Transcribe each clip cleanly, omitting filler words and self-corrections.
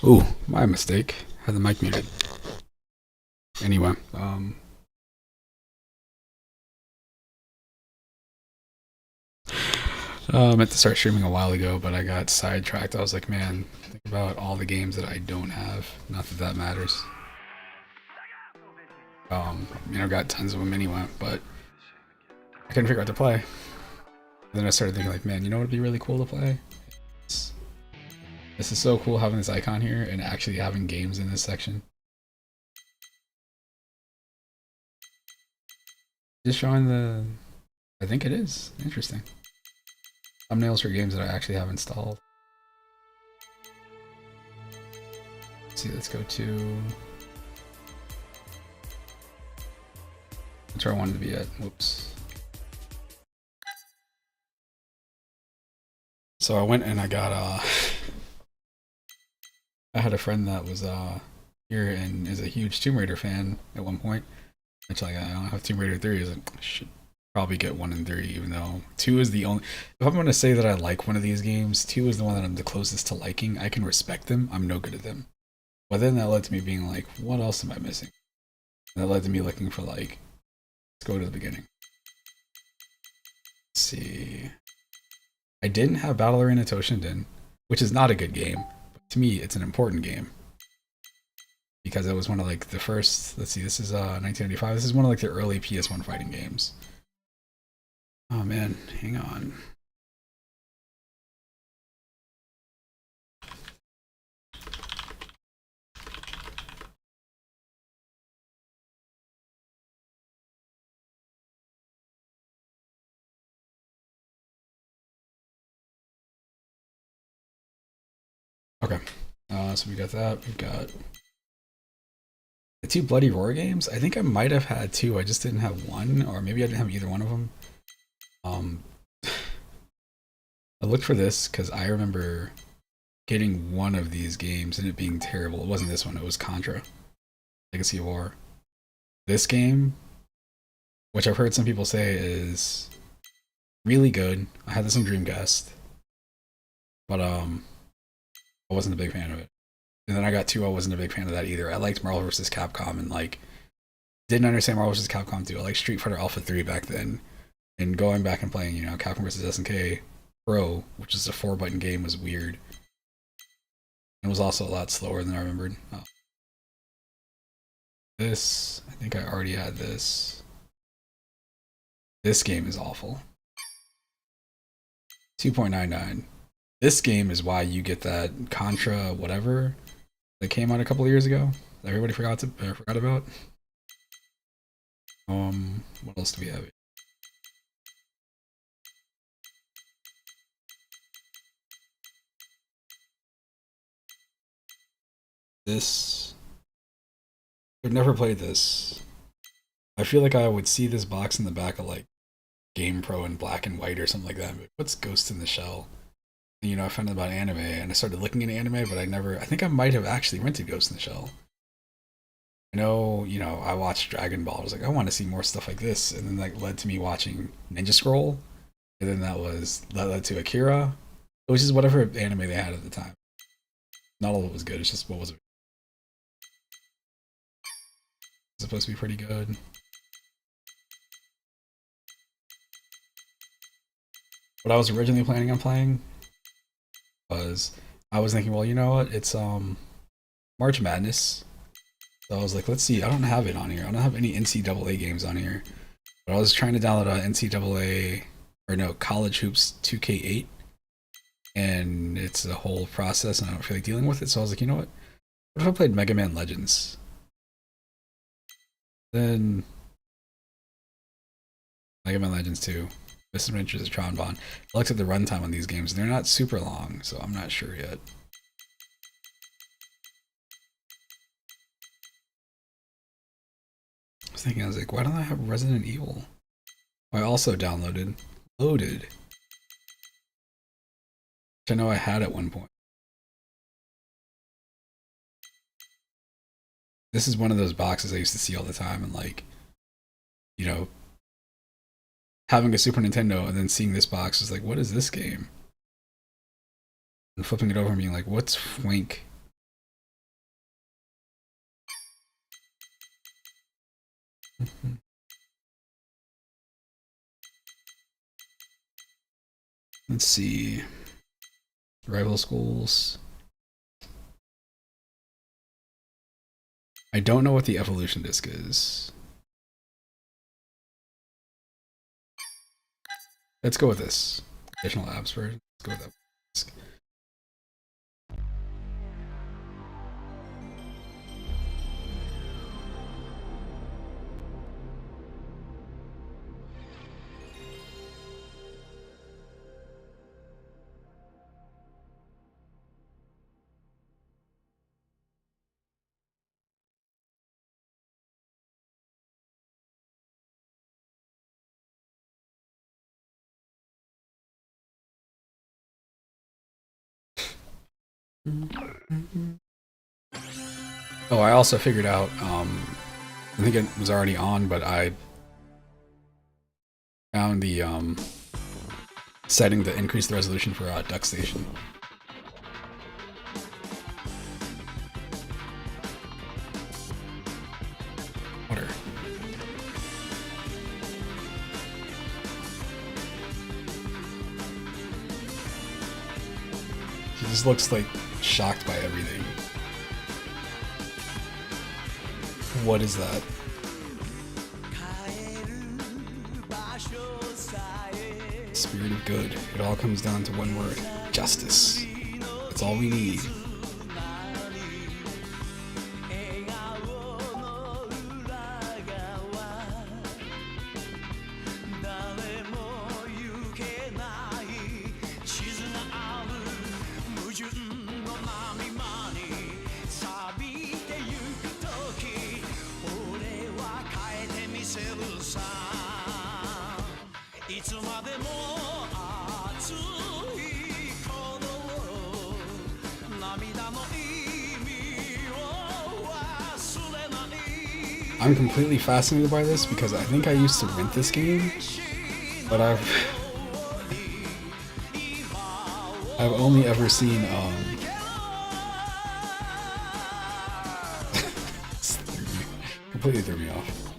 Ooh, my mistake. Had the mic muted. Anyway, I meant to start streaming a while ago, but I got sidetracked. I was like, man, think about all the games that I don't have. Not that that matters. Got tons of them anyway, but I couldn't figure out to play. Then I started thinking, like, man, you know what would be really cool to play? This, this is so cool having this icon here and actually having games in this section. Just showing the. I think it is interesting. Thumbnails for games that I actually have installed. Let's see, let's go to. That's where I wanted to be at. Whoops. So I went and I got I had a friend that was here and is a huge Tomb Raider fan at one point. Which like I don't have Tomb Raider 3. I was like, should probably get 1 and 3, even though 2 is the only. If I'm gonna say that I like one of these games, 2 is the one that I'm the closest to liking. I can respect them. I'm no good at them. But then that led to me being like, what else am I missing? And that led to me looking for like, let's go to the beginning. Let's see. I didn't have Battle Arena Toshinden, which is not a good game. But to me, it's an important game. Because it was one of like the first, let's see, this is 1995. This is one of like the early PS1 fighting games. Oh man, hang on. Okay, so we got that. We've got the 2 Bloody Roar games. I think I might have had 2. I just didn't have 1, or maybe I didn't have either one of them. Um, I looked for this because I remember getting one of these games and it being terrible. It wasn't this one. It was Contra, Legacy of War. This game, which I've heard some people say is really good. I had this on Dreamcast, but I wasn't a big fan of it. And then I got 2. I wasn't a big fan of that either. I liked Marvel vs. Capcom and like didn't understand Marvel vs. Capcom 2. I liked Street Fighter Alpha 3 back then. And going back and playing, Capcom vs. SNK Pro, which is a 4-button game, was weird. It was also a lot slower than I remembered. This, I think I already had this. This game is awful. 2.99. This game is why you get that Contra whatever that came out a couple of years ago that everybody forgot about. What else do we have? This. I've never played this. I feel like I would see this box in the back of like Game Pro in black and white or something like that. But what's Ghost in the Shell? And, I found out about anime and I started looking into anime, but I think I might have actually rented Ghost in the Shell. I know, I watched Dragon Ball. I was like, I want to see more stuff like this. And then that led to me watching Ninja Scroll. And then that led to Akira, which is whatever anime they had at the time. Not all of it was good. It's just what was it? It's supposed to be pretty good. What I was originally planning on playing was I was thinking, well, you know what? It's March Madness. So I was like, let's see. I don't have it on here. I don't have any NCAA games on here. But I was trying to download a NCAA or no College Hoops 2K8, and it's a whole process, and I don't feel like dealing with it. So I was like, you know what? What if I played Mega Man Legends? Then Mega Man Legends 2. Misadventures of Tron Bond. I looked at the runtime on these games, and they're not super long, so I'm not sure yet. I was like, why don't I have Resident Evil? I also loaded, which I know I had at one point. This is one of those boxes I used to see all the time, and like, having a Super Nintendo and then seeing this box was like, what is this game? And flipping it over and being like, what's Flank? Let's see. Rival schools. I don't know what the evolution disc is. Let's go with this. Additional apps version. Let's go with that disc. Oh, I also figured out, I think it was already on, but I found the setting to increase the resolution for Duck Station. Water. He just looks like shocked by everything. What is that? Spirit of good. It all comes down to one word. Justice. That's all we need. I'm completely fascinated by this because I think I used to rent this game, but I've only ever seen completely threw me off.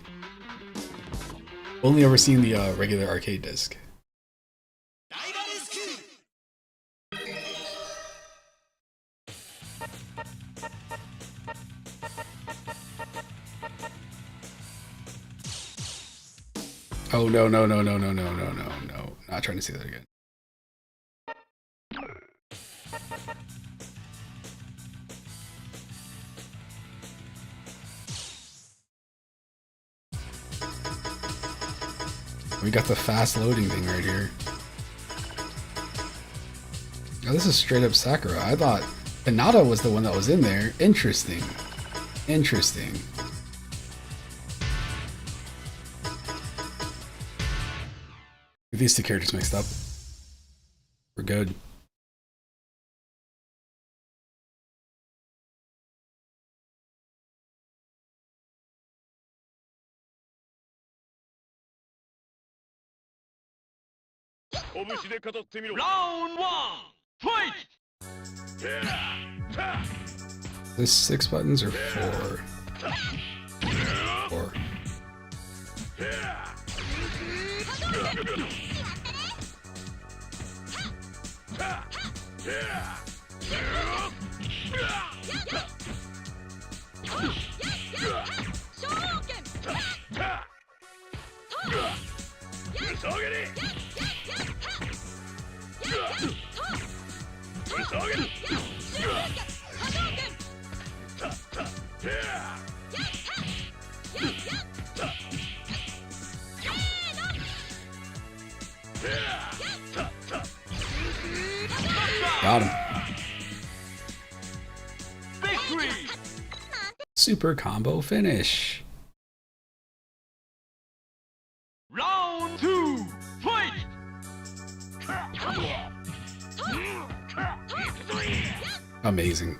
Only ever seen the regular arcade disc. Oh no, no, no, no, no, no, no, no, no. Not trying to see that again. We got the fast loading thing right here. Oh, this is straight up Sakura. I thought Hinata was the one that was in there. Interesting. Interesting. Get these two characters mixed up. We're good. Round one, fight! This 6 buttons or 4? 4. Got him. Victory! Super combo finish. Round two, fight! Amazing.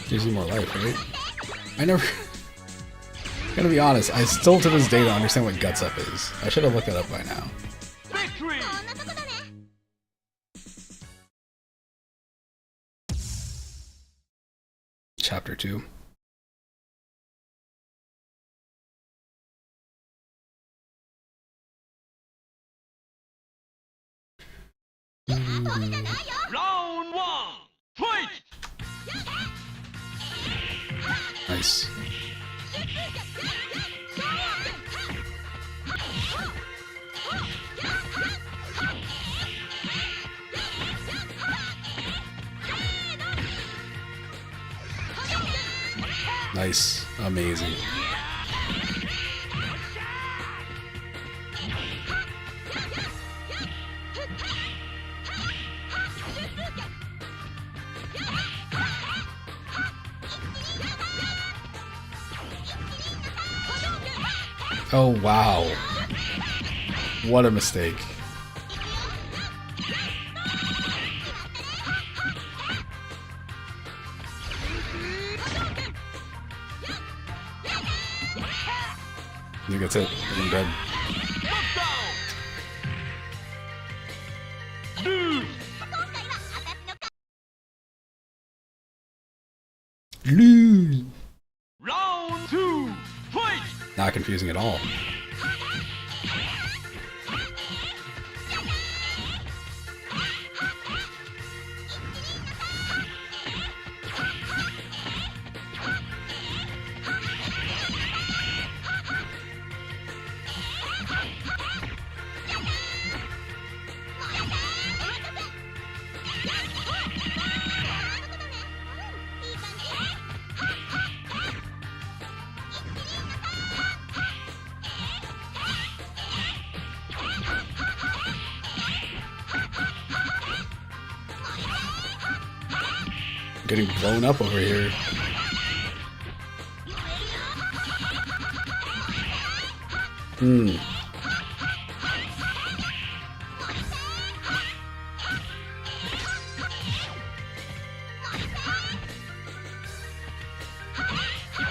Gives you more life, right? I never... Gotta be honest, I still to this day don't understand what Guts Up is. I should have looked it up by now. Victory! Chapter 2. Round 1, fight! Nice. Nice. Amazing. Oh, wow. What a mistake. I think that's it. I'm dead. Lose. Round 2, fight! Not confusing at all. Getting blown up over here.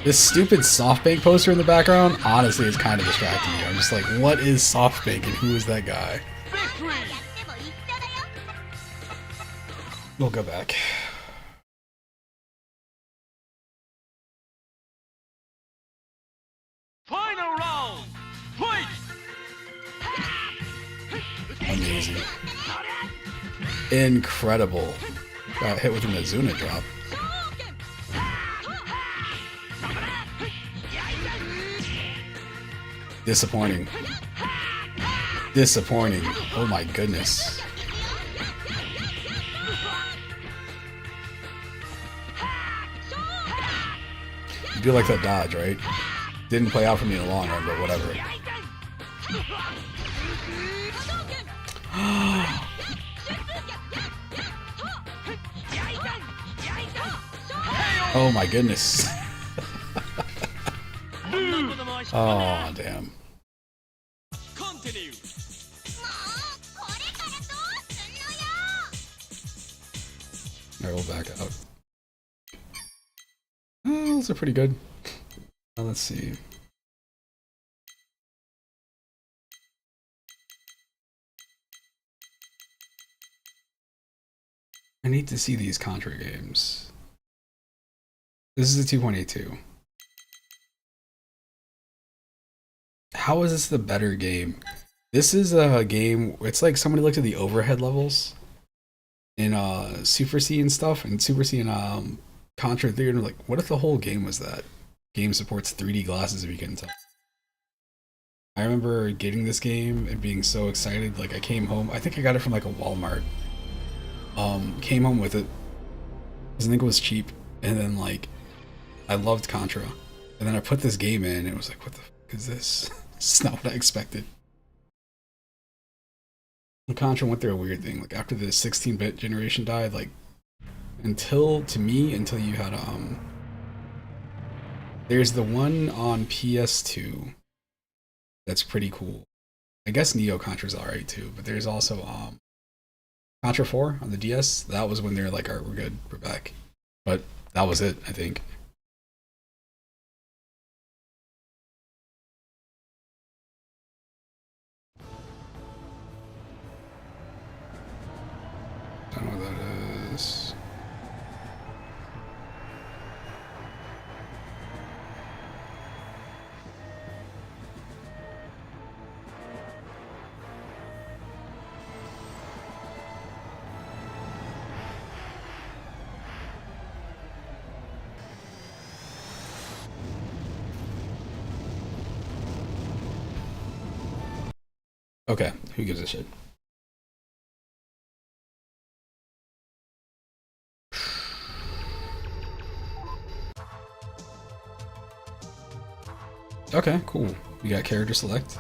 This stupid SoftBank poster in the background, honestly, is kind of distracting me. I'm just like, what is SoftBank and who is that guy? Victory! We'll go back. Final round, fight! Amazing. Incredible. Got hit with an Azuna drop. Disappointing. Disappointing. Oh my goodness. You do like that dodge, right? Didn't play out for me in the long run, but whatever. Oh my goodness. Oh, damn. Continue. Alright, we'll back out. Oh, those are pretty good. Let's see. I need to see these Contra games. This is the 2.82. How is this the better game? This is a game, it's like somebody looked at the overhead levels in Super C and stuff, and Super C and Contra 3, and like, what if the whole game was that? Game supports 3D glasses if you can tell. I remember getting this game and being so excited, like I came home, I think I got it from like a Walmart. Came home with it, because I think it was cheap, and then like, I loved Contra. And then I put this game in, and it was like, what the fuck is this? This is not what I expected. And Contra went through a weird thing, like after the 16-bit generation died, like, until you had, there's the one on PS2 that's pretty cool. I guess Neo Contra's alright too, but there's also Contra 4 on the DS. That was when they're like, alright, we're good, we're back. But that was it, I think. Don't know what that is. Okay, who gives a shit? Okay, cool. We got character select.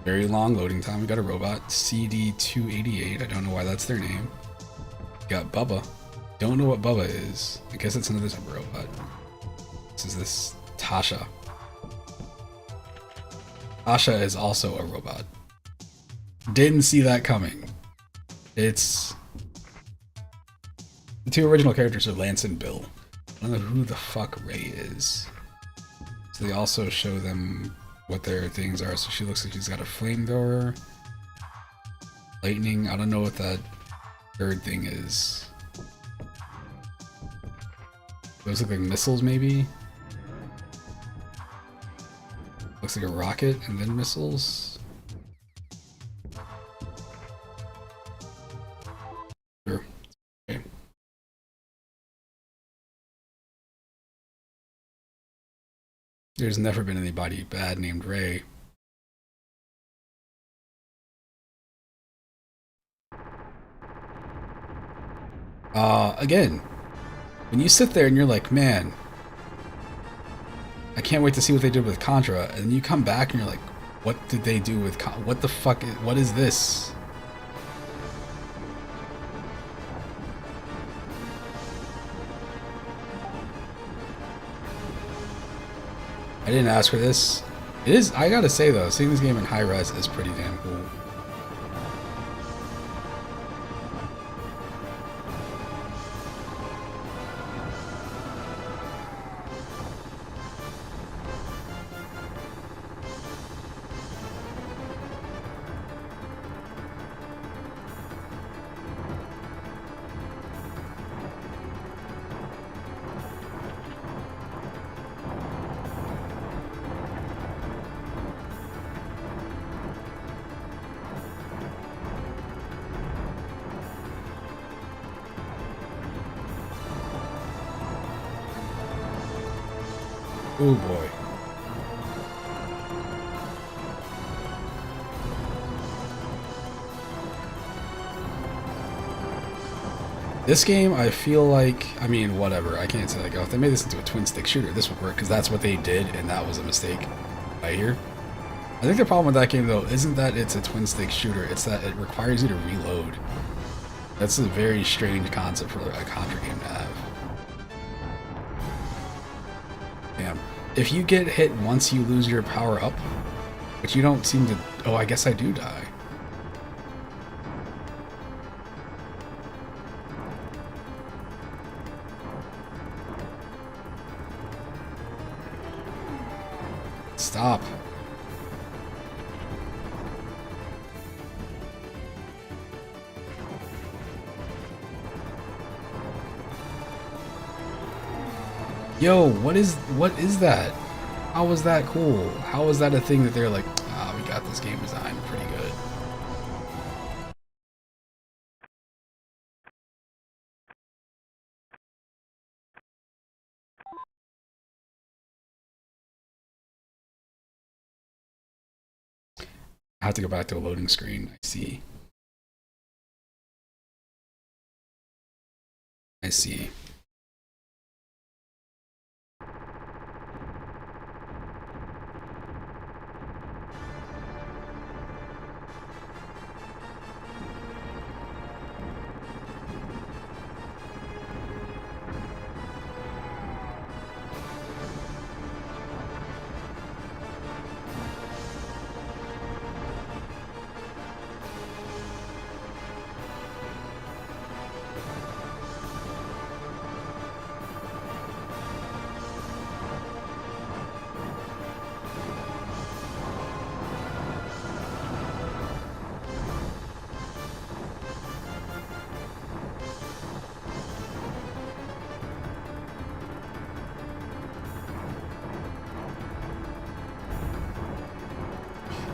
Very long loading time. We got a robot, CD288. I don't know why that's their name. We got Bubba. Don't know what Bubba is. I guess it's another type of robot. This Tasha. Tasha is also a robot. Didn't see that coming. It's the two original characters are Lance and Bill. I don't know who the fuck Ray is. So they also show them what their things are. So she looks like she's got a flamethrower. Lightning. I don't know what that third thing is. Those look like missiles, maybe? Looks like a rocket and then missiles. Sure. Okay. There's never been anybody bad named Ray. Again, when you sit there and you're like, man, I can't wait to see what they did with Contra, and you come back and you're like, what did they do with what the fuck what is this? I didn't ask for this. It is, I gotta say though, seeing this game in high res is pretty damn cool. Oh boy. This game, I feel like, I mean, whatever. I can't say like, oh, if they made this into a twin stick shooter, this would work, because that's what they did, and that was a mistake right here. I think the problem with that game, though, isn't that it's a twin stick shooter, it's that it requires you to reload. That's a very strange concept for a Contra game to have. Damn. If you get hit once, you lose your power up, but you don't seem to... Oh, I guess I do die. Stop. Yo, what is that? How was that cool? How was that a thing that they're like, ah, we got this game designed pretty good. I have to go back to a loading screen. I see. I see.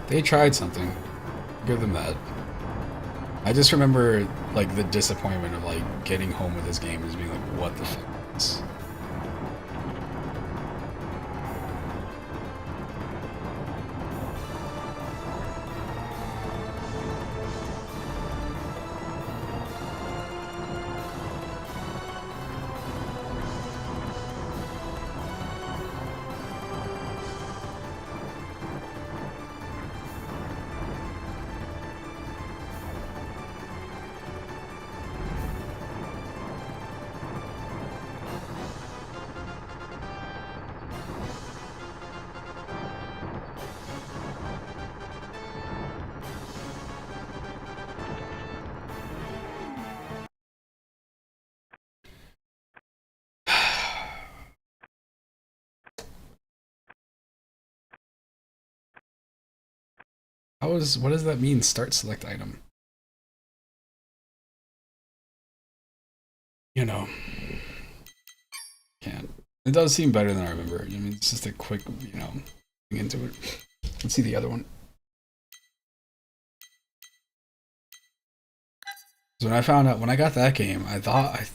They tried something. Give them that. I just remember like the disappointment of like getting home with this game and just being like, what the fuck is this? What does that mean? Start select item. You know, can't. It does seem better than I remember. I mean, it's just a quick, you know, thing into it. Let's see the other one. So when I found out, when I got that game, I thought,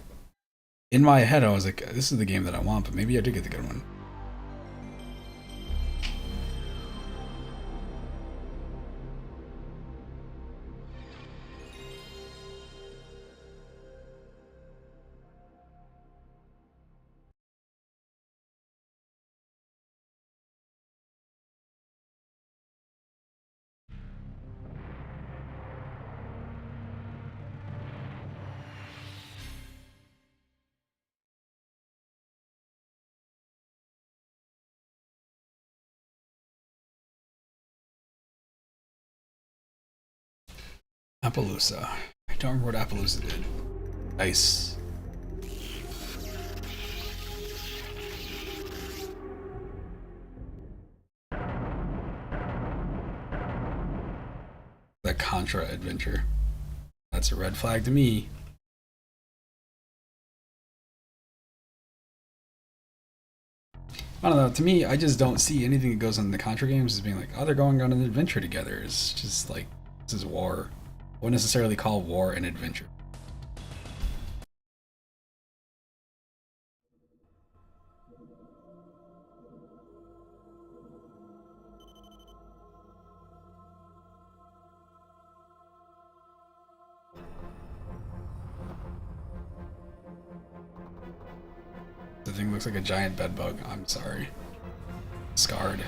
in my head, I was like, this is the game that I want, but maybe I did get the good one. Appaloosa. I don't remember what Appaloosa did. Nice. The Contra adventure. That's a red flag to me. I don't know. To me, I just don't see anything that goes on in the Contra games as being like, oh, they're going on an adventure together. It's just like, this is war. I wouldn't necessarily call war an adventure. The thing looks like a giant bed bug. I'm sorry. Scarred.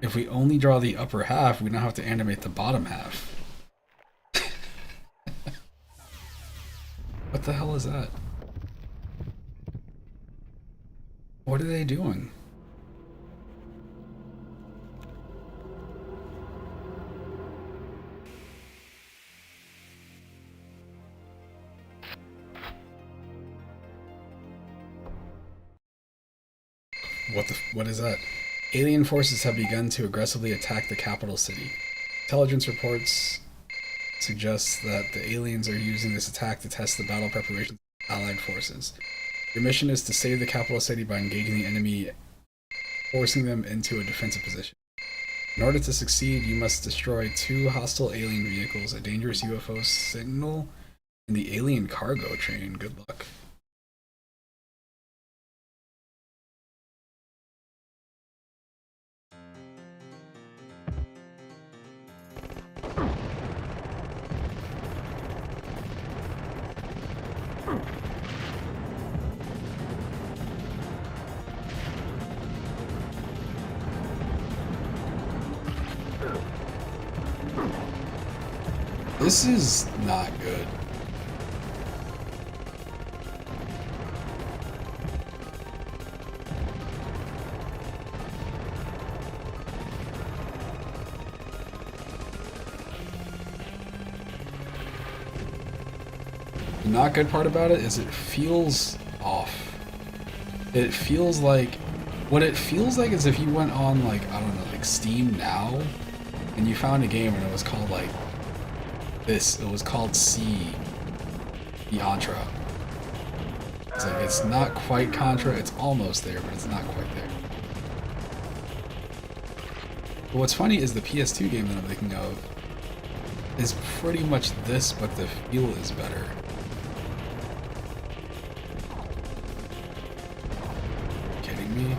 If we only draw the upper half, we don't have to animate the bottom half. What the hell is that? What are they doing? What is that? Alien forces have begun to aggressively attack the capital city. Intelligence reports suggest that the aliens are using this attack to test the battle preparations of Allied forces. Your mission is to save the capital city by engaging the enemy, forcing them into a defensive position. In order to succeed, you must destroy 2 hostile alien vehicles, a dangerous UFO signal, and the alien cargo train. Good luck. This is not good. The not good part about it is it feels off. It feels like, what it feels like is if you went on like, I don't know, like Steam now, and you found a game and it was called like this, it was called C, the Contra. It's like, it's not quite Contra, it's almost there, but it's not quite there. But what's funny is the PS2 game that I'm thinking of is pretty much this, but the feel is better. Kidding me?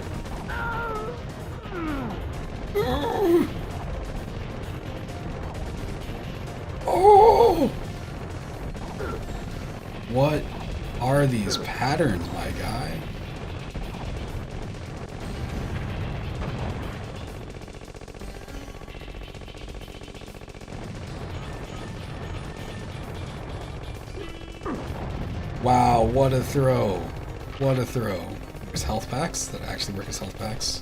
Oh! What are these patterns, my guy? Wow, what a throw. What a throw. There's health packs that actually work as health packs.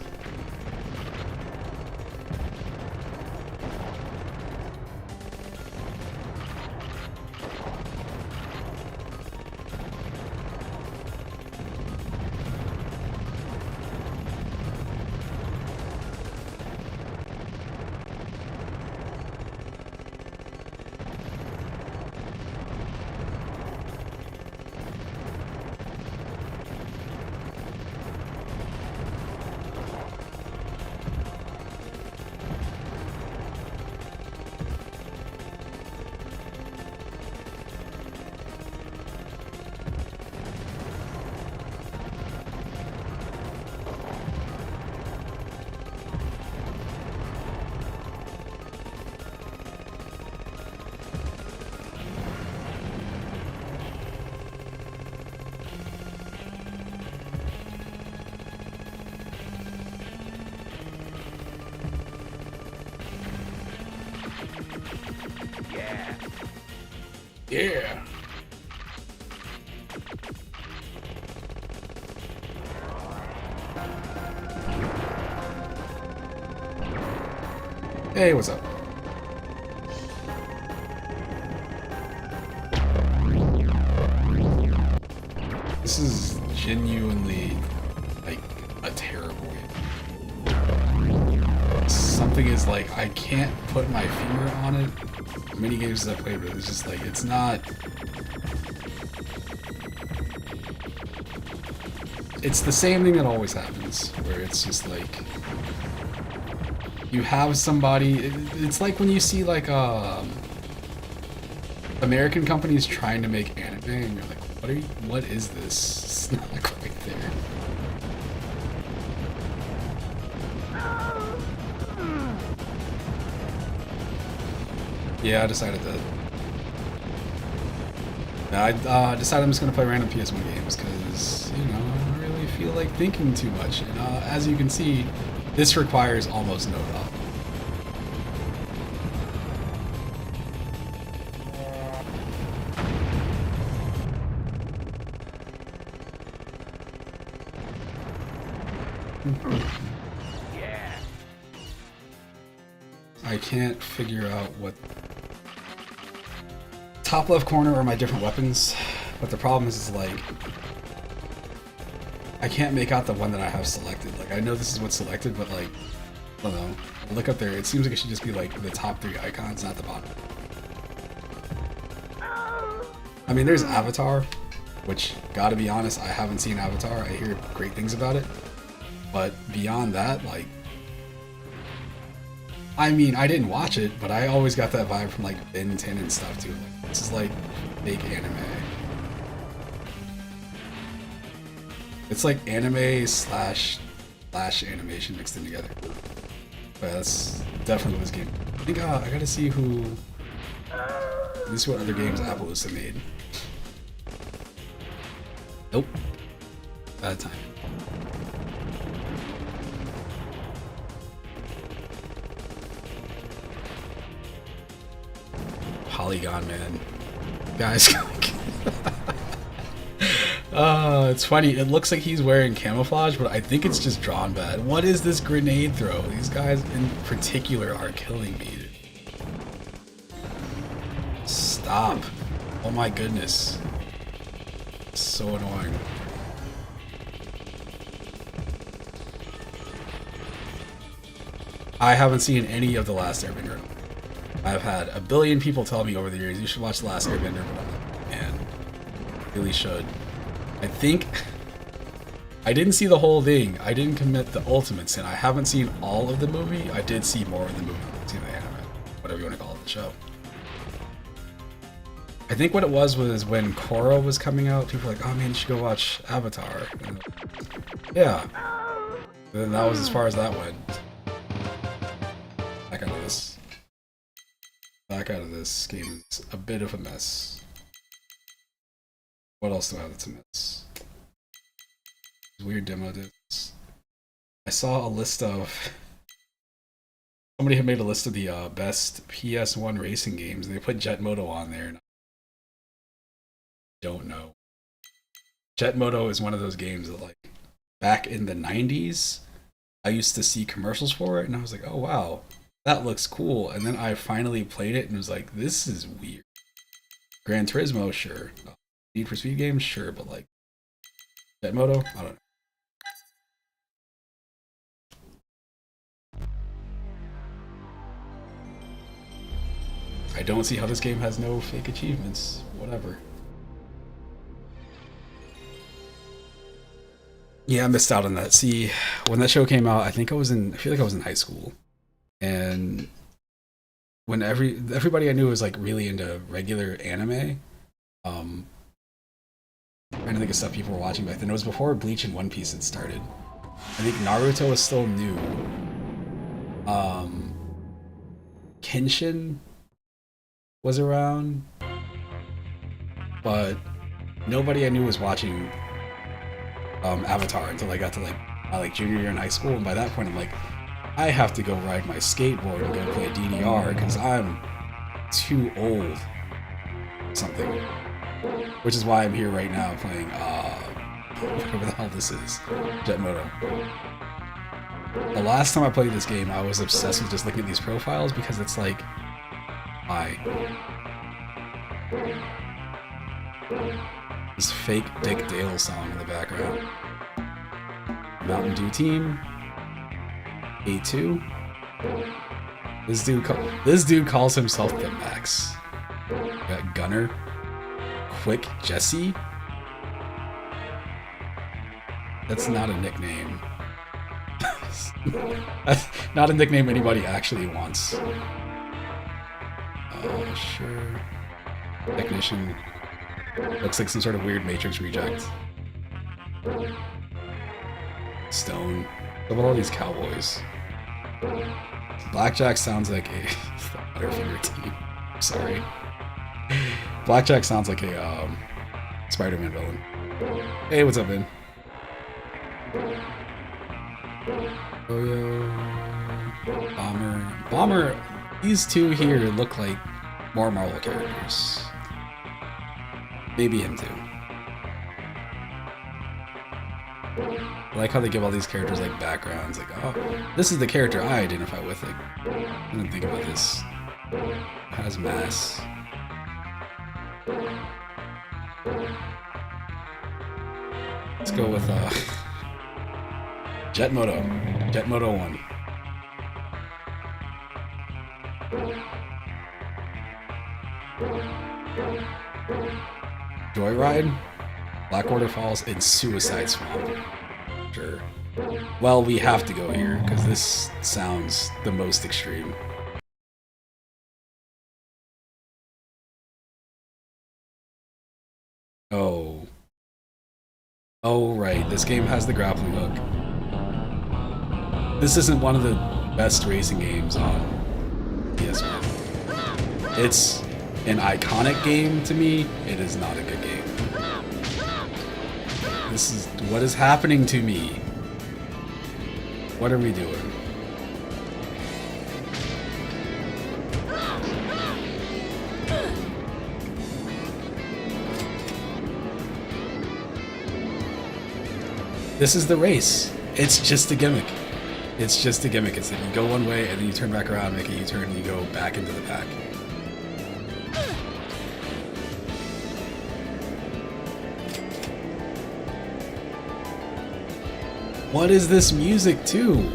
Yeah. Hey, what's up? This is genuinely like a terrible game. Something is like, I can't put my finger on it. Many games that I played with, it's just like, it's not. It's the same thing that always happens, where it's just like, you have somebody, it's like when you see like American companies trying to make anime, and you're like, what is this? It's not quite there. Yeah, I decided that. I decided I'm just gonna play random PS1 games because, you know, I don't really feel like thinking too much. And as you can see, this requires almost no thought. I can't figure out what top left corner are my different weapons, but the problem is like I can't make out the one that I have selected. Like, I know this is what's selected, but like, I don't know. Look up there. It seems like it should just be like the top 3 icons, not the bottom. I mean, there's Avatar, which, gotta be honest, I haven't seen Avatar. I hear great things about it, but beyond that, like, I mean, I didn't watch it, but I always got that vibe from like Ben 10 and stuff too. Like, this is like big anime. It's like anime slash animation mixed in together. But that's definitely what this game. I think I gotta see who. This is what other games Apple's have made. Nope. Bad time. Polygon man. Guys, it's funny. It looks like he's wearing camouflage, but I think it's just drawn bad. What is this grenade throw? These guys in particular are killing me. Stop. Oh my goodness. So annoying. I haven't seen any of The Last Airbender. I've had a billion people tell me over the years, you should watch The Last Airbender, but I'm like, man, really should. I think I didn't see the whole thing. I didn't commit the ultimate sin. I haven't seen all of the movie. I did see more of the movie. I didn't see the anime, whatever you want to call it, the show. I think what it was when Korra was coming out, people were like, oh man, you should go watch Avatar. And, yeah. And then that was as far as that went. Back out of this. Back out of this game is a bit of a mess. What else do I have that's a mess? Weird demo discs. I saw a list of... Somebody had made a list of the best PS1 racing games, and they put Jet Moto on there, and don't know. Jet Moto is one of those games that, like, back in the 90s, I used to see commercials for it, and I was like, oh wow, that looks cool. And then I finally played it and was like, this is weird. Gran Turismo, sure. Need for Speed games, sure, but like, Jet Moto, I don't know. I don't see how this game has no fake achievements. Whatever. Yeah, I missed out on that. See, when that show came out, I feel like I was in high school. And when everybody I knew was like really into regular anime, trying to think of stuff people were watching back then. It was before Bleach and One Piece had started. I think Naruto was still new. Kenshin was around, but nobody I knew was watching Avatar until I got to like junior year in high school, and by that point I'm like, I have to go ride my skateboard and go play a DDR because I'm too old. Something. Which is why I'm here right now playing whatever the hell this is. Jet Moto. The last time I played this game, I was obsessed with just looking at these profiles because it's like, why? This fake Dick Dale song in the background. Mountain Dew Team. A2. This dude calls himself the Max. Got Gunner. Quick Jesse. That's not a nickname. That's not a nickname anybody actually wants. Sure. Technician. Looks like some sort of weird Matrix reject. Stone. What about all these cowboys? Blackjack sounds like a Butterfinger team. Sorry. Blackjack sounds like a Spider-Man villain. Hey, what's up, man? Oyo. Bomber. These two here look like more Marvel characters. Maybe him too. I like how they give all these characters like backgrounds, like, oh, this is the character I identify with. Like, I didn't think about this. Has mass. Let's go with Jet Moto. Jet Moto 1. Joyride, Blackwater Falls, and Suicide Swamp. Sure. Well, we have to go here, because this sounds the most extreme. Oh. Oh, right. This game has the grappling hook. This isn't one of the best racing games on PS1. It's an iconic game to me. It is not a good game. This is what is happening to me. What are we doing? This is the race. It's just a gimmick. It's just a gimmick. It's that you go one way and then you turn back around, make a U-turn, and you go back into the pack. What is this music too?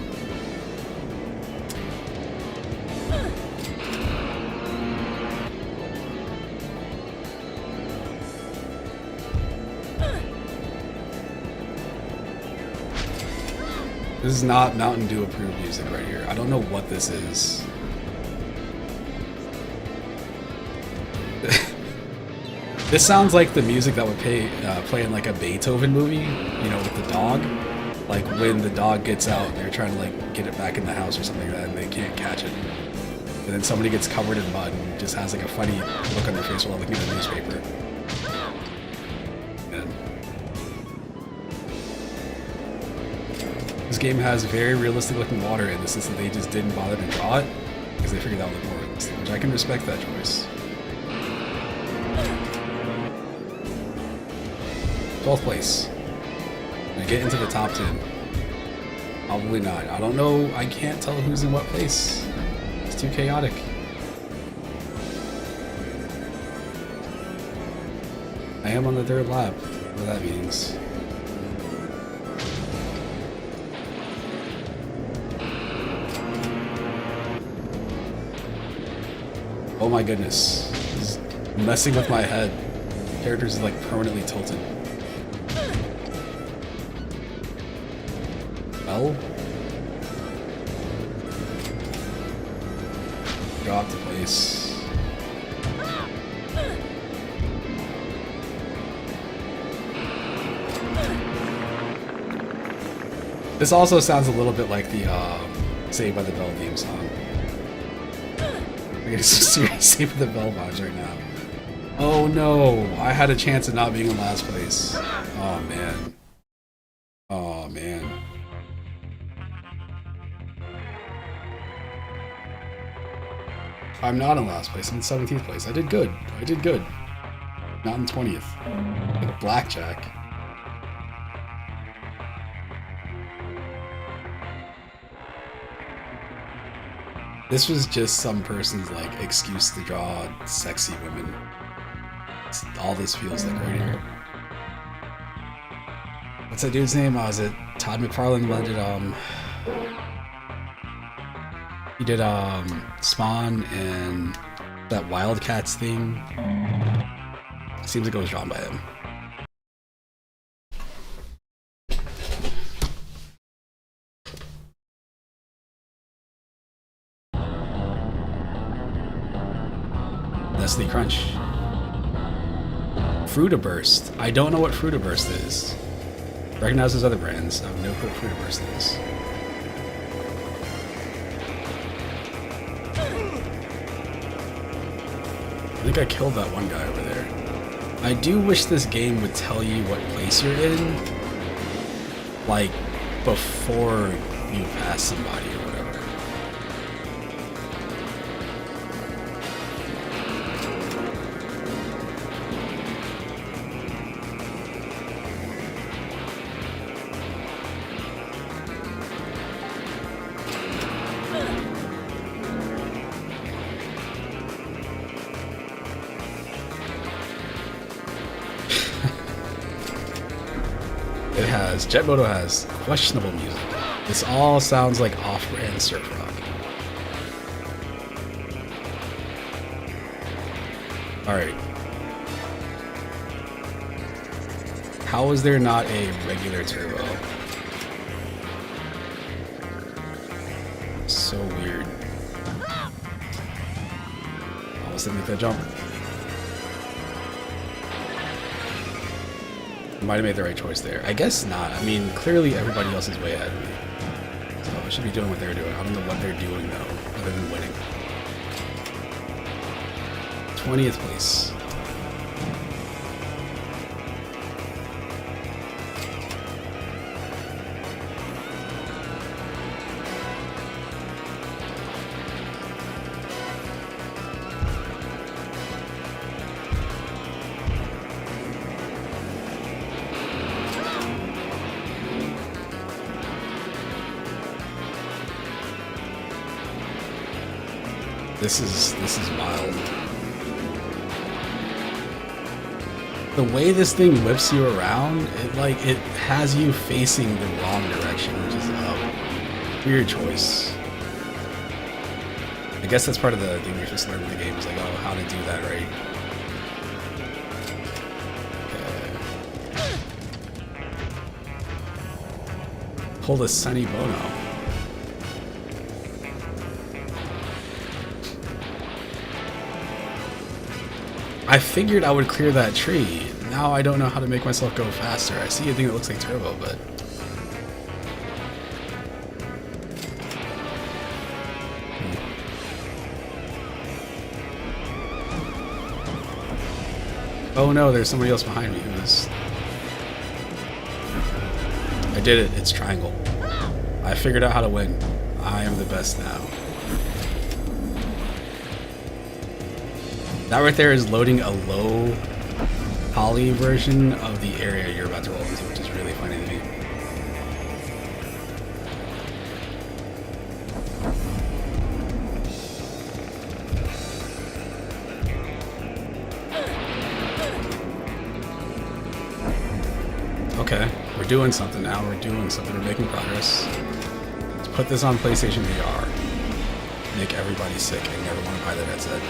This is not Mountain Dew approved music right here. I don't know what this is. This sounds like the music that would play in like a Beethoven movie, you know, with the dog. Like when the dog gets out and they're trying to like get it back in the house or something like that and they can't catch it. And then somebody gets covered in mud and just has like a funny look on their face while looking at the newspaper. And this game has very realistic looking water in the sense that they just didn't bother to draw it because they figured that would look more realistic, which I can respect that choice. 12th place. Can I get into the top 10? Probably not. I don't know. I can't tell who's in what place. It's too chaotic. I am on the 3rd lap. What that means. Oh my goodness. This is messing with my head. The character's like permanently tilted. Well, drop the place. This also sounds a little bit like the Saved by the Bell theme song. I get Saved by the Bell vibes right now. Oh no, I had a chance of not being in last place. Oh man. Oh man. I'm not in last place, I'm in 17th place. I did good. I did good. Not in 20th. Like a blackjack. This was just some person's like excuse to draw sexy women. All this feels like right here. What's that dude's name? Was it Todd McFarlane? He did Spawn and that Wildcats thing. Seems like it was drawn by him. Nestle Crunch. Fruitaburst. I don't know what Fruitaburst is. Recognize those other brands. I have no clue what Fruitaburst is. I think I killed that one guy over there. I do wish this game would tell you what place you're in, like, before you pass somebody or whatever. Jet Moto has questionable music. This all sounds like off-brand surf rock. Alright. How is there not a regular turbo? So weird. Almost didn't make that jump. Might have made the right choice there. I guess not. I mean, clearly everybody else is way ahead of me. So I should be doing what they're doing. I don't know what they're doing though, other than winning. 20th place. This is wild. The way this thing whips you around, it has you facing the wrong direction, which is a weird choice. I guess that's part of the thing you're supposed to learn in the game is like, oh, how to do that right. Okay. pulled a Sonny Bono. I figured I would clear that tree. Now I don't know how to make myself go faster. I see a thing that looks like turbo, but... Oh no, there's somebody else behind me who's... I did it. It's triangle. I figured out how to win. I am the best now. That right there is loading a low poly version of the area you're about to roll into, which is really funny to me. Okay, we're doing something now. We're doing something. We're making progress. Let's put this on PlayStation VR. Make everybody sick and never want to buy that headset.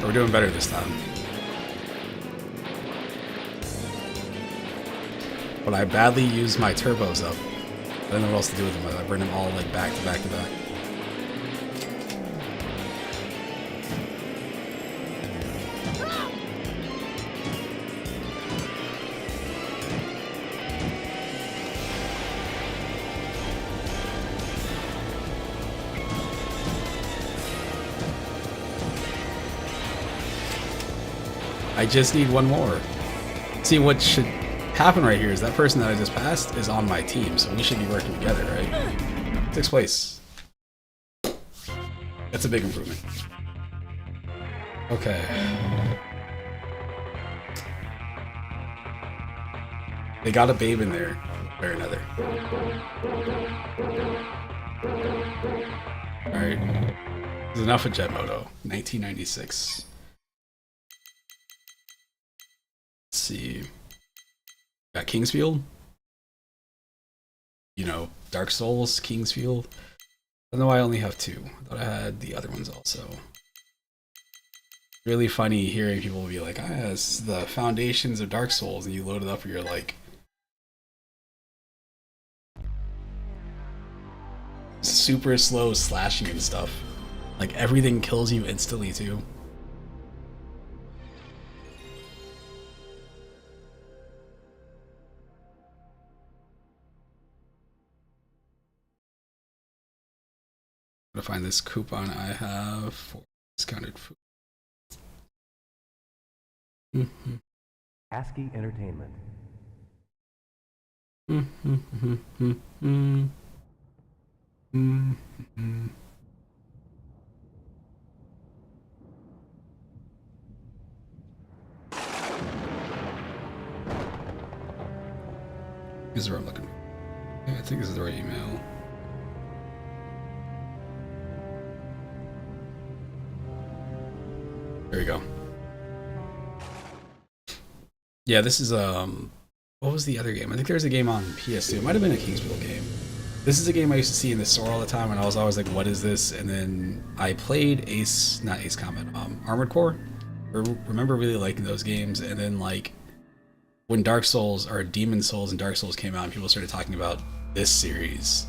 We're doing better this time. But I badly used my turbos up. I don't know what else to do with them. I bring them all like back to back to back. I just need one more. See, what should happen right here is that person that I just passed is on my team, so we should be working together, right? 6th place. That's a big improvement. Okay. They got a babe in there, or another. Alright. There's enough of Jet Moto. 1996. Let's see. Got Kingsfield. You know, Dark Souls, Kingsfield. I don't know why I only have 2. I thought I had the other ones also. Really funny hearing people be like, ah, it's the foundations of Dark Souls, and you load it up and you're like, super slow slashing and stuff. Like, everything kills you instantly too. To find this coupon I have for discounted food. ASCII Entertainment. This is where I'm looking. Yeah, I think this is the right email. There you go. Yeah, this is what was the other game? I think there was a game on PS2. It might have been a Kingsfield game. This is a game I used to see in the store all the time, and I was always like, "What is this?" And then I played not Ace Combat, Armored Core. I remember really liking those games, and then like when Dark Souls or Demon Souls and Dark Souls came out, and people started talking about this series,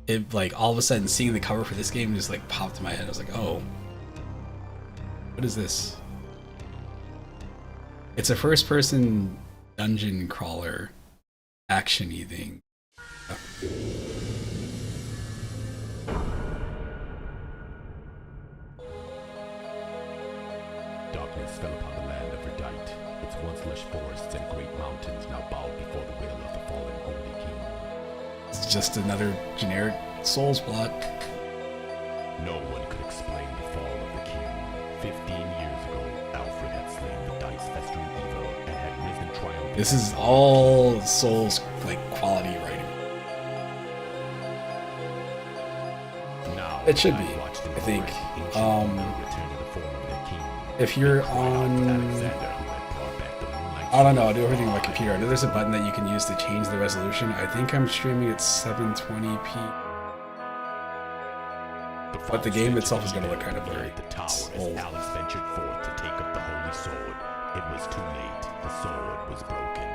it like all of a sudden seeing the cover for this game just like popped in my head. I was like, "Oh. What is this?" It's a first-person dungeon crawler action-y thing. Darkness fell upon the land of Verdite. Its once lush forests and great mountains now bowed before the will of the fallen Holy King. It's just another generic Souls plot. No one could explain the fall of the king. 15 years ago, Alfred had slain the Dice festering evil and had risen triumphant. This is all Souls like quality writing. Now, It should be, I think. If you're on, I don't know, I'll do everything on my computer. I know there's a button that you can use to change the resolution. I think I'm streaming at 720p. But the game itself is gonna look kind of blurry. The tower It's as old. Alex ventured forth to take up the holy sword. It was too late. The sword was broken.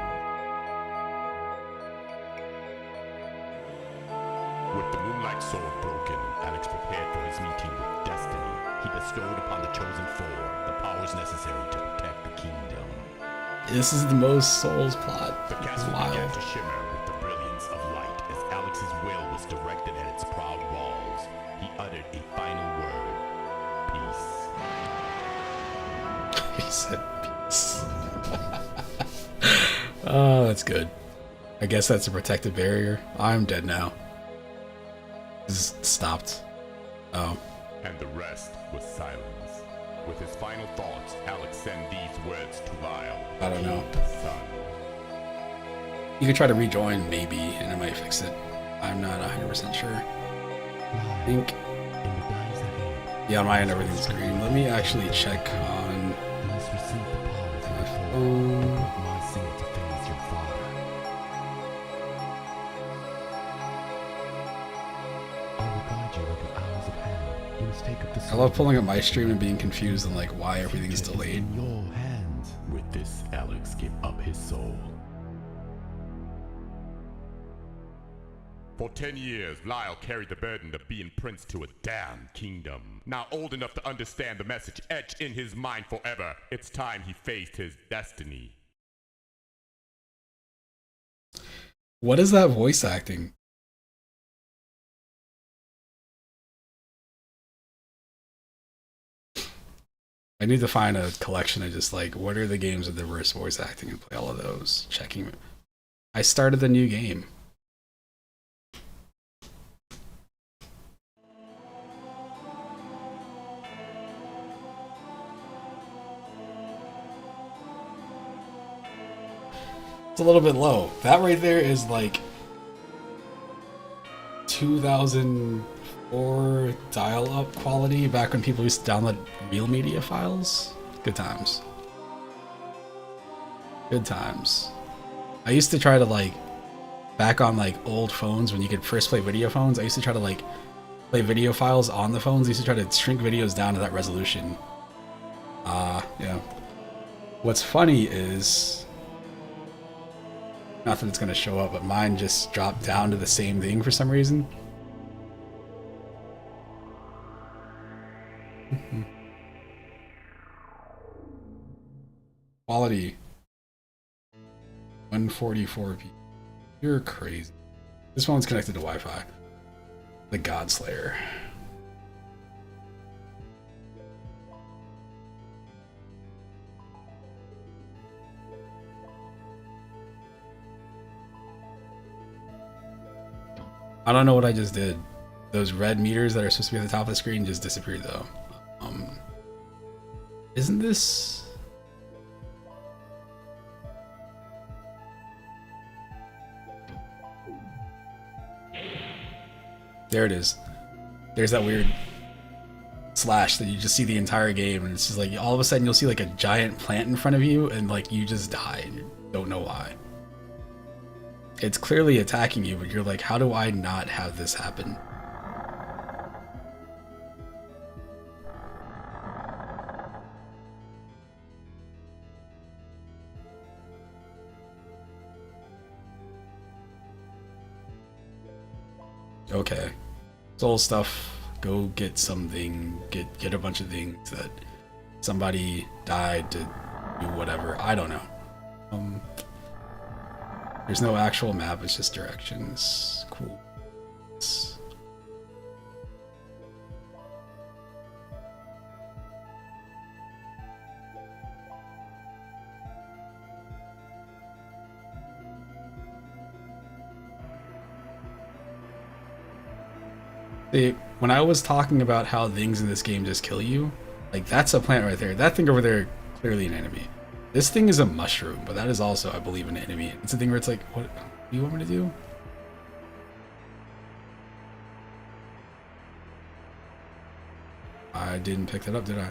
With the moonlight sword broken, Alex prepared for his meeting with destiny. He bestowed upon the chosen four the powers necessary to protect the kingdom. This is the most Souls plot. The It's castle began wild. to shimmer with the brilliance of light as Alex's will was directed at its proud walls. He uttered a final word. Peace. He said peace. Oh, that's good. I guess that's a protective barrier. I'm dead now. This stopped. Oh. And the rest was silence. With his final thoughts, Alex sent these words to Lyle. I don't know. The sun. You could try to rejoin, maybe, and it might fix it. I'm not 100% sure. I think. Yeah, on my end, everything's green. Let me actually check on my phone. I love pulling up my stream and being confused and like why everything's delayed. In your hands. With this, Alex gave up his soul. For 10 years, Lyle carried the burden of being prince to a damned kingdom. Now old enough to understand the message etched in his mind forever, it's time he faced his destiny. What is that voice acting? I need to find a collection of just like, what are the games with diverse voice acting and play all of those. Checking. I started the new game. It's a little bit low. That right there is like 2004 dial-up quality back when people used to download real media files. Good times. Good times. I used to try to like, back on like old phones when you could first play video phones, I used to try to like play video files on the phones. I used to try to shrink videos down to that resolution. Yeah. What's funny is, not that it's gonna show up, but mine just dropped down to the same thing for some reason. Quality 144p. You're crazy. This one's connected to Wi-Fi. The Godslayer. I don't know what I just did. Those red meters that are supposed to be at the top of the screen just disappeared though. Isn't this... There it is. There's that weird slash that you just see the entire game, and it's just like all of a sudden you'll see like a giant plant in front of you and like you just die and you don't know why. It's clearly attacking you, but you're like, how do I not have this happen? Okay. Soul stuff. Go get something. Get a bunch of things that somebody died to do whatever. I don't know. There's no actual map, it's just directions. Cool. See, when I was talking about how things in this game just kill you, like that's a plant right there. That thing over there, clearly an enemy. This thing is a mushroom, but that is also, I believe, an enemy. It's a thing where it's like, what do you want me to do? I didn't pick that up, did I?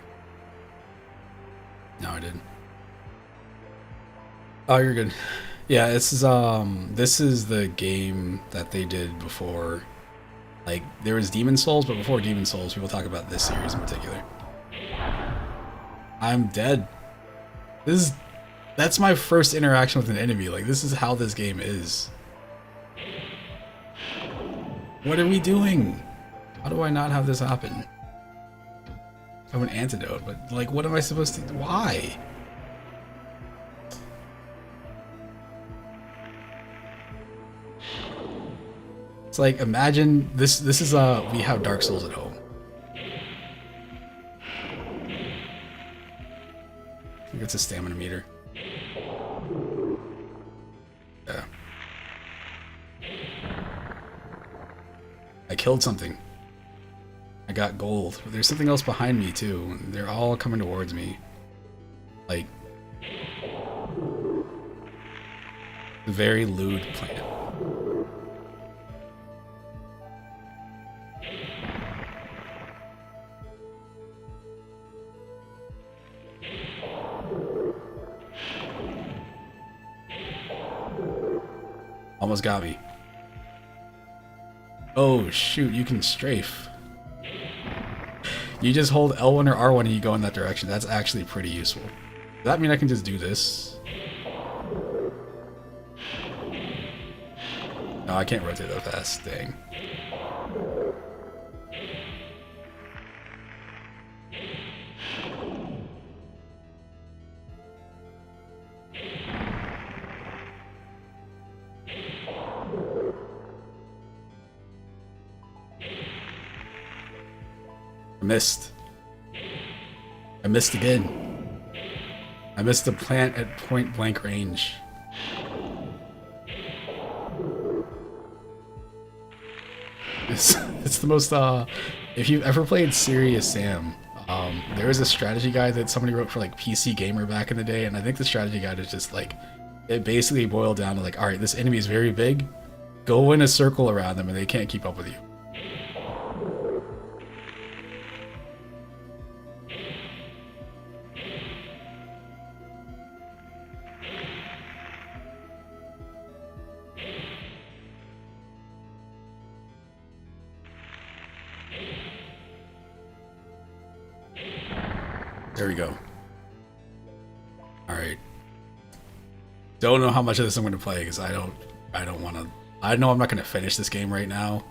No, I didn't. Oh, you're good. Yeah, this is the game that they did before Like, there was Demon Souls, but before Demon Souls, people talk about this series in particular. I'm dead. That's my first interaction with an enemy. Like, this is how this game is. What are we doing? How do I not have this happen? I have an antidote, but, like, what am I supposed to do? Why? It's like, imagine this is we have Dark Souls at home. It's a stamina meter. Yeah. I killed something. I got gold. But there's something else behind me too. They're all coming towards me. Like, very lewd plant. Almost got me. Oh shoot, you can strafe. You just hold L1 or R1 and you go in that direction. That's actually pretty useful. Does that mean I can just do this? No, I can't rotate that fast. Dang. I missed. I missed again. I missed the plant at point blank range. It's the most, if you've ever played Serious Sam, there was a strategy guide that somebody wrote for like PC Gamer back in the day, and I think the strategy guide is just like, it basically boiled down to like, alright, this enemy is very big, go in a circle around them and they can't keep up with you. There we go. Alright. Don't know how much of this I'm going to play because I don't want to. I know I'm not going to finish this game right now.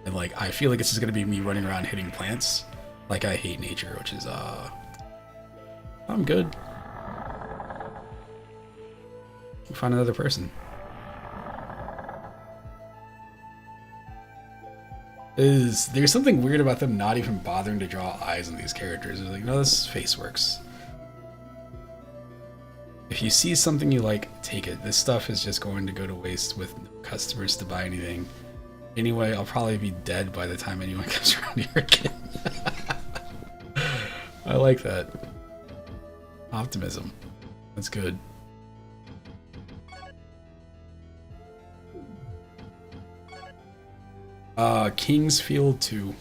And like, I feel like it's just going to be me running around hitting plants. Like, I hate nature, which is, I'm good. Find another person. There's something weird about them not even bothering to draw eyes on these characters. They're like, no, this face works. If you see something you like, take it. This stuff is just going to go to waste with no customers to buy anything. Anyway, I'll probably be dead by the time anyone comes around here again. I like that. Optimism. That's good. Kingsfield 2.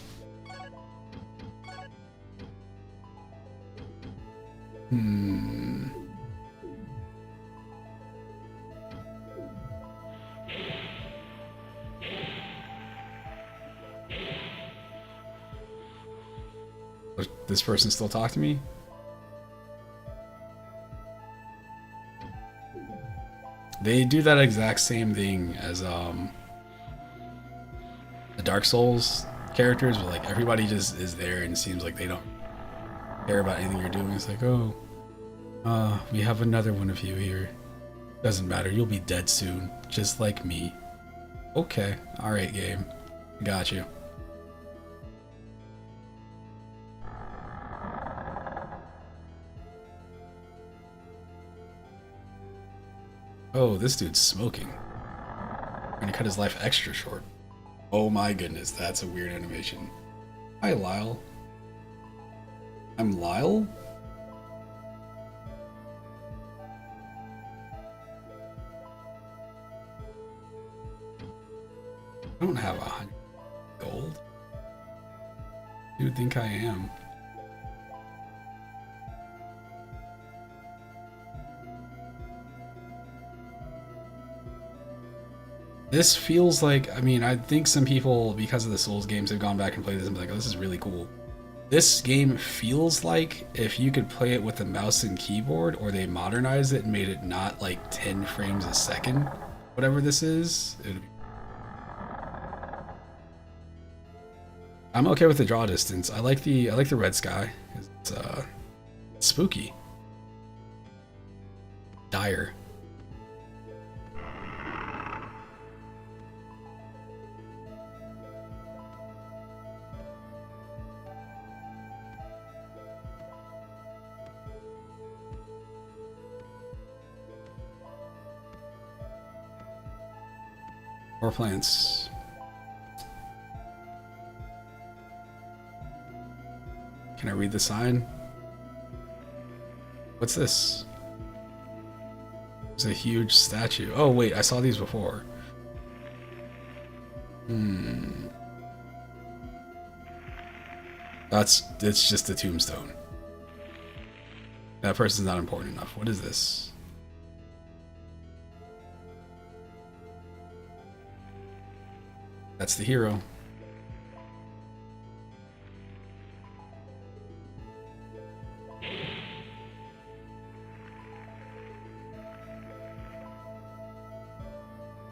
Does this person still talk to me? They do that exact same thing as the Dark Souls characters, but like everybody just is there and it seems like they don't care about anything you're doing. It's like, oh, we have another one of you here. Doesn't matter, you'll be dead soon, just like me. Okay, alright game. Got you. Oh, this dude's smoking. We're gonna cut his life extra short. Oh my goodness, that's a weird animation. Hi, Lyle. I'm Lyle? I don't have 100 gold. Who do you think I am? This feels like, I mean, I think some people, because of the Souls games, have gone back and played this and be like, oh, this is really cool. This game feels like if you could play it with a mouse and keyboard, or they modernized it and made it not like 10 frames a second, whatever this is. I'm okay with the draw distance. I like the red sky. It's spooky. Dire. More plants. Can I read the sign? What's this? It's a huge statue. Oh wait, I saw these before. It's just a tombstone. That person's not important enough. What is this? That's the hero.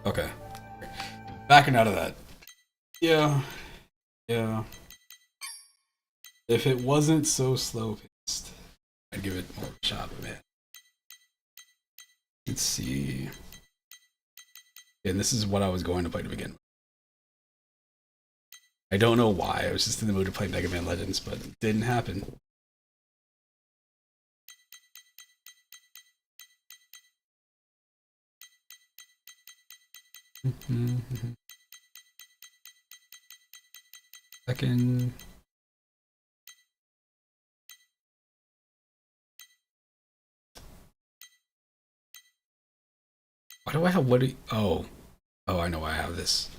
Okay. Backing out of that. Yeah. Yeah. If it wasn't so slow paced, I'd give it more of a shot, but man. Let's see. And this is what I was going to play to begin with. I don't know why. I was just in the mood to play Mega Man Legends, but it didn't happen. Second. Why do I have what? Oh, I know why I have this.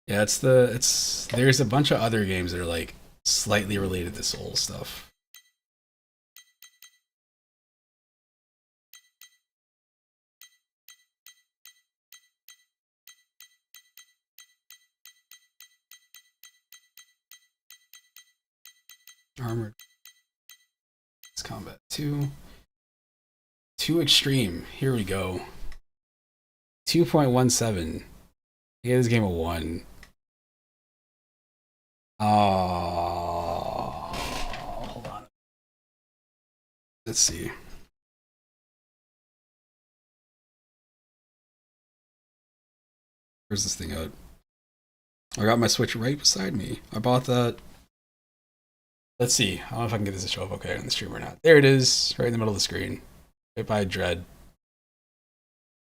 Yeah, there's a bunch of other games that are like slightly related to Soul stuff. Armored. It's Combat 2. Too extreme. Here we go. 2.17. Yeah, this game a 1. Oh, hold on. Let's see. Where's this thing at? I got my Switch right beside me. I bought that. Let's see. I don't know if I can get this to show up okay on the stream or not. There it is, right in the middle of the screen. Right by Dread.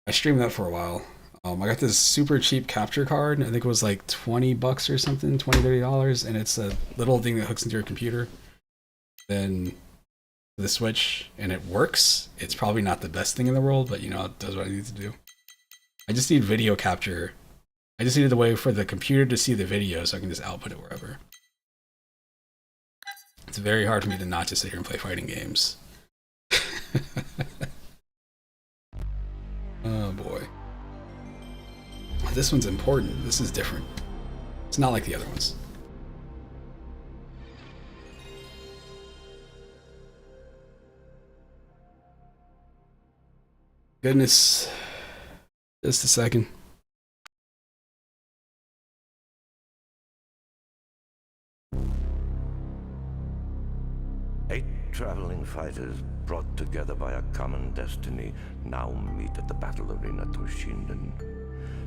I streamed that for a while. I got this super cheap capture card. I think it was like $20 or something, $20-$30, and it's a little thing that hooks into your computer. Then the Switch, and it works. It's probably not the best thing in the world, but you know, it does what I need to do. I just need video capture. I just needed a way for the computer to see the video so I can just output it wherever. It's very hard for me to not just sit here and play fighting games. Oh boy. This one's important. This is different. It's not like the other ones. Goodness. Just a second. Eight traveling fighters brought together by a common destiny now meet at the battle arena Toshinden.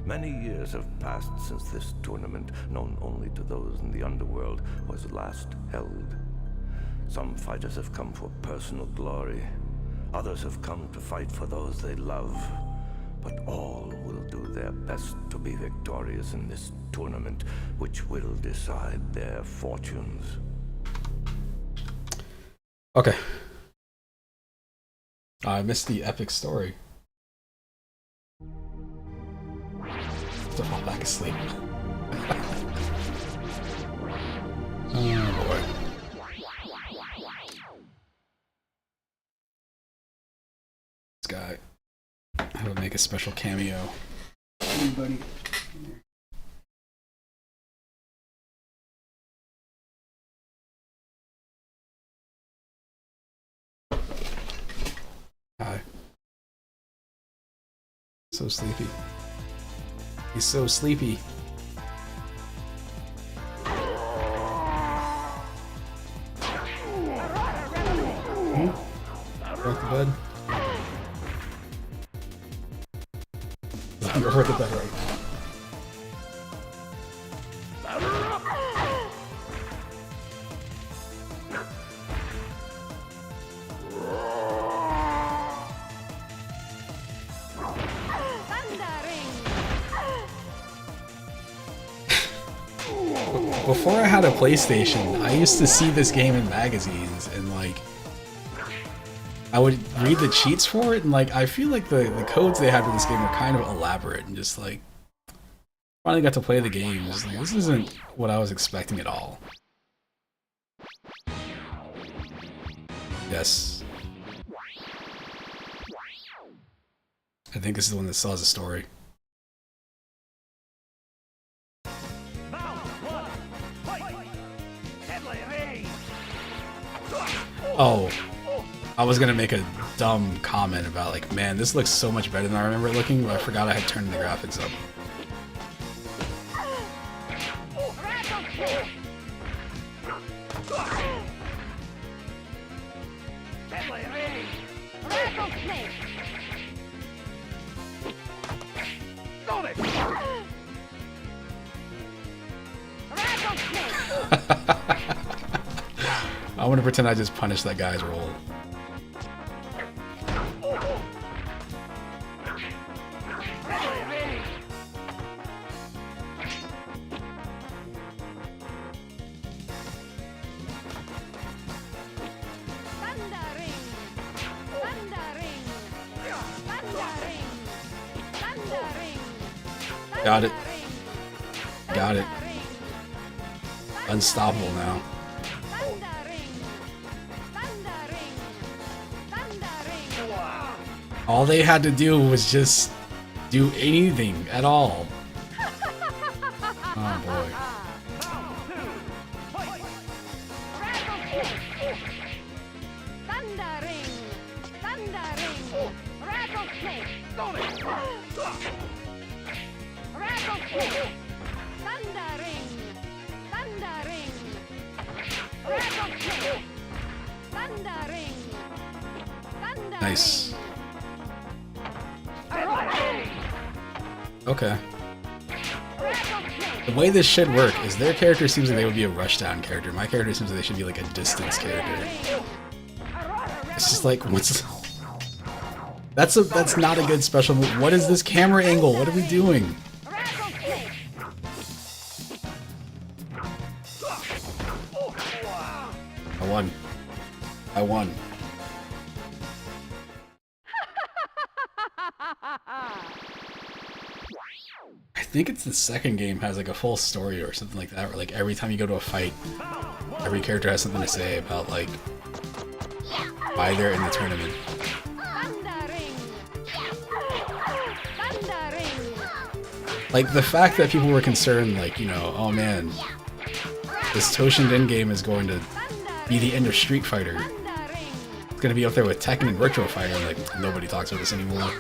Many years have passed since this tournament, known only to those in the underworld, was last held. Some fighters have come for personal glory. Others have come to fight for those they love. But all will do their best to be victorious in this tournament, which will decide their fortunes. Okay. I missed the epic story. To fall back asleep. Oh boy. a special cameo. Hey, buddy. Hi. So sleepy. He's so sleepy. Back to bed. I'm over the bed right now. Before I had a PlayStation, I used to see this game in magazines and like I would read the cheats for it and like I feel like the codes they had for this game were kind of elaborate and just like finally got to play the game. Just like this isn't what I was expecting at all. Yes. I think this is the one that still has a story. Oh, I was gonna make a dumb comment about like, man, this looks so much better than I remember it looking, but I forgot I had turned the graphics up. I want to pretend I just punished that guy's roll. Got it. Got it. Unstoppable now. All they had to do was just do anything at all. Oh boy. Nice. Okay. The way this should work is their character seems like they would be a rushdown character. My character seems like they should be like a distance character. It's just like, what's... That's not a good special move. What is this camera angle? What are we doing? I won. I won. I think it's the second game has like a full story or something like that, where like every time you go to a fight, every character has something to say about like why they're in the tournament. Like the fact that people were concerned, like, you know, oh man, this Toshinden game is going to be the end of Street Fighter. It's gonna be up there with Tekken and Virtua Fighter, and like nobody talks about this anymore.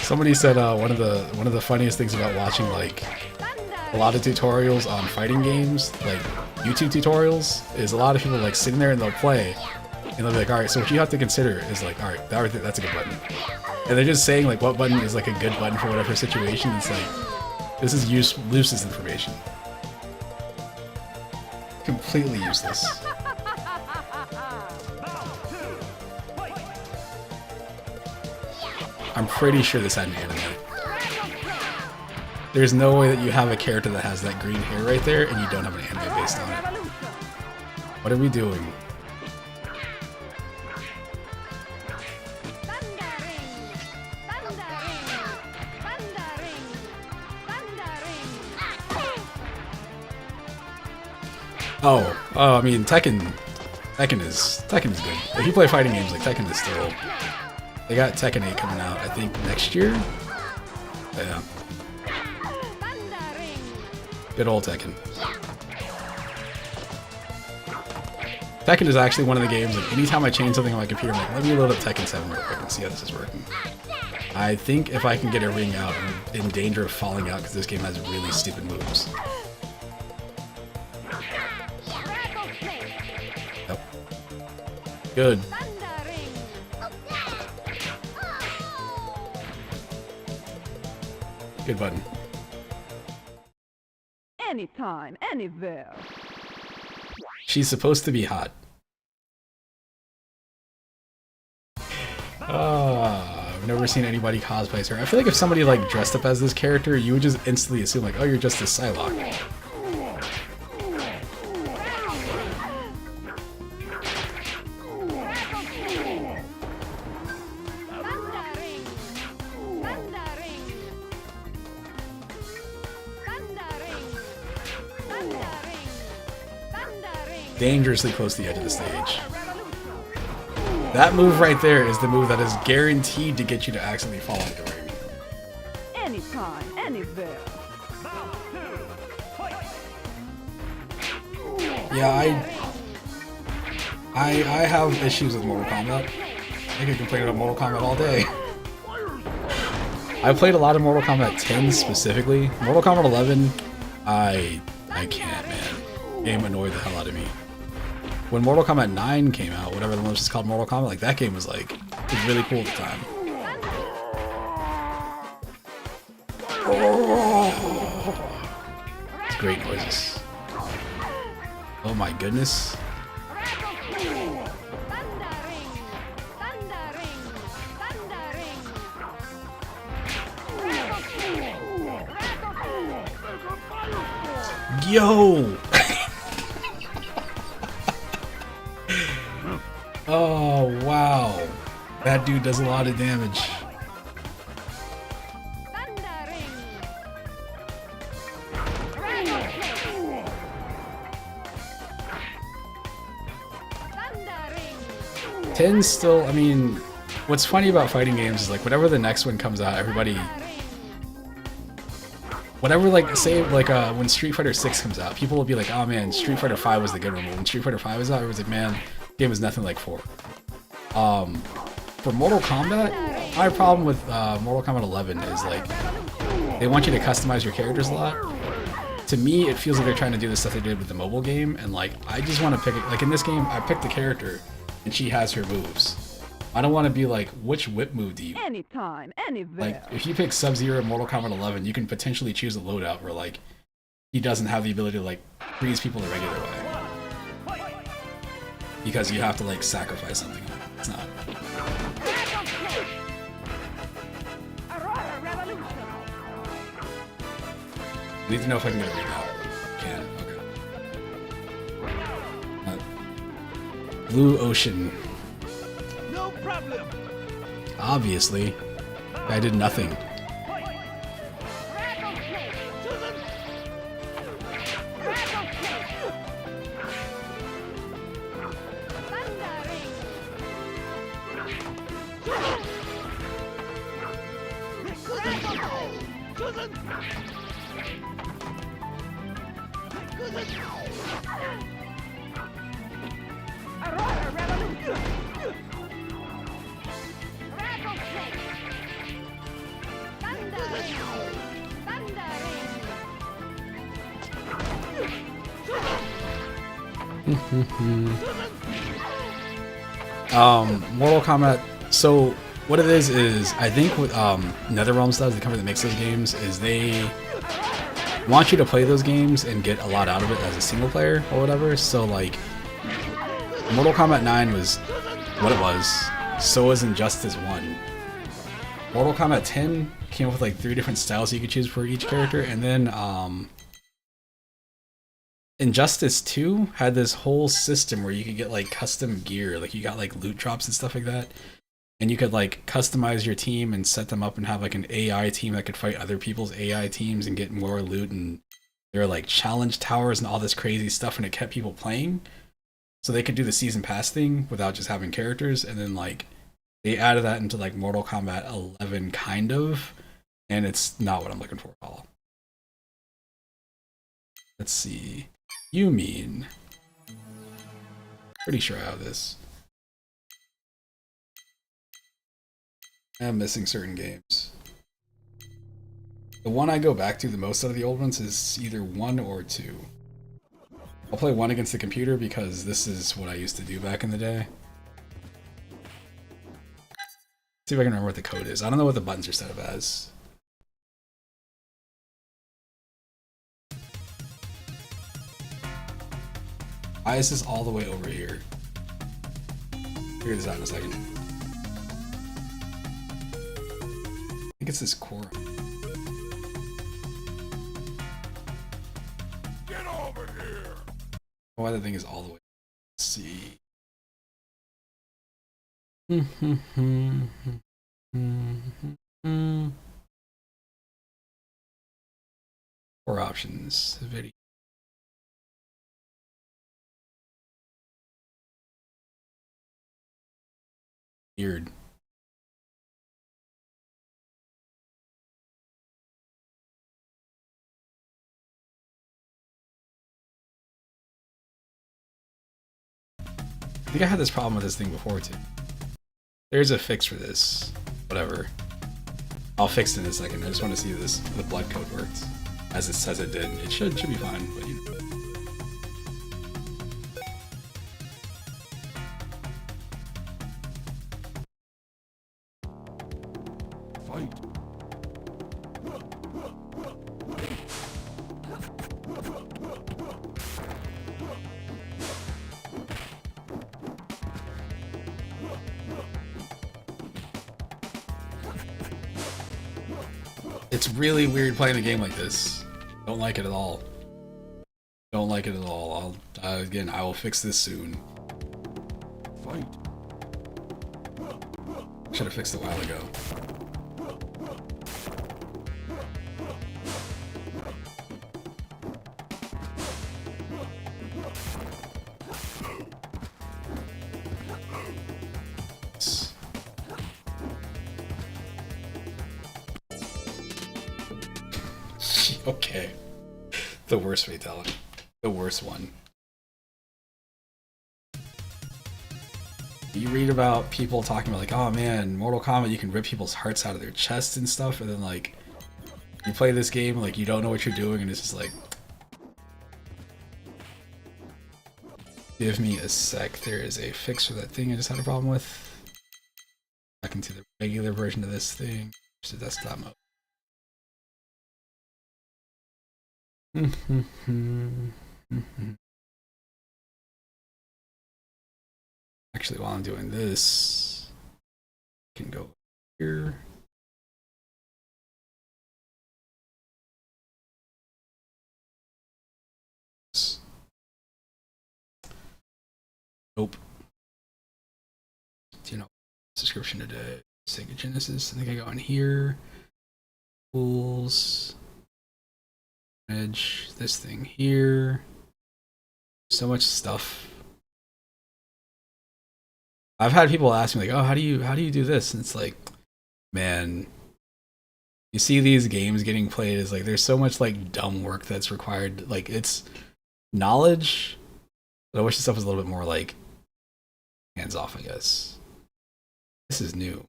Somebody said one of the funniest things about watching like a lot of tutorials on fighting games, like YouTube tutorials, is a lot of people like sitting there and they'll play and they'll be like, all right, so what you have to consider is like, all right, that's a good button, and they're just saying like what button is like a good button for whatever situation. It's like, this is useless information, completely useless. I'm pretty sure this had an anime. There's no way that you have a character that has that green hair right there and you don't have an anime based on it. What are we doing? I mean Tekken is good. If you play fighting games, like Tekken is still. They got Tekken 8 coming out, I think next year. But yeah. Good old Tekken. Tekken is actually one of the games, like anytime I change something on my computer, I'm like, let me load up Tekken 7 real quick and see how this is working. I think if I can get a ring out, I'm in danger of falling out because this game has really stupid moves. Yep. Good. Good button. Anytime, anywhere. She's supposed to be hot. I've never seen anybody cosplay as her. I feel like if somebody like dressed up as this character, you would just instantly assume like, oh, you're just a Psylocke. Dangerously close to the edge of the stage. That move right there is the move that is guaranteed to get you to accidentally fall into the ring. Anytime, anywhere. Yeah, I have issues with Mortal Kombat. I could complain about Mortal Kombat all day. I played a lot of Mortal Kombat 10 specifically. Mortal Kombat 11, I can't, man. Game annoyed the hell out of me. When Mortal Kombat 9 came out, whatever the one was just called Mortal Kombat, like that game was like, it was really cool at the time. It's great noises. Oh my goodness. Yo! Oh, wow. That dude does a lot of damage. Ten still, I mean, what's funny about fighting games is like whenever the next one comes out, everybody, whenever like say like when Street Fighter 6 comes out, people will be like, oh man, Street Fighter 5 was the good one. When Street Fighter 5 was out, everyone's like, man, game was nothing like 4. For Mortal Kombat, my problem with Mortal Kombat 11 is like they want you to customize your characters a lot. To me, it feels like they're trying to do the stuff they did with the mobile game, and like I just want to pick it. Like in this game, I picked the character, and she has her moves. I don't want to be like, which whip move do you? Anytime, anywhere. Like if you pick Sub-Zero in Mortal Kombat 11, you can potentially choose a loadout where like he doesn't have the ability to like freeze people the regular way, because you have to like sacrifice something. It's not. I need to know if I can get a ring out. Can. Okay. Blue Ocean. No problem. Obviously. I did nothing. Mortal Kombat. So what it is I think what NetherRealm does, the company that makes those games, is they want you to play those games and get a lot out of it as a single player or whatever. So like Mortal Kombat 9 was what it was. So was Injustice 1. Mortal Kombat 10 came up with like 3 different styles you could choose for each character, and then Injustice 2 had this whole system where you could get like custom gear, like you got like loot drops and stuff like that, and you could like customize your team and set them up and have like an AI team that could fight other people's AI teams and get more loot and There were like challenge towers and all this crazy stuff, and it kept people playing. So they could do the season pass thing without just having characters, and then like they added that into like Mortal Kombat 11 kind of, and it's not what I'm looking for at all. Let's see. You mean? Pretty sure I have this. I'm missing certain games. The one I go back to the most out of the old ones is either 1 or 2. I'll play 1 against the computer because this is what I used to do back in the day. See if I can remember what the code is. I don't know what the buttons are set up as. Why is this all the way over here? Figure this out in a second. I think it's this core. Get over here! Why the thing is all the way. Let's see. Four options. Video. Weird. I think I had this problem with this thing before too. There's a fix for this. Whatever. I'll fix it in a second. I just want to see this the blood code works. As it says it did. It should be fine, but you know. Fight. It's really weird playing a game like this. Don't like it at all. Don't like it at all. Again, I will fix this soon. Fight. Should have fixed it a while ago. Okay. The worst fatality. The worst one. You read about people talking about like, oh man, Mortal Kombat, you can rip people's hearts out of their chests and stuff, and then like, you play this game, like you don't know what you're doing, and it's just like, give me a sec. There is a fix for that thing I just had a problem with. Back into the regular version of this thing. There's the desktop mode. Actually, while I'm doing this, I can go here. Nope. You know, subscription today. Sega Genesis. I think I go in here. Tools. Edge. This thing here. So much stuff. I've had people ask me like, "Oh, how do you do this?" And it's like, man, you see these games getting played is like there's so much like dumb work that's required. Like it's knowledge, but I wish the stuff was a little bit more like hands off, I guess. This is new.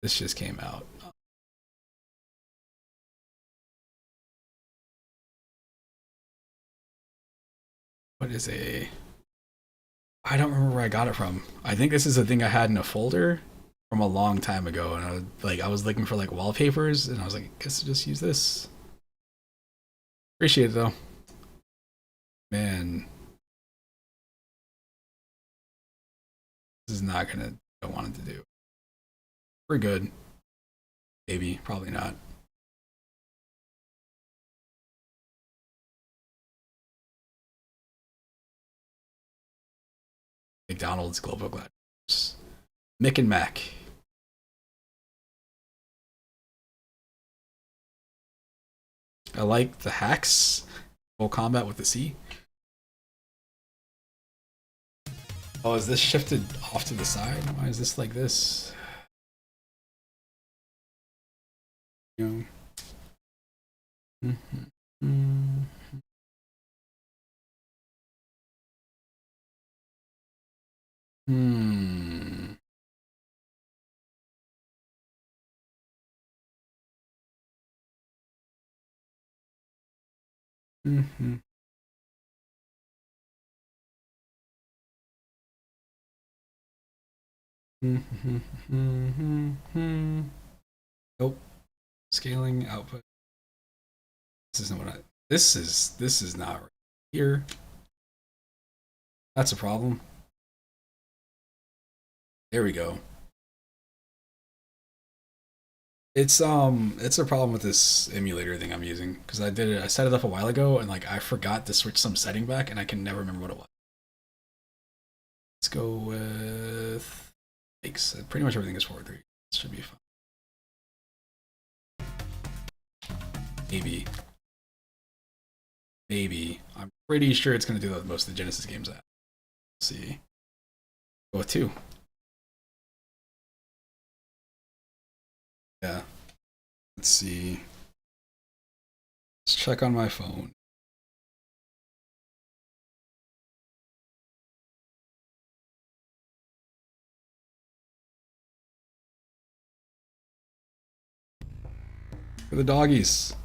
This just came out. What is a... I don't remember where I got it from. I think this is a thing I had in a folder from a long time ago, and I was looking for like wallpapers, and I was like, I guess I'll just use this. Appreciate it though. Man. This is not gonna what I wanted to do. We're good. Maybe, probably not. McDonald's Global Gladiators. Mick and Mac. I like the hacks, full combat with the C. Oh, is this shifted off to the side? Why is this like this? You know. Hmm. Mm-hmm. Mm-hmm. Nope. Scaling output. This isn't what I. This is not right here. That's a problem. There we go. It's a problem with this emulator thing I'm using because I set it up a while ago and like I forgot to switch some setting back and I can never remember what it was. Let's go with X. Pretty much everything is 4-3. It should be fine. Maybe. Maybe. I'm pretty sure it's gonna do that with most of the Genesis games I have. Let's see. Go with 2. Yeah. Let's see. Let's check on my phone. For the doggies.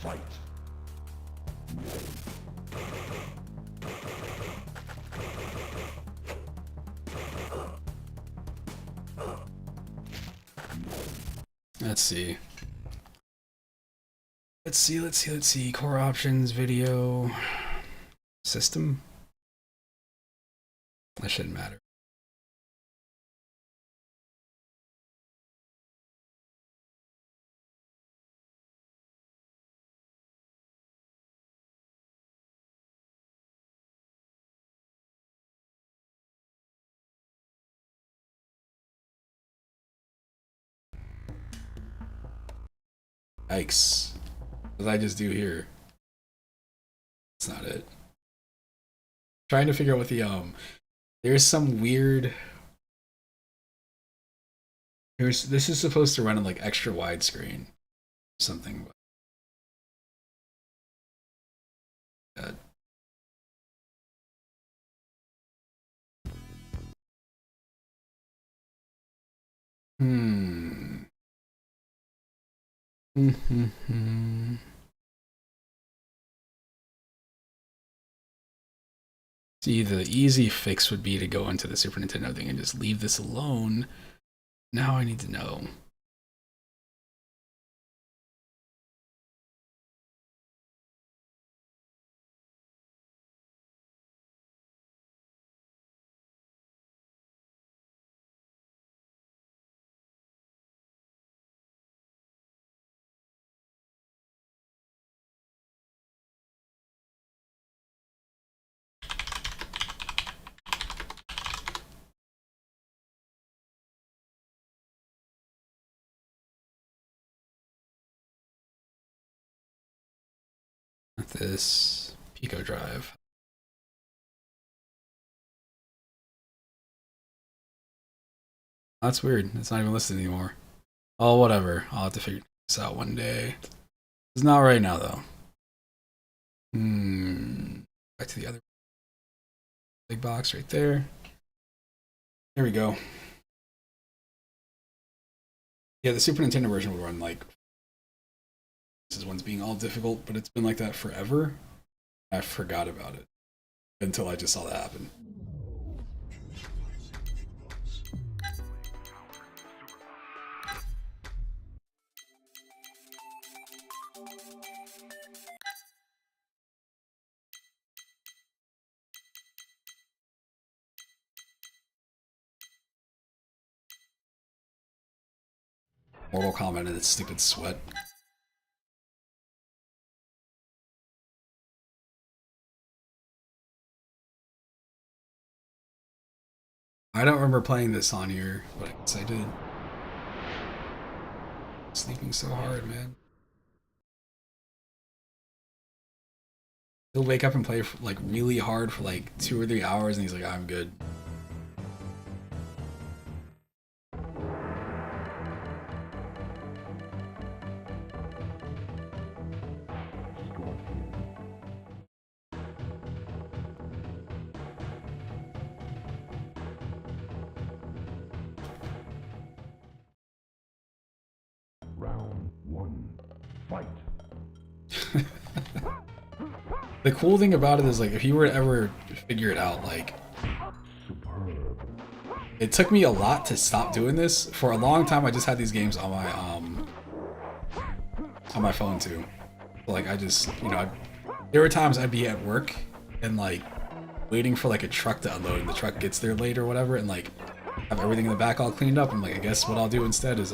Fight. Let's see. Let's see. Core options, video, system. That shouldn't matter. Yikes. What did I just do here? That's not it. Trying to figure out what the there's some weird this is supposed to run in like extra widescreen something. God. Hmm. See, the easy fix would be to go into the Super Nintendo thing and just leave this alone. Now I need to know. Not this Pico drive. That's weird. It's not even listed anymore. Oh, whatever. I'll have to figure this out one day. It's not right now, though. Back to the other big box right there. There we go. Yeah, the Super Nintendo version would run like this one's being all difficult, but it's been like that forever. I forgot about it until I just saw that happen. Mortal Kombat and its stupid sweat. I don't remember playing this on here, but I guess I did. Sleeping so hard, man. He'll wake up and play like really hard for like 2 or 3 hours, and he's like, "I'm good." Round 1. Fight. The cool thing about it is like if you were to ever figure it out, like Superb. it took me a lot to stop doing this. For a long time I just had these games on my phone too. Like I just, you know, there were times I'd be at work and like waiting for like a truck to unload and the truck gets there late or whatever, and like have everything in the back all cleaned up. I'm like, I guess what I'll do instead is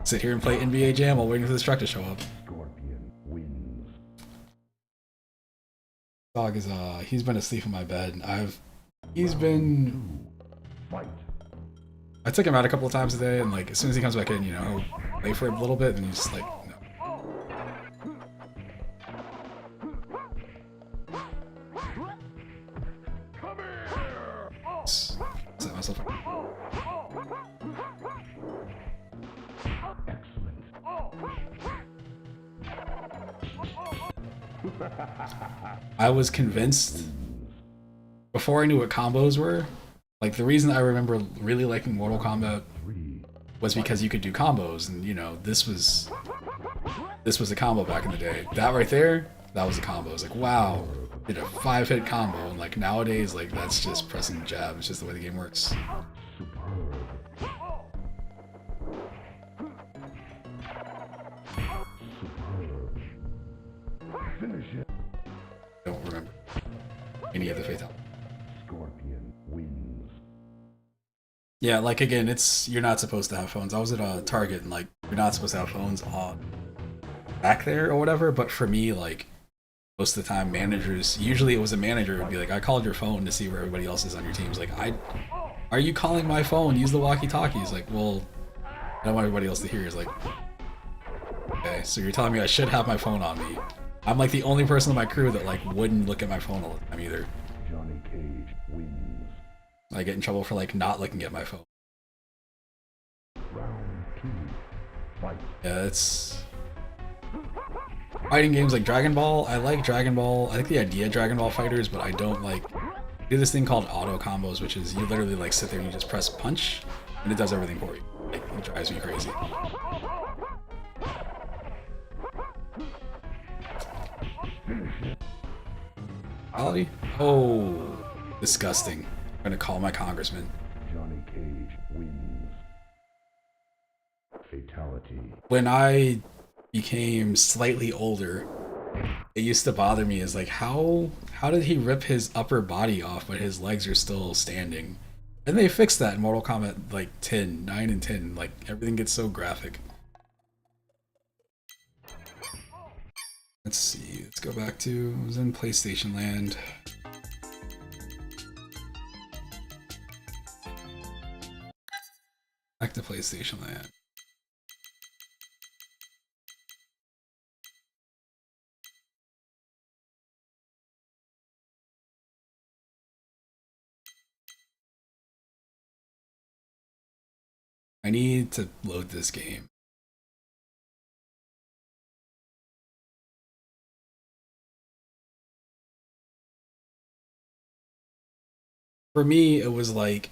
sit here and play NBA Jam while waiting for this truck to show up. Scorpion wins. Dog is he's been asleep in my bed. He's been Fight. I took him out a couple of times a day, and like as soon as he comes back in, you know, he'll play for a little bit and he's just like, no. Come here. Set myself up. Excellent. I was convinced before I knew what combos were. Like the reason I remember really liking Mortal Kombat 3. was because you could do combos, and you know, this was a combo back in the day. That right there, that was a combo. It's like, wow, did a 5-hit combo, and like nowadays, like that's just pressing jab. It's just the way the game works. Superb. Superb. Finish it. Don't remember any of the fatalities. Scorpion wins. Yeah, like again, you're not supposed to have phones. I was at a Target and like you're not supposed to have phones on back there or whatever. But for me, like most of the time, managers, usually it was a manager would be like, "I called your phone to see where everybody else is on your team." It's like, are you calling my phone? Use the walkie-talkie. He's like, well, I don't want everybody else to hear. He's like, okay, so you're telling me I should have my phone on me. I'm like the only person in my crew that like wouldn't look at my phone all the time either. Johnny Cage wins. I get in trouble for like not looking at my phone. Round 2. Fight. Yeah, it's fighting games like Dragon Ball. I like Dragon Ball. I like the idea of Dragon Ball fighters, but I don't like do this thing called auto combos, which is you literally like sit there and you just press punch and it does everything for you. Like, it drives me crazy. Quality? Oh, disgusting. I'm gonna call my congressman. Johnny Cage wins. Fatality. When I became slightly older, it used to bother me is like how did he rip his upper body off but his legs are still standing? And they fixed that in Mortal Kombat like 9 and 10. Like everything gets so graphic. Let's see. Let's go back to I was in PlayStation Land. Back to PlayStation Land. I need to load this game. For me, it was like,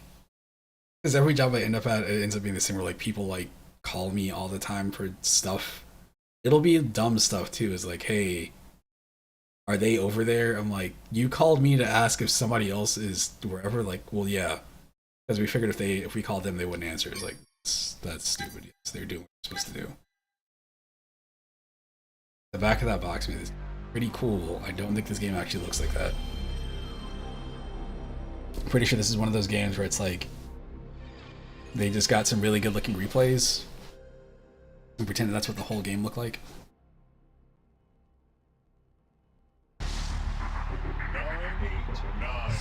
because every job I end up at, it ends up being the same where like people like call me all the time for stuff. It'll be dumb stuff too. It's like, hey, are they over there? I'm like, you called me to ask if somebody else is wherever. Like, well, yeah, because we figured if we called them, they wouldn't answer. It's like that's stupid. Yes, they're doing what they're supposed to do. The back of that box, man, is pretty cool. I don't think this game actually looks like that. I'm pretty sure this is one of those games where it's like they just got some really good looking replays and pretended that's what the whole game looked like. 989.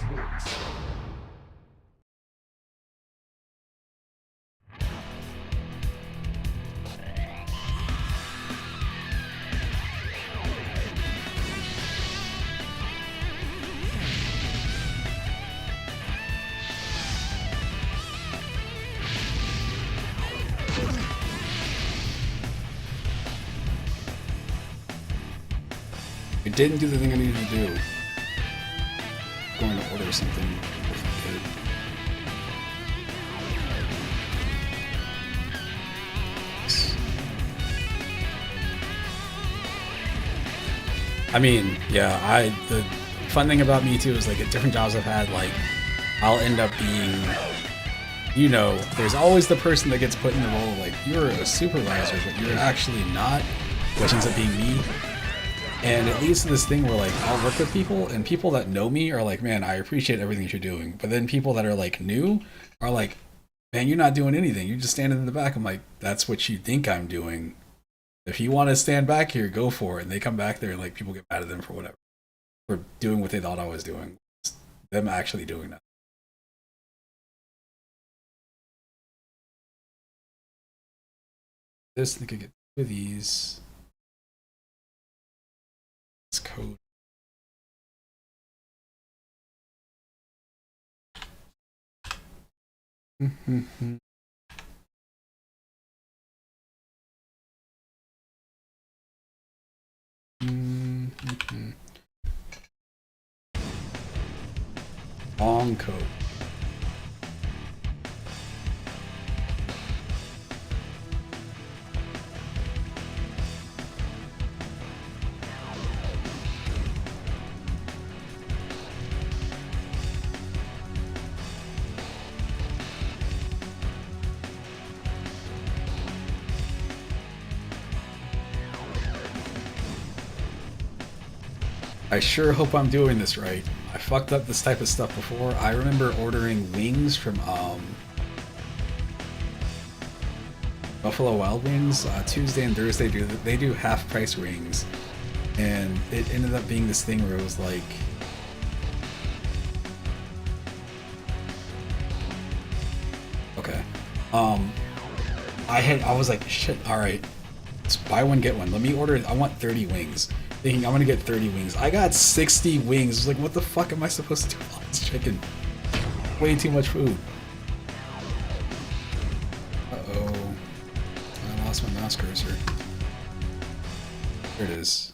It didn't do the thing I needed to do. Going to order something. Good. I mean, yeah, the fun thing about me too is like at different jobs I've had, like I'll end up being, you know, there's always the person that gets put in the role of like, you're a supervisor, but you're actually not, which ends up being me. And it leads to this thing where like I'll work with people, and people that know me are like, man, I appreciate everything you're doing. But then people that are like new are like, man, you're not doing anything. You're just standing in the back. I'm like, that's what you think I'm doing. If you want to stand back here, go for it. And they come back there and like people get mad at them for whatever. For doing what they thought I was doing. It's them actually doing that. This, I could get two of these. This code. Long code. I sure hope I'm doing this right. I fucked up this type of stuff before. I remember ordering wings from Buffalo Wild Wings. Tuesday and Thursday they do half price wings, and it ended up being this thing where it was like, okay, I was like, shit, all right, let's buy one get one. Let me order. I want 30 wings. Thinking I'm gonna get 30 wings. I got 60 wings. I was like, what the fuck am I supposed to do with all this chicken? Way too much food. Uh-oh. I lost my mouse cursor. There it is.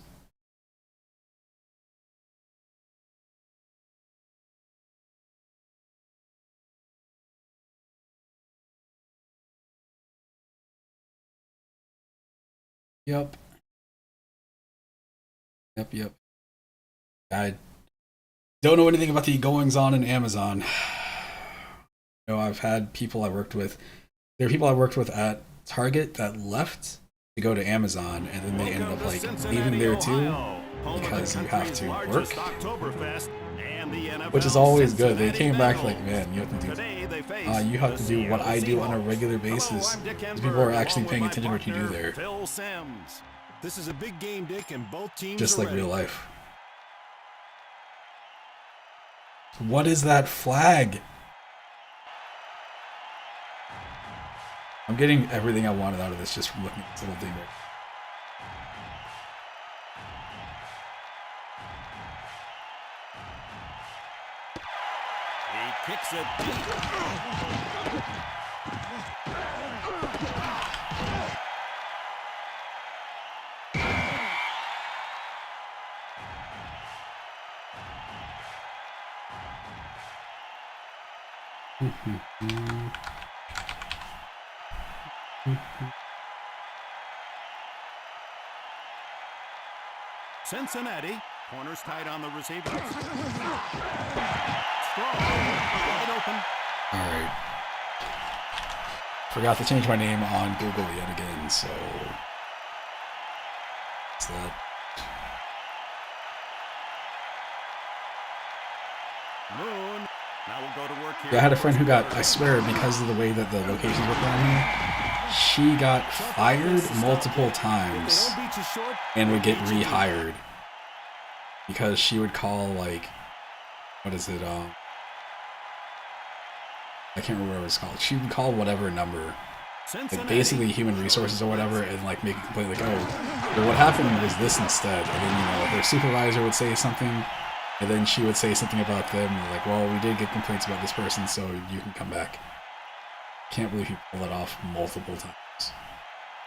Yep. Yep. I don't know anything about the goings on in Amazon. You know, I've had people I worked with. There are people I worked with at Target that left to go to Amazon, and then they ended up like leaving there too because you have to work, which is always good. They came back like, man, you have to do what I do on a regular basis. People are actually paying attention to what you do there. This is a big game, Dick, and both teams just are like ready. Real life. What is that flag? I'm getting everything I wanted out of this just from looking at this little thing right. He kicks it deep. Cincinnati, corners tight on the receiver. Strong, wide open. Alright. Forgot to change my name on Google yet again, so what's that? Moon. Now we'll go to work here. Yeah, I had a friend who got, I swear, because of the way that the locations were down here, she got fired multiple times and would get rehired because she would call, like, what is it? I can't remember what it was called. She would call whatever number, like basically human resources or whatever, and like make a complaint like, oh, well, what happened was this instead. And then, you know, her supervisor would say something, and then she would say something about them, like, well, we did get complaints about this person, so you can come back. Can't believe you pulled it off multiple times.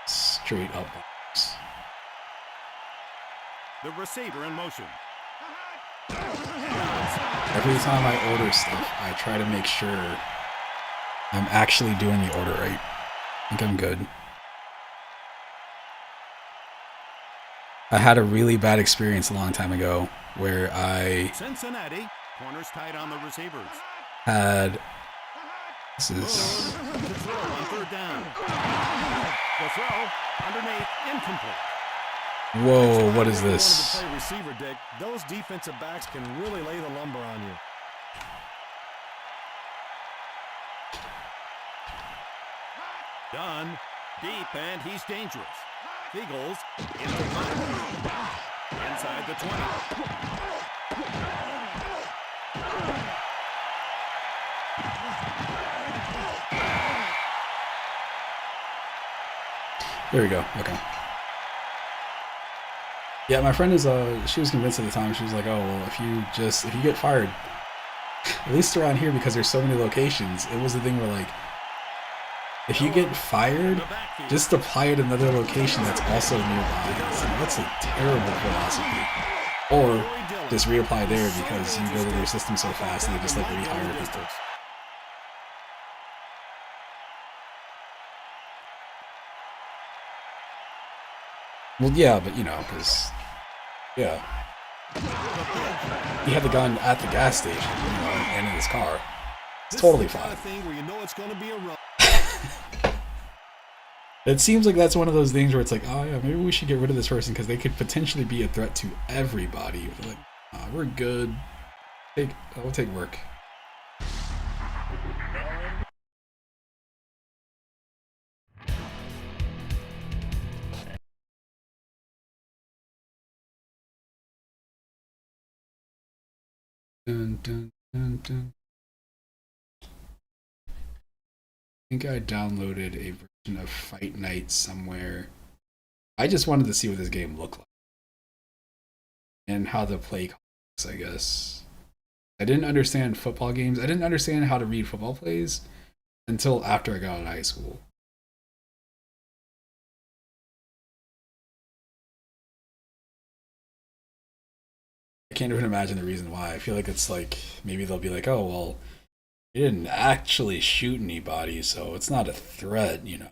Straight up bombs. The receiver in motion. Every time I order stuff, I try to make sure I'm actually doing the order right. I think I'm good. I had a really bad experience a long time ago where I Cincinnati, corners tight on the receivers. had... This is... To throw on third down. The throw underneath, incomplete. Whoa, what is If you this? wanted to play receiver, Dick, those defensive backs can really lay the lumber on you. Done. Deep, and he's dangerous. Eagles into line. Inside the 20. There we go, okay. Yeah, my friend is, she was convinced at the time, she was like, oh, well, if you get fired, at least around here, because there's so many locations, it was the thing where, like, if you get fired, just apply at another location that's also nearby. That's a terrible philosophy. Or just reapply there because you go to their system so fast and they just like rehire people. Well, yeah, but you know, because, yeah. He had the gun at the gas station, you know, and in his car. It's totally fine. It seems like that's one of those things where it's like, oh yeah, maybe we should get rid of this person because they could potentially be a threat to everybody. Like, oh, we're good. We'll take work. Dun, dun, dun, dun. I think I downloaded a version of Fight Night somewhere. I just wanted to see what this game looked like. And how the play looks, I guess. I didn't understand football games. I didn't understand how to read football plays until after I got out of high school. I can't even imagine the reason why. I feel like it's like, maybe they'll be like, oh, well, you didn't actually shoot anybody, so it's not a threat, you know.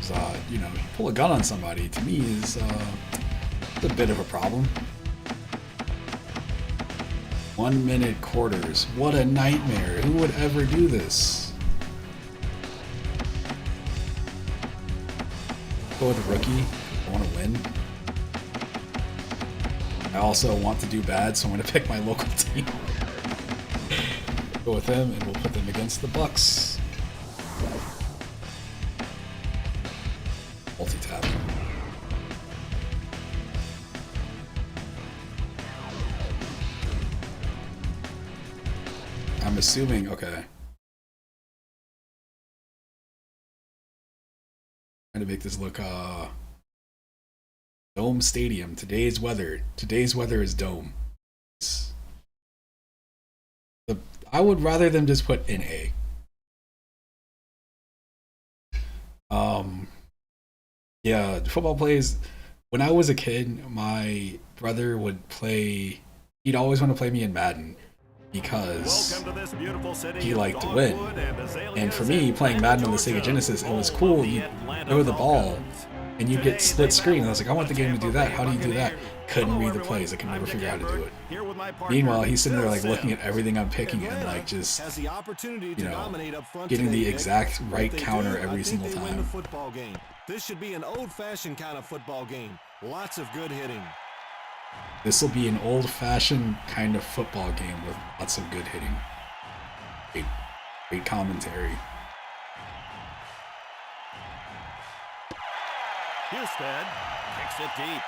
So, you know, you pull a gun on somebody, to me, is a bit of a problem. 1 minute quarters. What a nightmare. Who would ever do this? Go with a rookie. I want to win. I also want to do bad, so I'm going to pick my local team. Go with them, and we'll put them against the Bucks. Multi-tap. I'm assuming, okay. Trying to make this look, Dome Stadium. Today's weather is dome. I would rather them just put NA. Yeah, football plays. When I was a kid, my brother would play. He'd always want to play me in Madden because he liked to win. And for me, playing Madden on the Sega Genesis, it was cool. You throw the ball and you get split screen. And I was like, I want the game to do that. How do you do that? Couldn't read the plays. I could never figure out how to do it. Meanwhile, he's sitting there like looking at everything I'm picking and like just, you know, getting the exact right counter every single time. This should be an old-fashioned kind of football game. Lots of good hitting. This will be an old-fashioned kind of football game with lots of good hitting. Great commentary. Husted kicks it deep.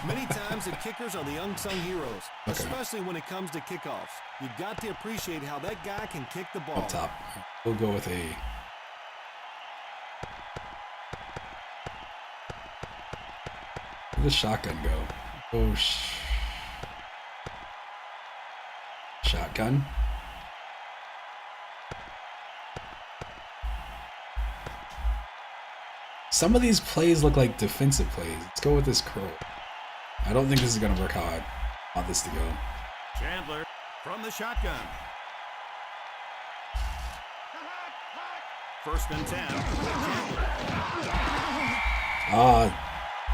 Many times the kickers are the unsung heroes, especially when it comes to kickoffs. You've got to appreciate how that guy can kick the ball. Up top. We'll go with a... Where'd the shotgun go? Oh, shotgun. Some of these plays look like defensive plays. Let's go with this curl. I don't think this is going to work how I want this to go. Chandler from the shotgun. First and 10.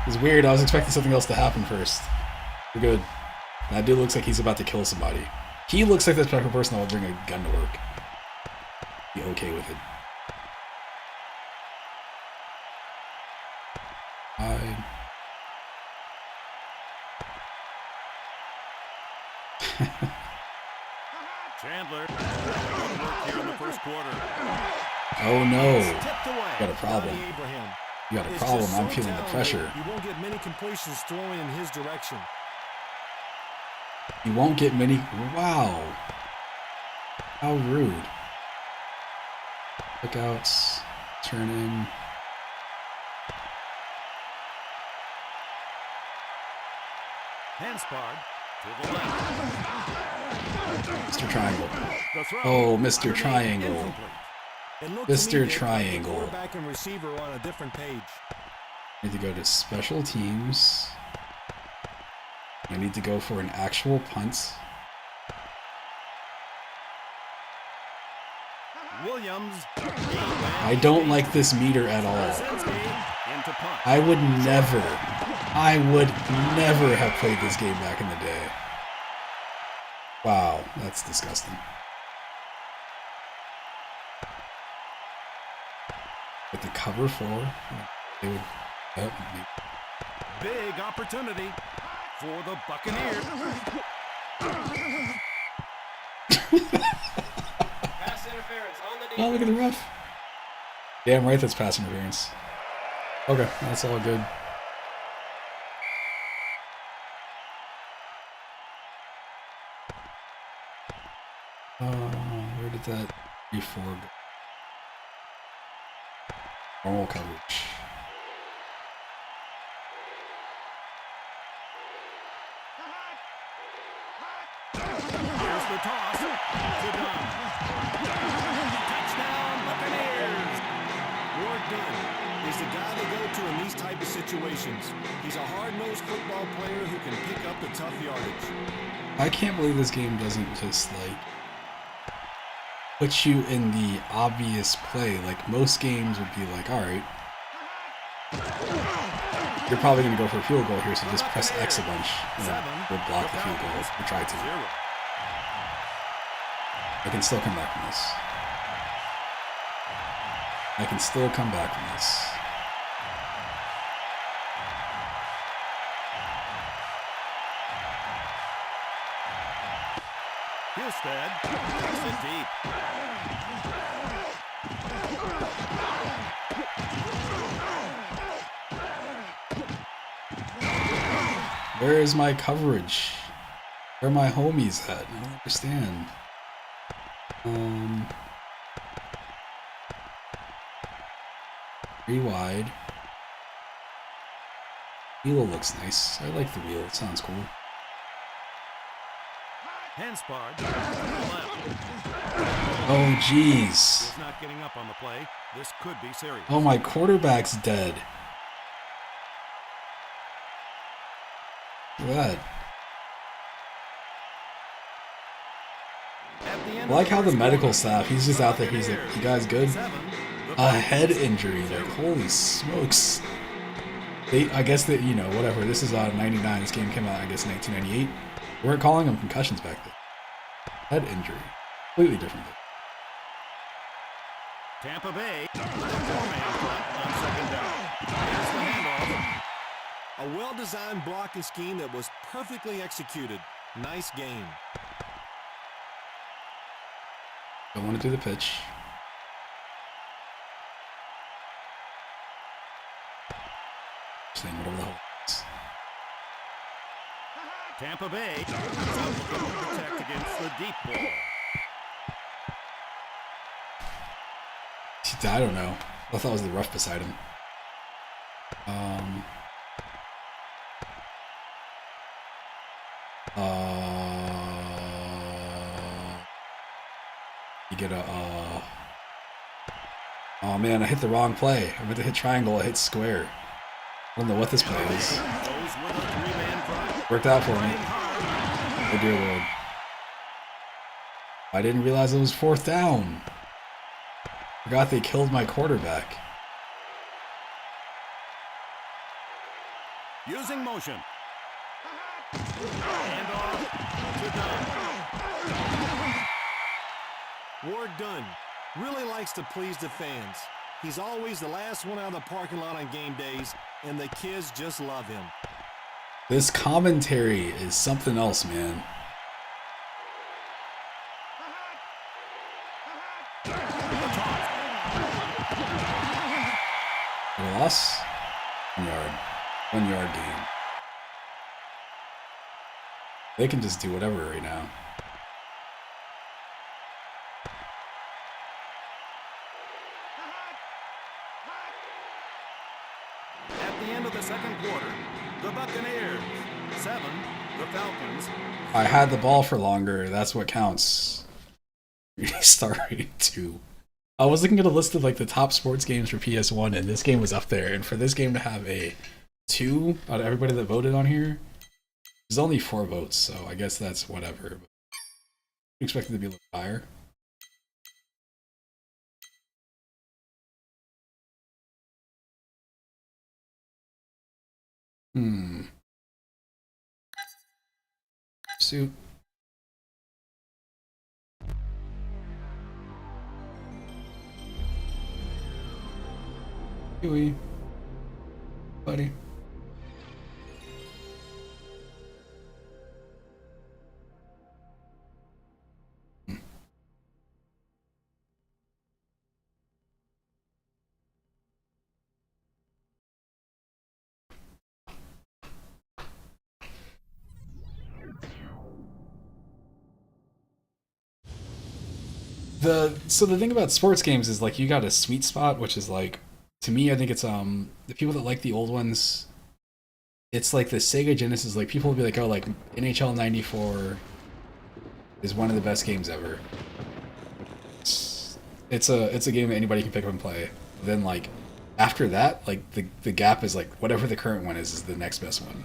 It's weird. I was expecting something else to happen first. We're good. That dude looks like he's about to kill somebody. He looks like the type of person that would bring a gun to work. Be okay with it. Chandler work here in the first quarter. Oh no. Tipped away. Got a problem. by Abraham. You got a It's problem. just so I'm feeling the talented, pressure. You won't get many completions thrown in his direction. You won't get many. Wow. How rude. Lookouts. Turn in. Hanspard to the left. Mr. Triangle. The throw. Oh, Mr. Underneath, Triangle. incomplete. It looked Mr. to me, Dick, like the Triangle. quarterback and receiver are on a different page. I need to go to special teams. I need to go for an actual punt. Williams. I don't like this meter at all. Into punt. I would never have played this game back in the day. Wow, that's disgusting. With the cover 4, they would. Big opportunity for the Buccaneers. Pass interference on the Oh, look at the ref. Damn right, that's pass interference. Okay, that's all good. Where did that before go? Normal coverage. Here's the toss. To Dunn. Touchdown, Buccaneers. Ward Dunn is the guy they go to in these type of situations. He's a hard-nosed football player who can pick up the tough yardage. I can't believe this game doesn't just like put you in the obvious play. Like most games would be like, all right, you're probably going to go for a field goal here, so just press X a bunch and we'll block the field goal or try to. I can still come back from this. I can still come back from this. Husted takes it deep. Where is my coverage? Where are my homies at? I don't understand. Three wide. Wheel looks nice. I like the wheel. It sounds cool. Hanspard to the left. Oh, jeez. He's not getting up on the play. This could be serious. Oh, my quarterback's dead. Look at that. I like how the medical staff, he's just out there, he's like, you guys good? A head injury, like, holy smokes. I guess that, you know, whatever, this is 99, this game came out, I guess, in 1998. We weren't calling them concussions back then. Head injury. Completely different. Tampa Bay, the 4-man front on second down. Here's the handoff. A well-designed blocking scheme that was perfectly executed. Nice game. Don't want to do the pitch. Saying whatever the hell it is. Tampa Bay is looking to protect against the deep ball. I don't know. I thought it was the rough beside him. You get a, oh man, I hit the wrong play. I meant to hit triangle, I hit square. I don't know what this play is. Worked out for me. Oh dear Lord. I didn't realize it was 4th down. Forgot they killed my quarterback. Using motion. And off to Dunn. Ward Dunn really likes to please the fans. He's always the last one out of the parking lot on game days, and the kids just love him. This commentary is something else, man. A loss? 1 yard. 1 yard game. They can just do whatever right now. At the end of the second quarter, the Buccaneers 7, the Falcons. I had the ball for longer. That's what counts. Sorry, 2. I was looking at a list of like the top sports games for PS1, and this game was up there. And for this game to have a 2 out of everybody that voted on here, there's only 4 votes, so I guess that's whatever. I expected to be a little higher. Suit. Huey. Buddy. So the thing about sports games is like you got a sweet spot, which is like, to me, I think it's the people that like the old ones. It's like the Sega Genesis. Like people will be like, oh, like NHL '94 is one of the best games ever. It's a game that anybody can pick up and play. Then like after that, like the gap is like whatever the current one is the next best one.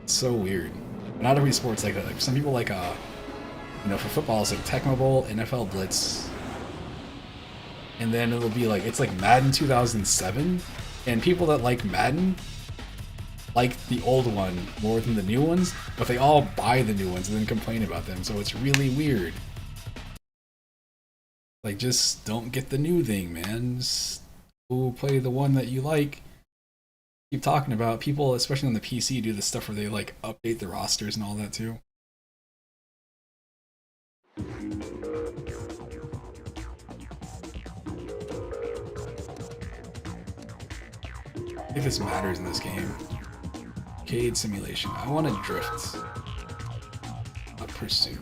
It's so weird. Not every sport's like that. Like some people like you know, for football it's like Tecmo Bowl, NFL Blitz. And then it'll be like, it's like Madden 2007, and people that like Madden like the old one more than the new ones, but they all buy the new ones and then complain about them, so it's really weird. Like, just don't get the new thing, man. Just go play the one that you like. Keep talking about people, especially on the PC, do the stuff where they like update the rosters and all that too. I think this matters in this game. Arcade simulation. I want to drift. Not pursue.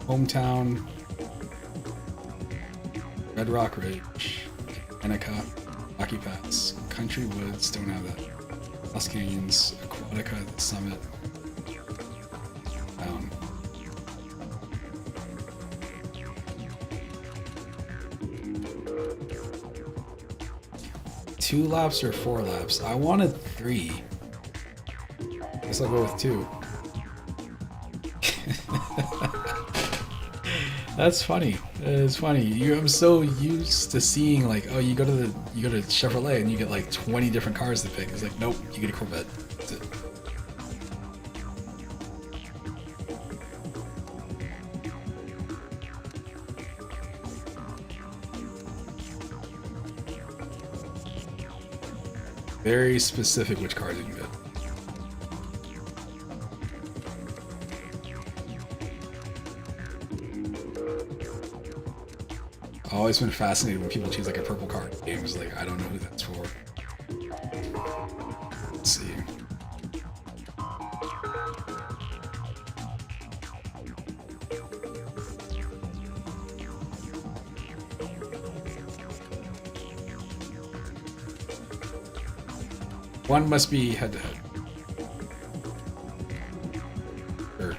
Hometown. Red Rock Ridge. Annika. Rocky Pass. Country Woods. Don't have that. Lost Canyons. Aquatica. Summit. Down. 2 laps or 4 laps? I wanted 3. Guess I'll go with 2. That's funny. It's funny. I'm so used to seeing like, oh, you go to Chevrolet and you get like 20 different cars to pick. It's like, nope, you get a Corvette. That's it. Very specific which cars you can get. I've always been fascinated when people choose like a purple car in games. Like, I don't know who that's for. Let's see. One must be head to head. Sure.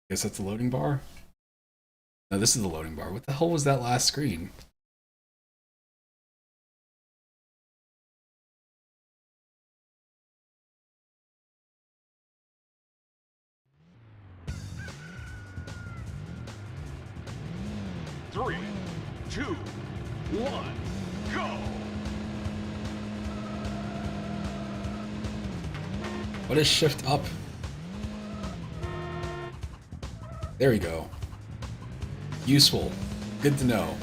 Guess that's the loading bar? No, this is the loading bar. What the hell was that last screen? Three, two, one, go! What is shift up? There we go. Useful. Good to know.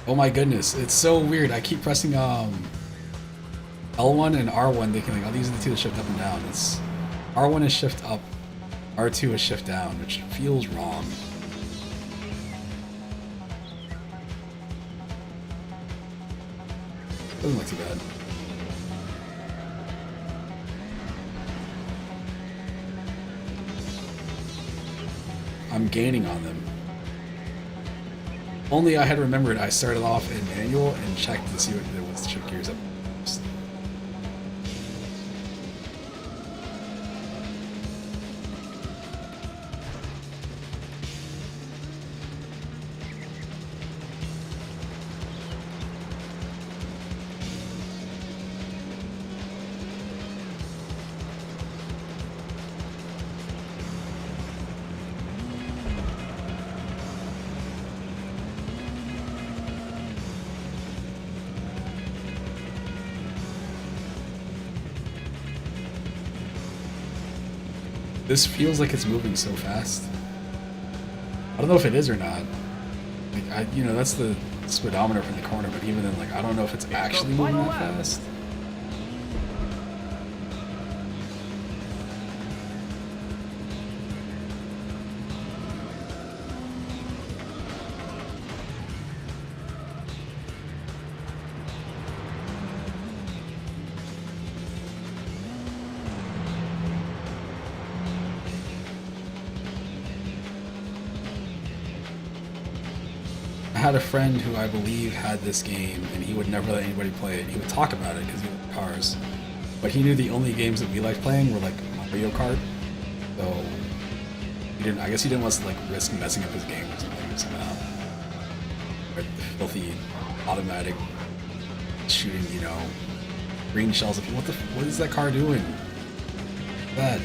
Oh my goodness, it's so weird. I keep pressing L1 and R1 thinking like, oh, these are the two that shift up and down. It's R1 is shift up, R2 is shift down, which feels wrong. Doesn't look too bad. I'm gaining on them. Only I had remembered I started off in manual and checked to see what it was to shift gears up. This feels like it's moving so fast. I don't know if it is or not. Like, you know, that's the speedometer from the corner, but even then, like, I don't know if it's actually moving that fast. I had a friend who I believe had this game, and he would never let anybody play it. He would talk about it because he liked cars, but he knew the only games that we liked playing were like Mario Kart. So he didn't. I guess he didn't want to like risk messing up his game or something somehow. Or the filthy automatic shooting, you know, green shells at people. What is that car doing? That.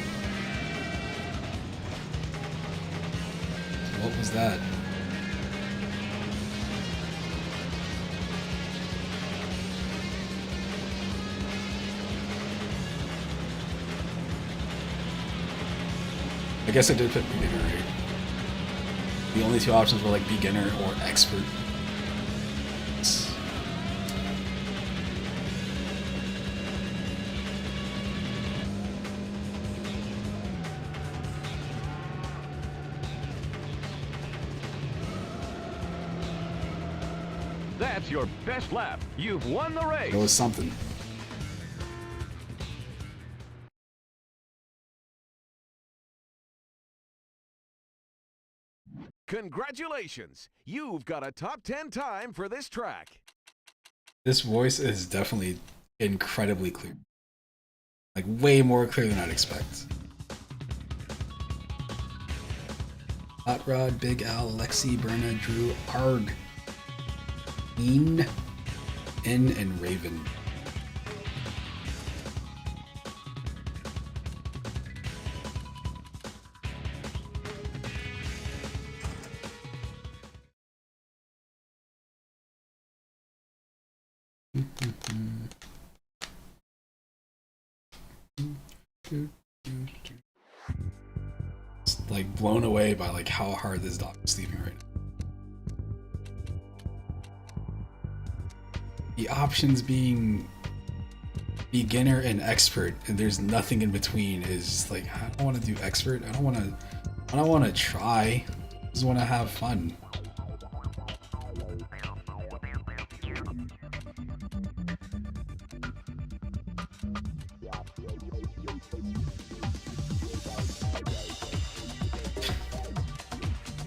What was that? I guess I did put beginner, right? The only two options were like beginner or expert. That's your best lap. You've won the race. It was something. Congratulations! You've got a top 10 time for this track. This voice is definitely incredibly clear. Like, way more clear than I'd expect. Hot Rod, Big Al, Lexi, Berna, Drew, Arg, Ian, N, and Raven. Just like blown away by like how hard this dog is sleeping right now. The options being beginner and expert, and there's nothing in between, is like, I don't want to do expert. I don't want to try. I just want to have fun.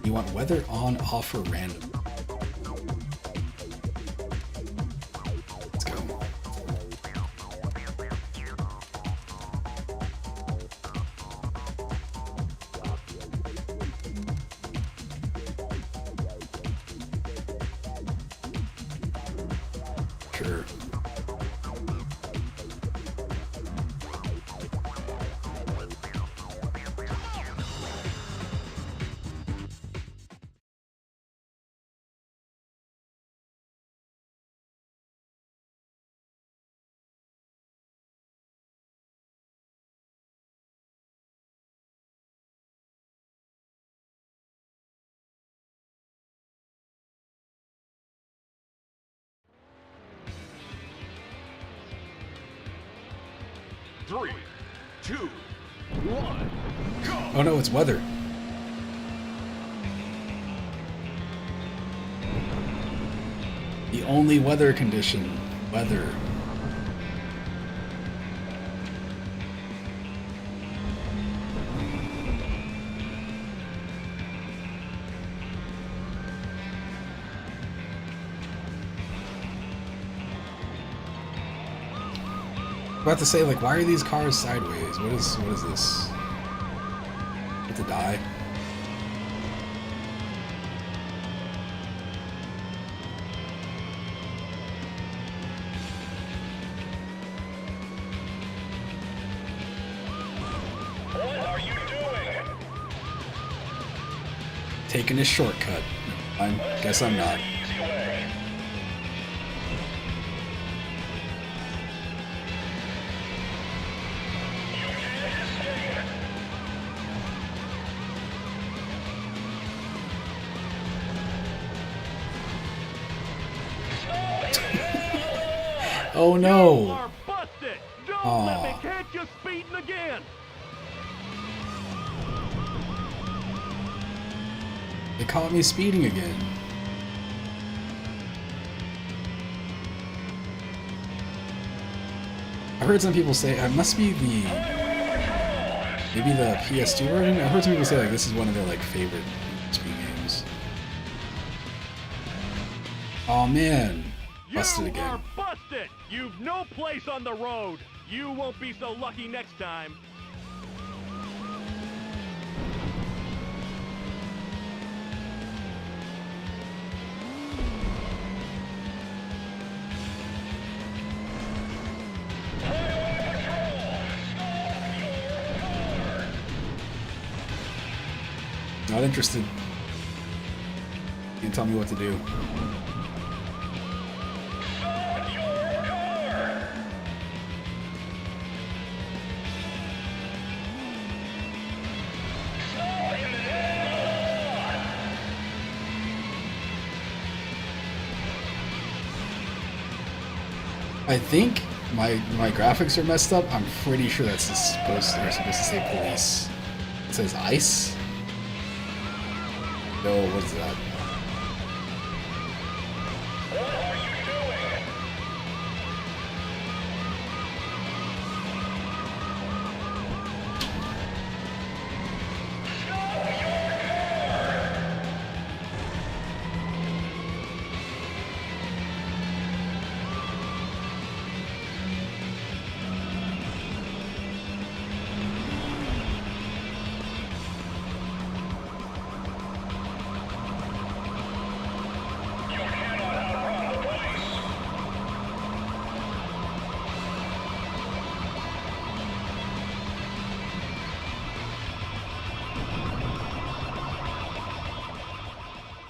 You want weather on, off, or random? Let's go. Sure. Three, two, one, go! Oh no, it's weather. The only weather condition. Weather. About to say, like, why are these cars sideways? What is this? Get to die. What are you doing? Taking a shortcut. I guess I'm not. Easy way. You can't escape. Oh You no! are busted! Don't Aw. let me catch you speeding again! They caught me speeding again. I heard some people say it must be maybe the PS2 version. I heard some people say like this is one of their like favorite speed games. Oh man, busted You again. are busted! You've no place on the road! You won't be so lucky next time! Not interested. You can tell me what to do. I think my graphics are messed up. I'm pretty sure that's supposed to say police. It says ice. No, what is that?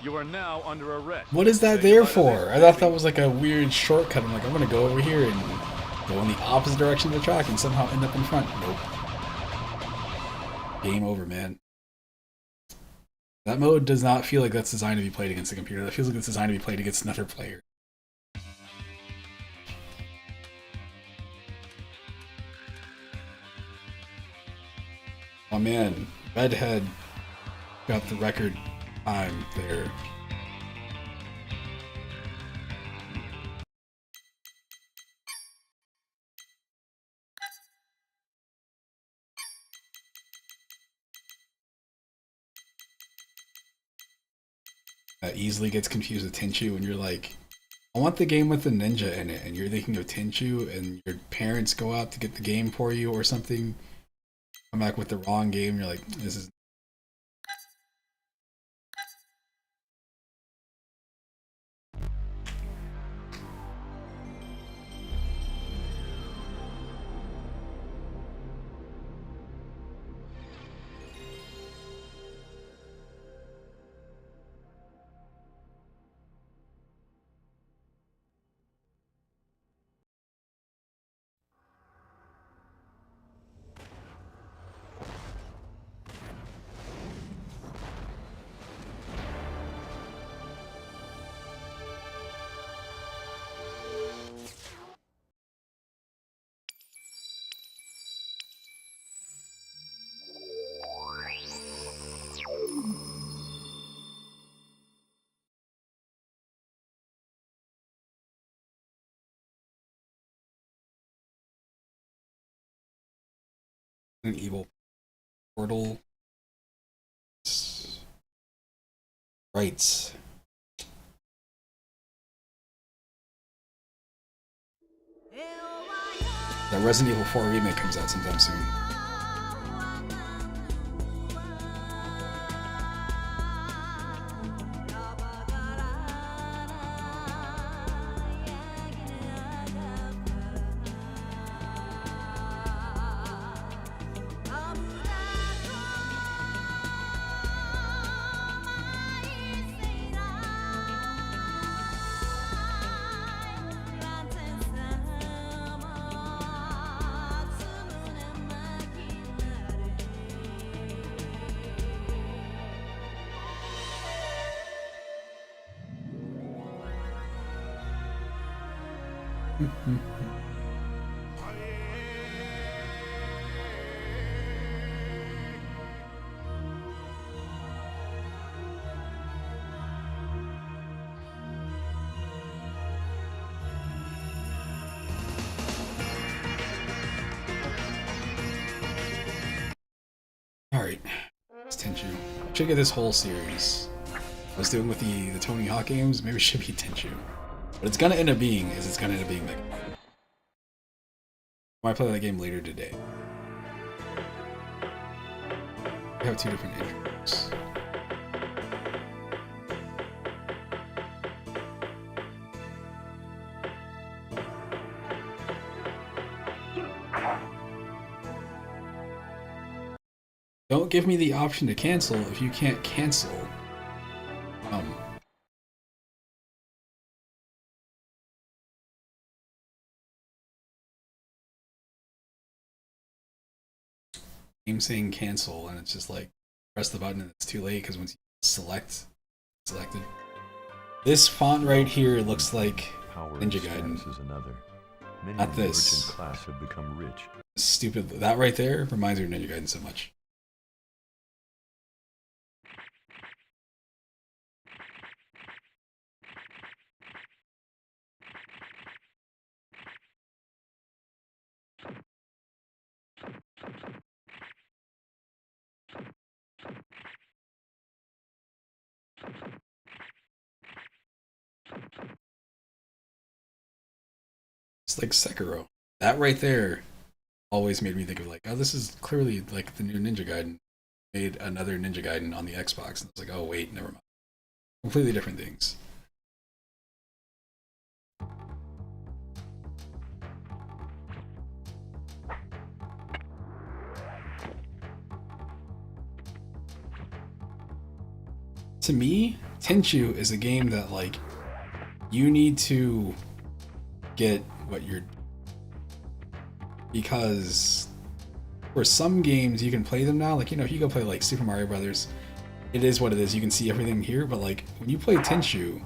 You are now under arrest. What is that Say there goodbye to for? this I thought that baby. was like a weird shortcut. I'm like, I'm gonna go over here and go in the opposite direction of the track and somehow end up in front. Nope. Game over, man. That mode does not feel like that's designed to be played against a computer. That feels like it's designed to be played against another player. Oh man, Redhead got the record time there. That easily gets confused with Tenchu, and you're like, I want the game with the ninja in it, and you're thinking of Tenchu, and your parents go out to get the game for you or something, come back with the wrong game, you're like, this is... An evil portal. Rights. That Resident Evil 4 remake comes out sometime soon. Alright, it's Tenchu. I should get this whole series. I was doing with the Tony Hawk games, maybe it should be Tenchu. What it's gonna end up being is it's gonna end up being Mega Man. I might play that game later today. I have two different intros. Don't give me the option to cancel if you can't cancel. Game saying cancel, and it's just like press the button and it's too late because once you selected. This font right here looks like Power Ninja and Gaiden. status is another. Many Not in the this. merchant class have become rich. Stupid. That right there reminds me of Ninja Gaiden so much. It's like Sekiro. That right there always made me think of like, oh, this is clearly like the new Ninja Gaiden. Made another Ninja Gaiden on the Xbox, and it's like, oh wait, never mind. Completely different things. To me, Tenchu is a game that like you need to get what you're, because for some games you can play them now, like if you go play like Super Mario Brothers, it is what it is. You can see everything here, but like when you play Tenchu,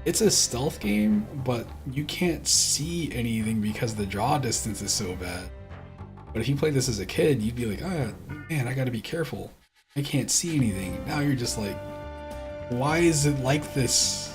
it's a stealth game, but you can't see anything because the draw distance is so bad. But if you played this as a kid, you'd be like, oh man, I gotta be careful. I can't see anything. Now you're just like, why is it like this?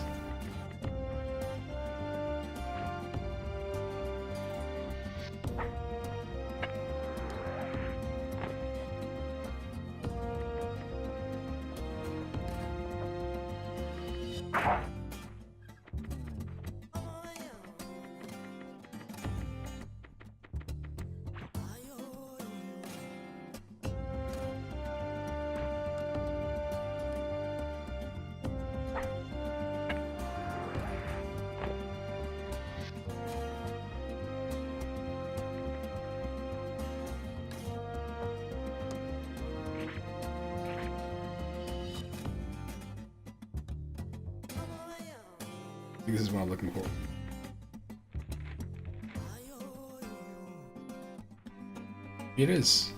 I think this is what I'm looking for. It is.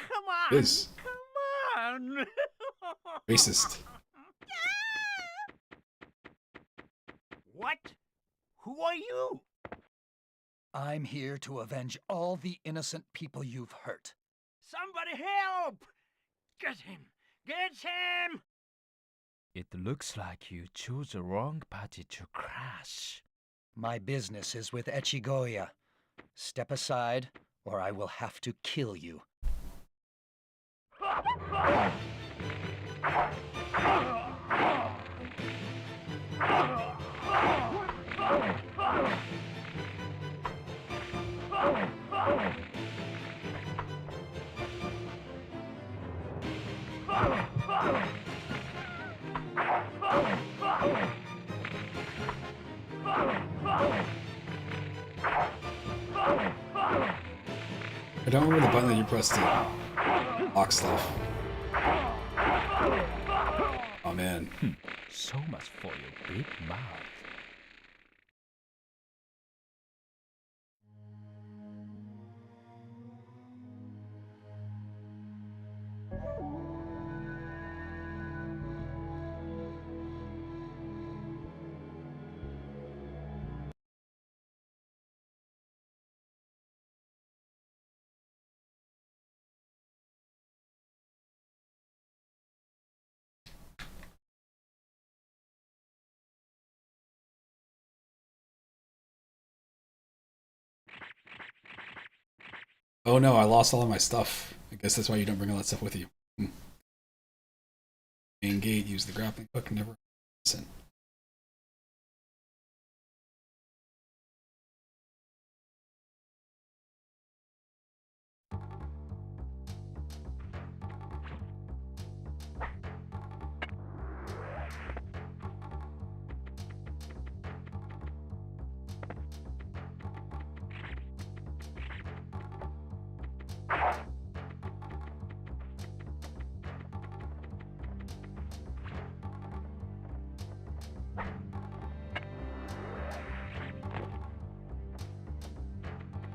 Come on! Is Come on! racist. What? Who are you? I'm here to avenge all the innocent people you've hurt. Somebody help! Get him! Get him! It looks like you chose the wrong party to crash. My business is with Echigoya. Step aside, or I will have to kill you. I don't remember the button that you pressed to lock stuff. Oh man. So much for your big mouth. Oh no, I lost all of my stuff. I guess that's why you don't bring all that stuff with you. Main gate, use the grappling hook, never listen.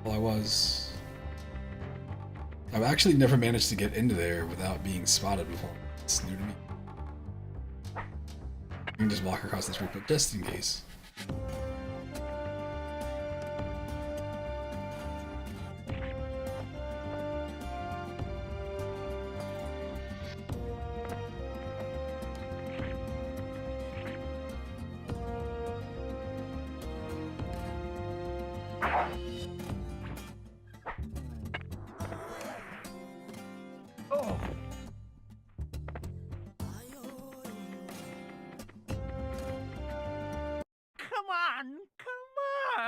Well, I've actually never managed to get into there without being spotted before. It's new to me. You can just walk across the street, but just in case.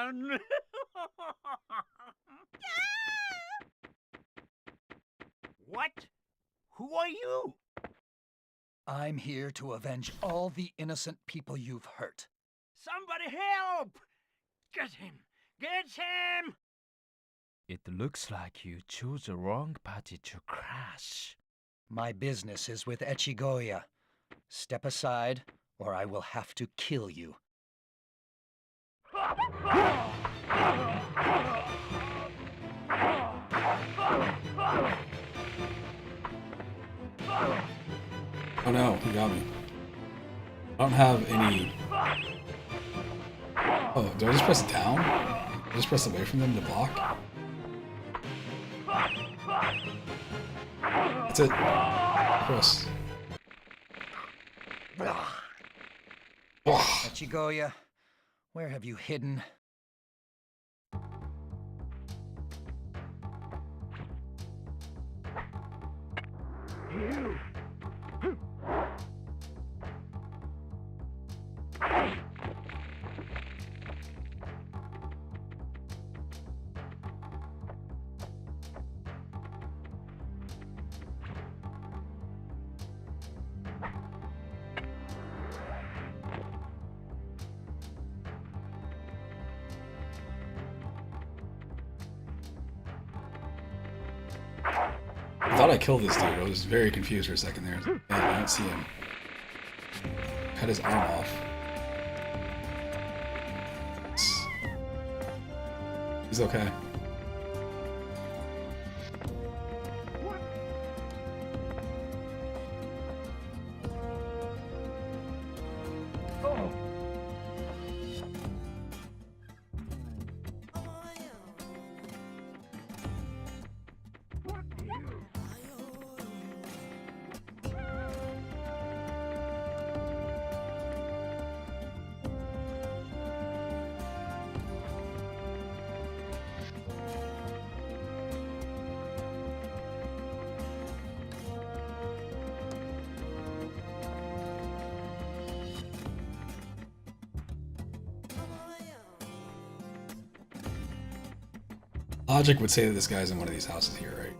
down. What? Who are you? I'm here to avenge all the innocent people you've hurt. Somebody help! Get him! Get him! It looks like you chose the wrong party to crash. My business is with Echigoya. Step aside, or I will have to kill you. Oh no, he got me. I don't have any... Oh, do I just press down? I just press away from them to block? That's it. Press. Echigoya, where have you hidden? I thought I killed this dude. I was very confused for a second there. Damn, I don't see him. Cut his arm off. He's okay. Logic would say that this guy's in one of these houses here, right?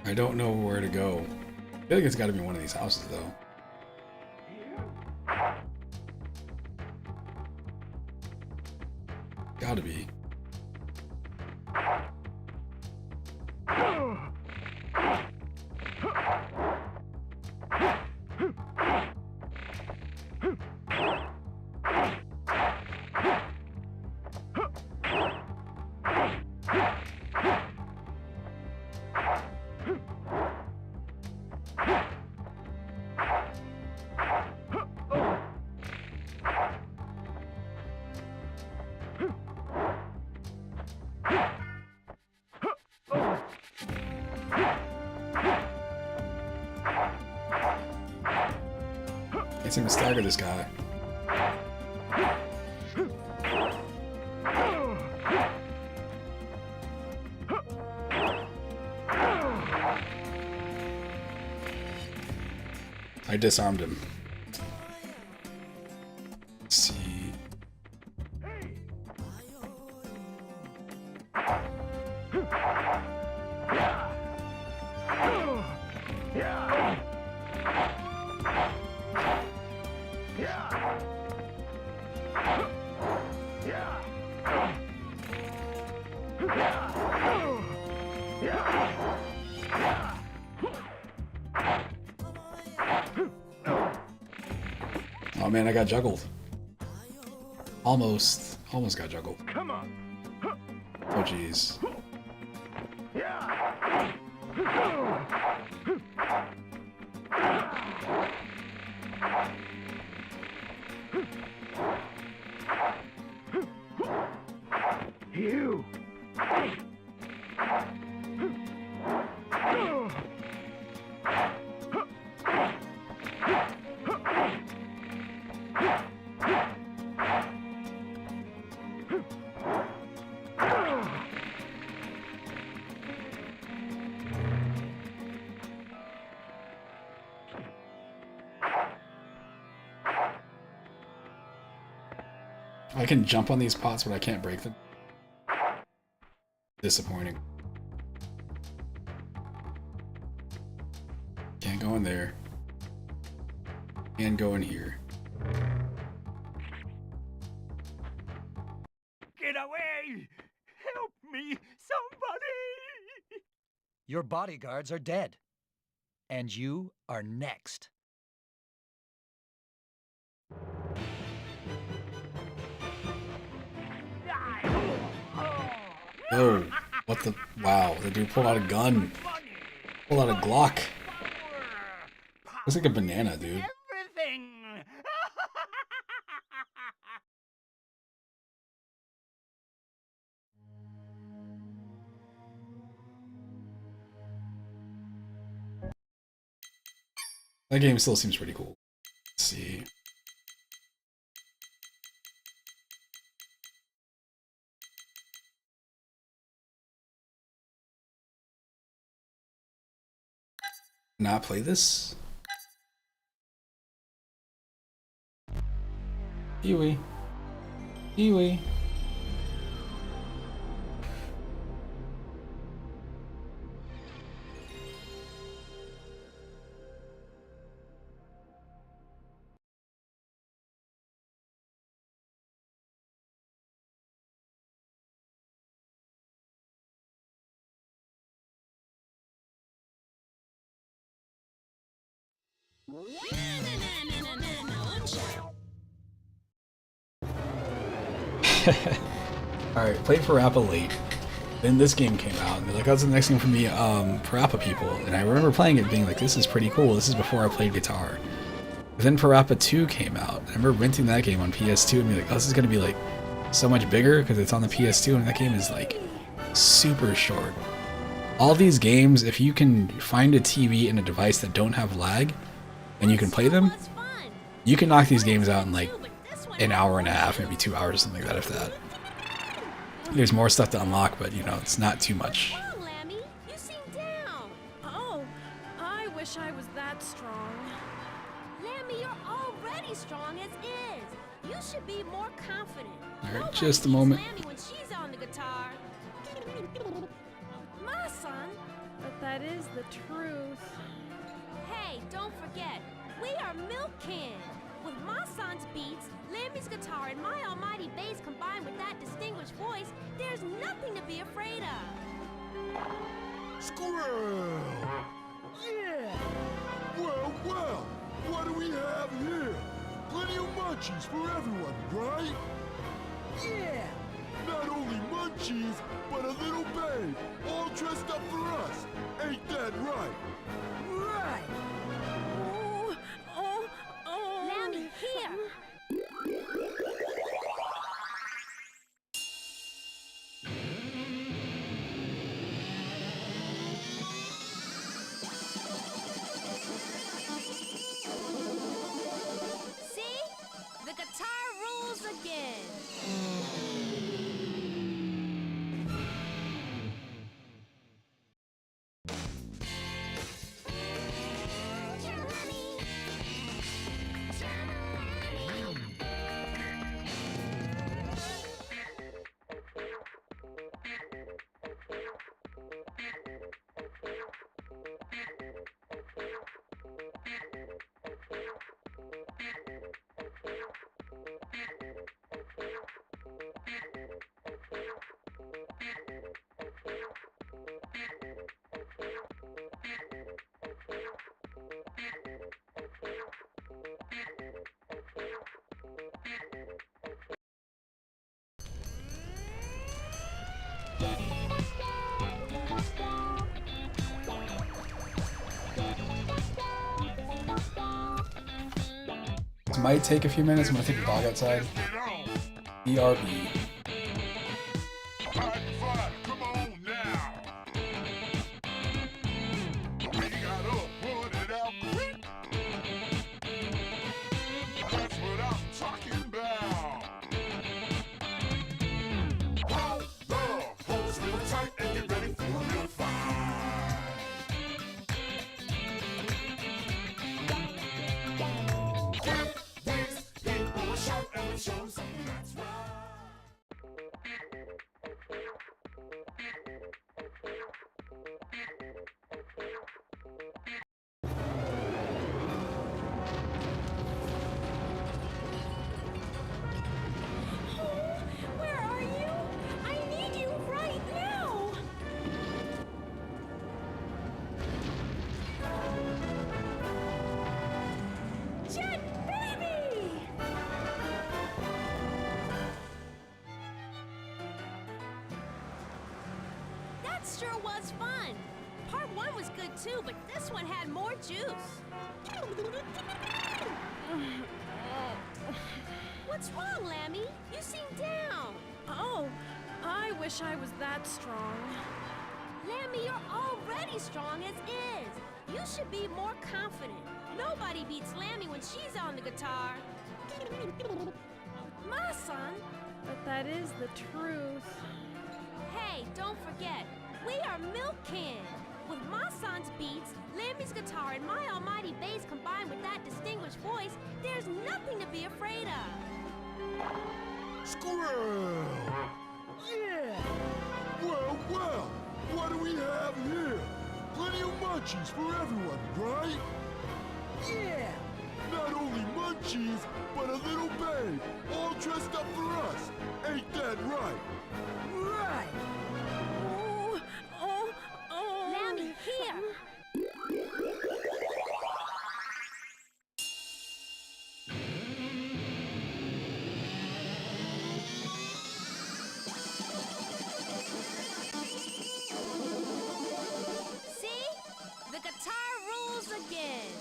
I don't know where to go. I feel like it's got to be one of these houses, though. Gotta be. Can't seem to stagger this guy. I disarmed him. Let's see. Oh man, I got juggled. Almost got juggled. Come on. Oh jeez. I can jump on these pots, but I can't break them. Disappointing. Can't go in there. Can't go in here. Get away! Help me, somebody! Your bodyguards are dead. And you are next. Oh, what the? Wow, the dude pulled out a gun. Pulled out a Glock. Looks like a banana, dude. Everything! That game still seems pretty cool. Let's see. Not play this? Kiwi. Kiwi. Alright, played Parappa late. Then this game came out, and they're like, that's the next game for me, Parappa people. And I remember playing it being like, this is pretty cool. This is before I played guitar. But then Parappa 2 came out. I remember renting that game on PS2 and being like, oh, this is gonna be like so much bigger because it's on the PS2, and that game is like super short. All these games, if you can find a TV and a device that don't have lag, and you can play them, you can knock these games out in like an hour and a half, maybe 2 hours, something like that, if that. There's more stuff to unlock, but you know, it's not too much. Lammy, you seem down. Oh, I wish I was that strong. Lammy, you're already strong as is. You should be more confident. Alright, just a moment. Lammy when she's on the guitar. My son. But that is the truth. Hey, don't forget, we are Milkkin. With my son's beats, Lammy's guitar, and my almighty bass combined with that distinguished voice, there's nothing to be afraid of. Squirrel! Yeah! Well, well, what do we have here? Plenty of munchies for everyone, right? Yeah! Not only munchies, but a little babe, all dressed up for us. Ain't that right? Right! Lammy, here! See? The guitar rules again. This might take a few minutes. I'm gonna take the dog outside. BRB. Show something that's right. sure was fun. Part 1 was good too, but this one had more juice. What's wrong, Lammy? You seem down. Oh, I wish I was that strong. Lammy, you're already strong as is. You should be more confident. Nobody beats Lammy when she's on the guitar. My son. But that is the truth. Hey, don't forget, we are Milkkin. With my son's beats, Lammy's guitar, and my almighty bass combined with that distinguished voice, there's nothing to be afraid of. Squirrel! Yeah! Well, what do we have here? Plenty of munchies for everyone, right? Yeah! Not only munchies, but a little babe, all dressed up for us. Ain't that right? Right! Lammy, here! See? The guitar rules again.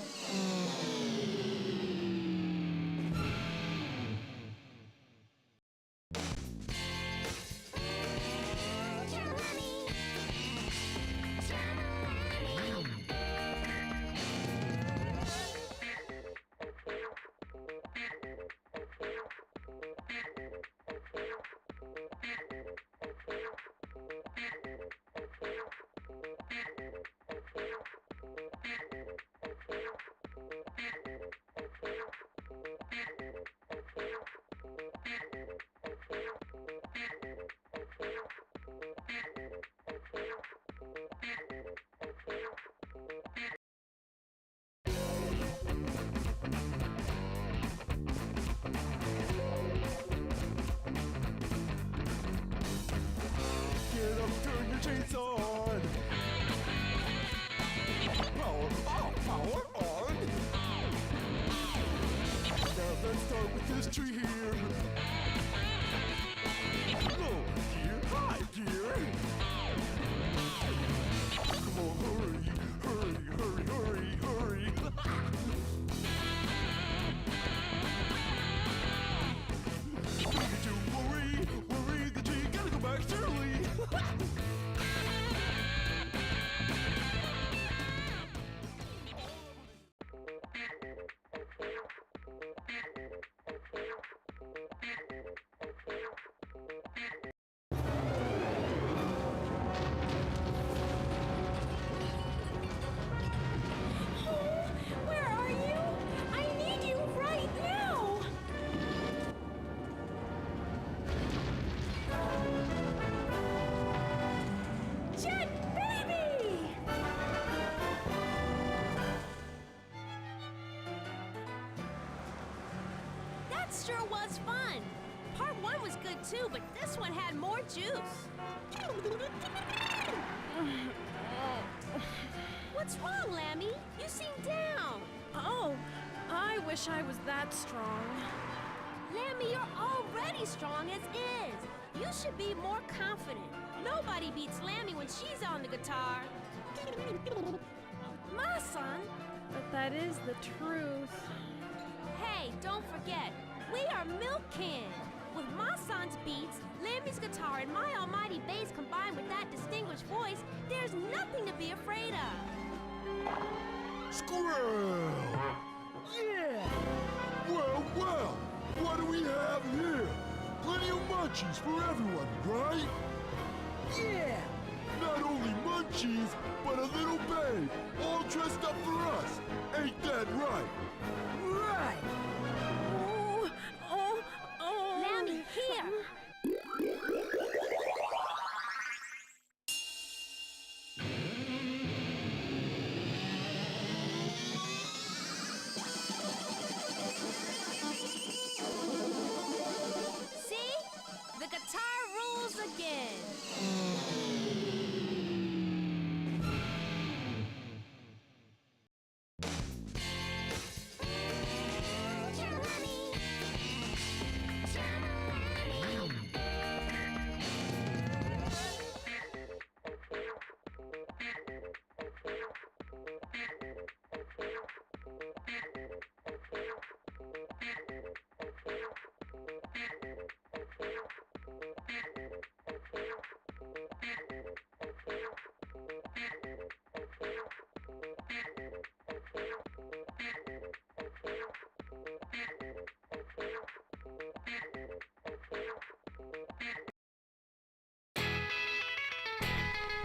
Get up, turn your chains on. Power off, power on. Now let's start with this tree here. Low gear, high gear. Come on, hurry. Don't need to worry, the tree gotta go back early. Where are you? I need you right now! Jet baby! That sure was fun. Part 1 was good too, but this one had more juice. What's wrong, Lammy? You seem down. Oh, I wish I was that strong. Lammy, you're already strong as is. You should be more confident. Nobody beats Lammy when she's on the guitar. My son. But that is the truth. Hey, don't forget, we are Milkkin. With my son's beats, Lammy's guitar, and my almighty bass combined with that distinguished voice, there's nothing to be afraid of. Squirrel! Yeah! Well, what do we have here? Plenty of munchies for everyone, right? Yeah! Not only munchies, but a little babe, all dressed up for us. Ain't that right? Right! Lammy, here! See? The guitar rules again.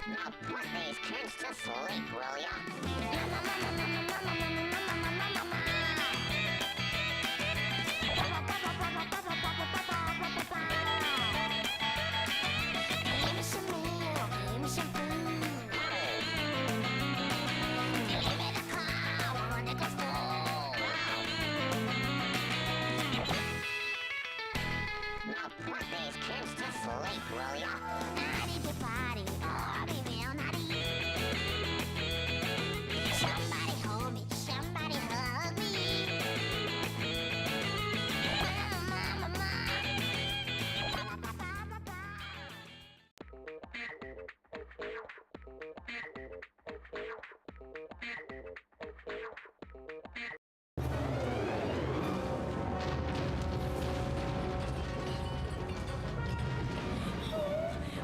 Now put these kids to sleep, will ya? Give me some milk, give me some food. Give me the car, I wanna go school. Now put these kids to sleep, will ya? Naughty to body, oh, be real naughty. Somebody hold me, somebody hug me. Mama, mama,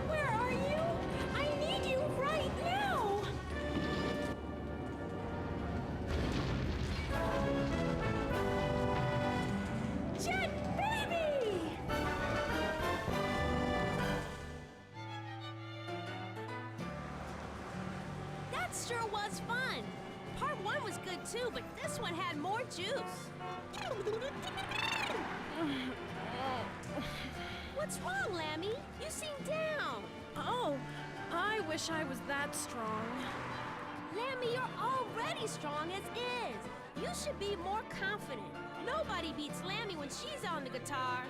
Where are you? I need you right now! Jet baby! that sure was fun. Part 1 was good too, but this one had more juice. What's wrong, Lammy? You seem down. Oh, I wish I was that strong. Lammy, you're already strong as is. You should be more confident. Nobody beats Lammy when she's on the guitar.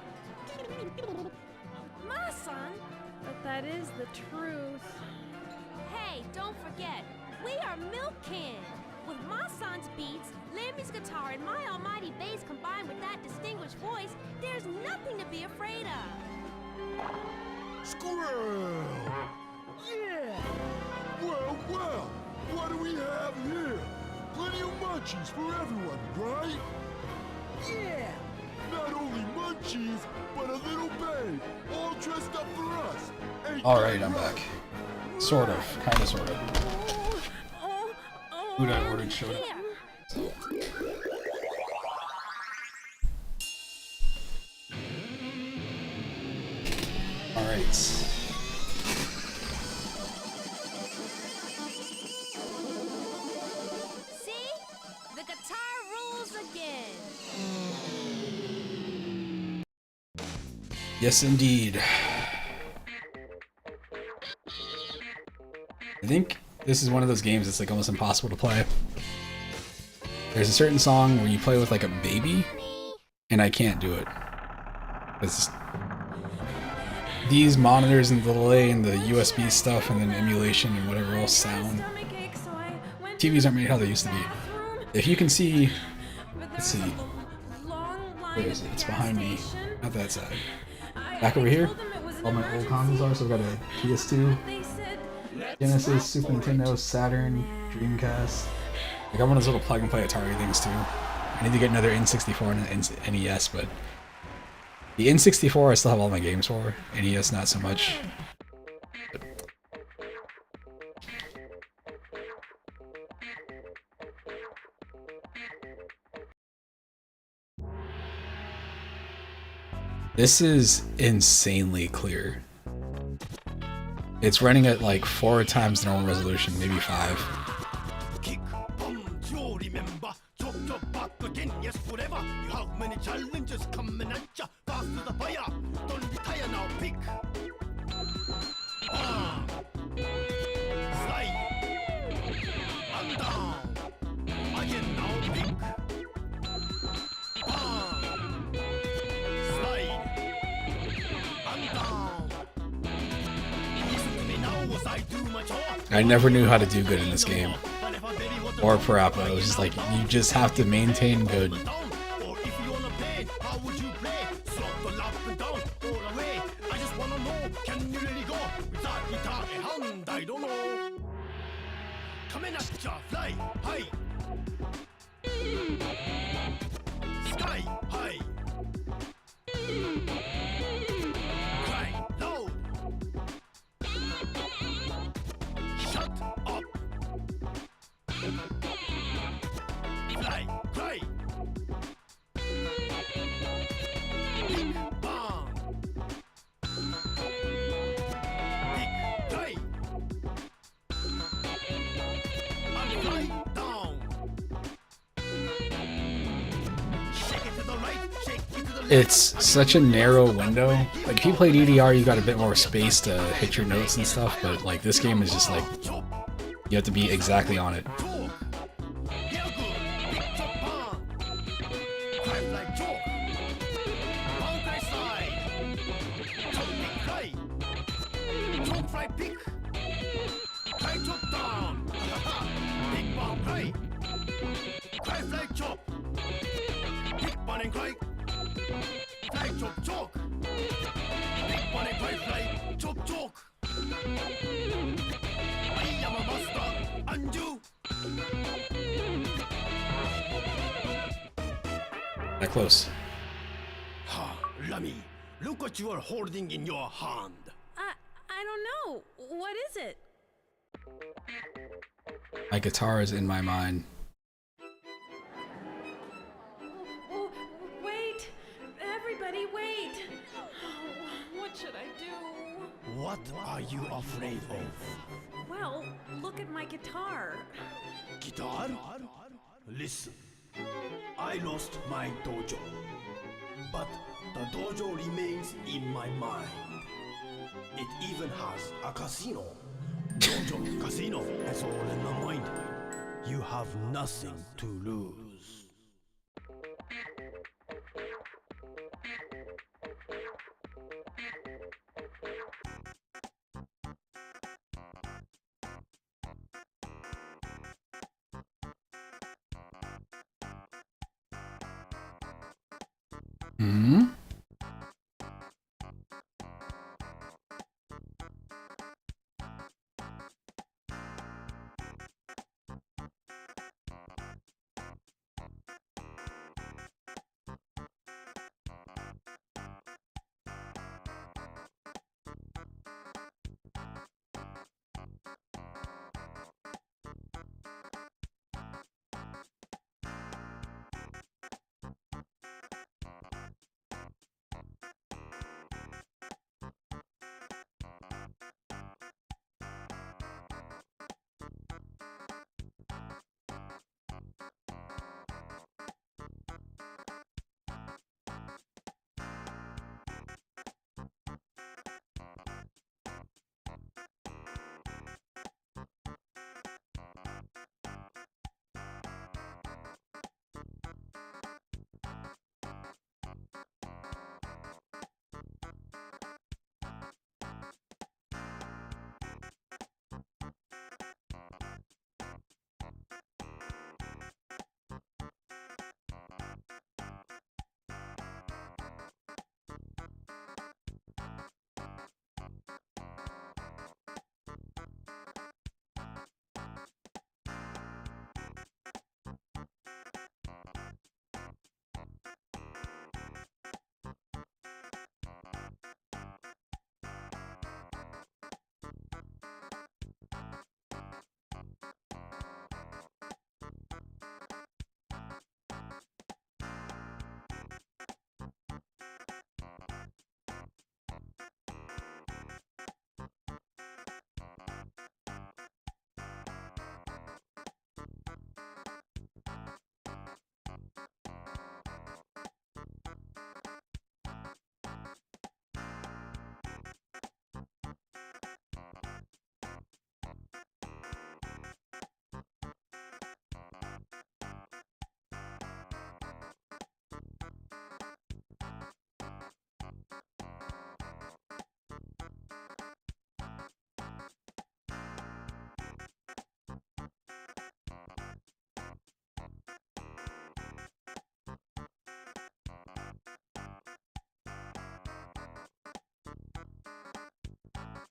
My son. But that is the truth. Hey, don't forget, we are Milk Can. With my son's beats, Lammy's guitar, and my almighty bass combined with that distinguished voice, there's nothing to be afraid of. Squirrel! Yeah! Well, well, what do we have here? Plenty of munchies for everyone, right? Yeah! Not only munchies, but a little babe, all dressed up for us. Ain't Alright, that I'm right? back. Sort of. Kinda, sort of. Food I ordered showed up. Alright. See? The guitar rules again. Yes, indeed. I think this is one of those games that's like almost impossible to play. There's a certain song where you play with like a baby, and I can't do it. It's these monitors and the delay and the USB stuff and then emulation and whatever else sound. TVs aren't made how they used to be. If you can see, let's see, where is it? It's behind me, not that side. Back over here, all my old consoles are. So I've got a PS2, Genesis, Super Nintendo, Saturn, Dreamcast. I got one of those little plug-and-play Atari things too. I need to get another N64 and an NES, but the N64 I still have all my games for. NES not so much. This is insanely clear. It's running at like 4 times the normal resolution, maybe 5. I never knew how to do good in this game. Or Parappa. It was just like, you just have to maintain good. It's such a narrow window. Like if you played EDR, you got a bit more space to hit your notes and stuff, but like this game is just like you have to be exactly on it. That close. Lummy, look what you are holding in your hand. I don't know. What is it? My guitar is in my mind. Oh, wait! Everybody, wait! Oh, what should I do? What are you afraid of? Well, look at my guitar. Guitar? Listen, I lost my dojo, but the dojo remains in my mind. It even has a casino. Dojo, casino, that's all in my mind. You have nothing to lose. Hmm?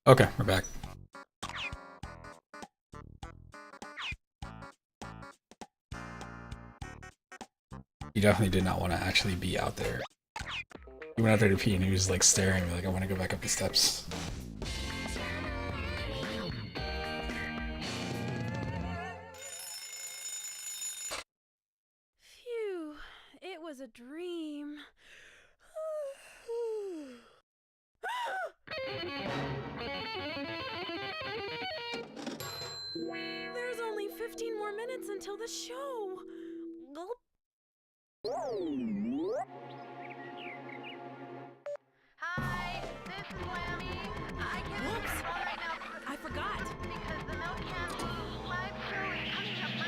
Okay, we're back. He definitely did not want to actually be out there. He went out there to pee and he was like staring at me like, I want to go back up the steps. Phew, it was a dream. There's only 15 more minutes until the show. Gulp.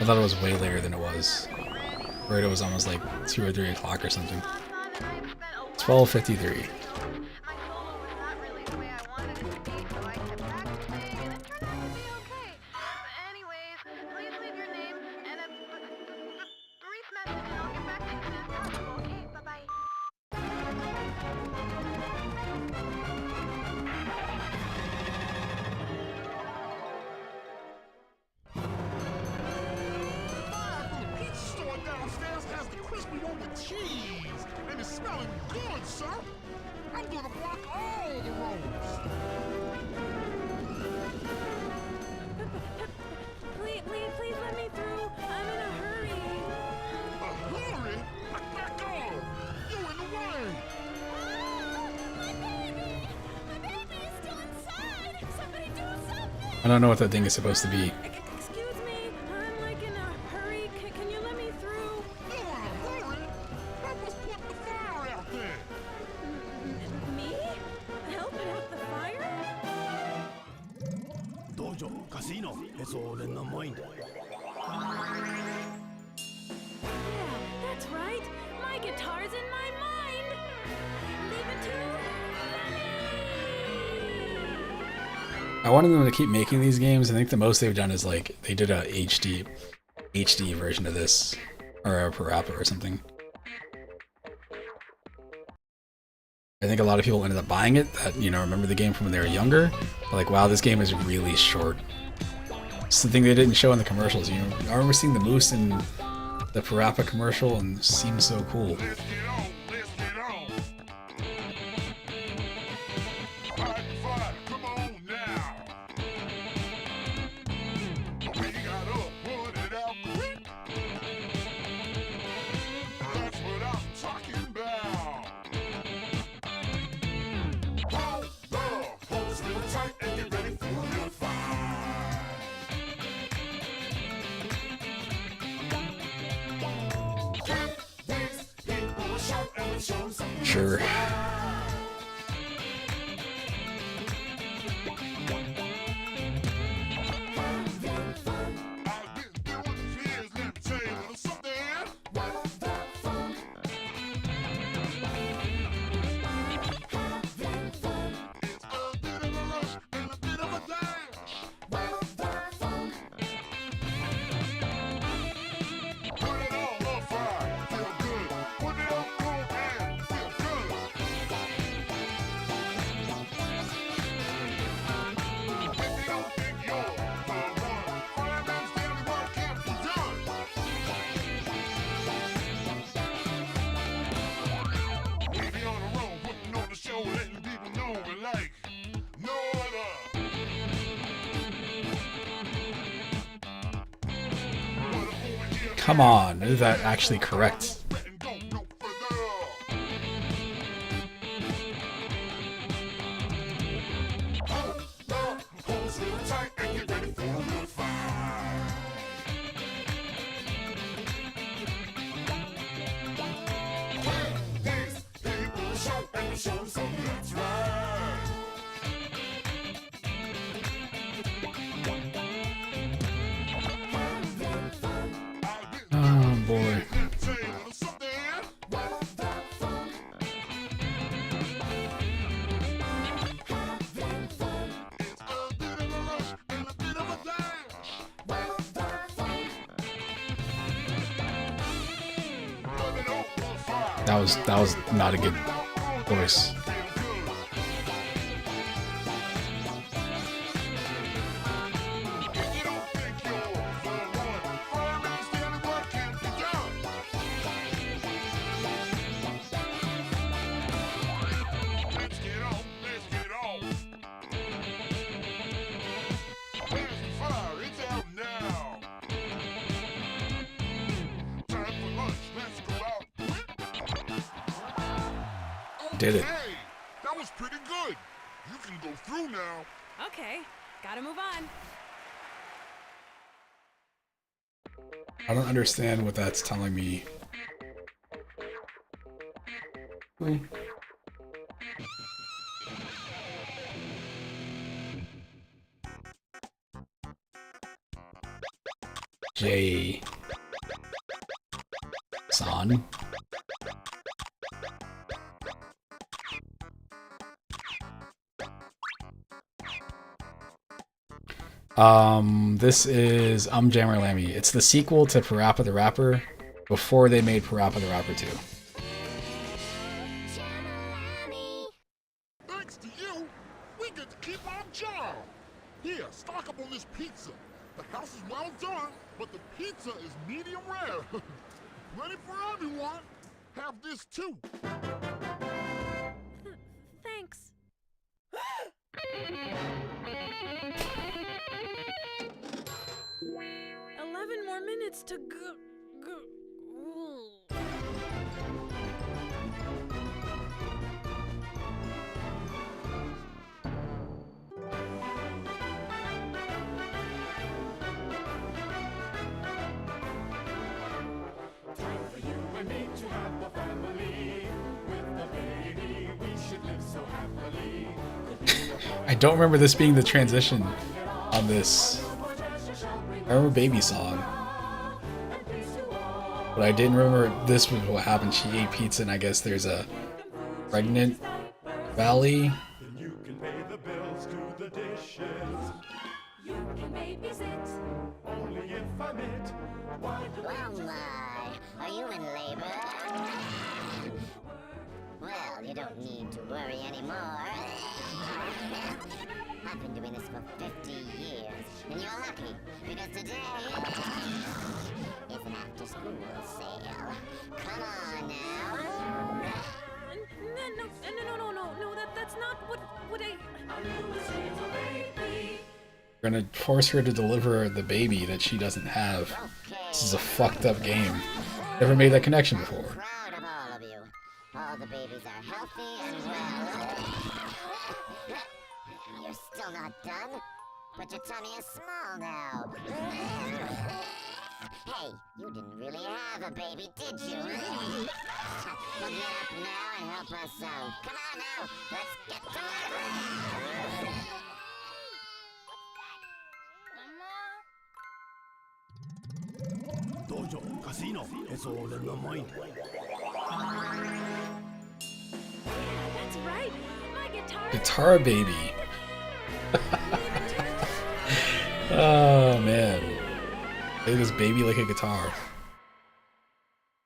I thought it was way later than it was. Right, it was almost like 2 or 3 o'clock or something. 12:53. Cheese! And it's smelling good, sir! I'm gonna block all the roads! Please let me through. I'm in a hurry. A hurry? Back off! You're in the way! My baby! My baby is still inside! Somebody do something! I don't know what that thing is supposed to be. Excuse me, I'm like in a hurry. Can you let me through? You're in a hurry? Help us put the fire out there! Me? Help it out the fire? Dojo, casino, it's all in the mind. Yeah, that's right. My guitar's in my mind. Leave it to I wanted them to keep making these games. I think the most they've done is like they did a HD version of this, or a Parappa or something. I think a lot of people ended up buying it that, you know, remember the game from when they were younger. They're like, wow, this game is really short. It's the thing they didn't show in the commercials. You know, I remember seeing the moose in the Parappa commercial and it seemed so cool. Let's get on! Let's get on! Alright, fire, come on now! We got up, put it out quick! That's what I'm talking about! Hold the hose real tight and get ready for the fire! These people will shout and we'll show some Sure. Come on, is that actually correct? Oh boy. That was not a good voice. Did it. Hey, that was pretty good. You can go through now. Okay, gotta move on. I don't understand what that's telling me. Wait. J. San. This is Jammer Lammy. It's the sequel to Parappa the Rapper before they made Parappa the Rapper 2. Thanks to you, we get to keep our job. Here, stock up on this pizza. The house is well done, but the pizza is medium rare. Plenty for everyone. Have this too. Thanks. 11 more minutes to go. Time for you and me to have a family. With a baby, we should live so happily. I don't remember this being the transition on this. I remember Baby Song. But I didn't remember this was what happened. She ate pizza and I guess there's a pregnant valley. Then you can pay the bills to the dishes. You can babysit. Only if I'm it. Why do Well, my, are you in labor? Well, you don't need to worry anymore. I've been doing this for 50 years, and you're lucky, because today is an after-school sale. Come on now. No, that's not what I... We're gonna force her to deliver the baby that she doesn't have. This is a fucked up game. Never made that connection before. Proud of all of you. All the babies are healthy and well. You're still not done, but your tummy is small now. Hey, you didn't really have a baby, did you? Well, get up now and help us out. Come on now, let's get to it. Dojo, casino, it's all in the mind. That's right. My guitar... Guitar Baby. Oh man. Play this baby like a guitar.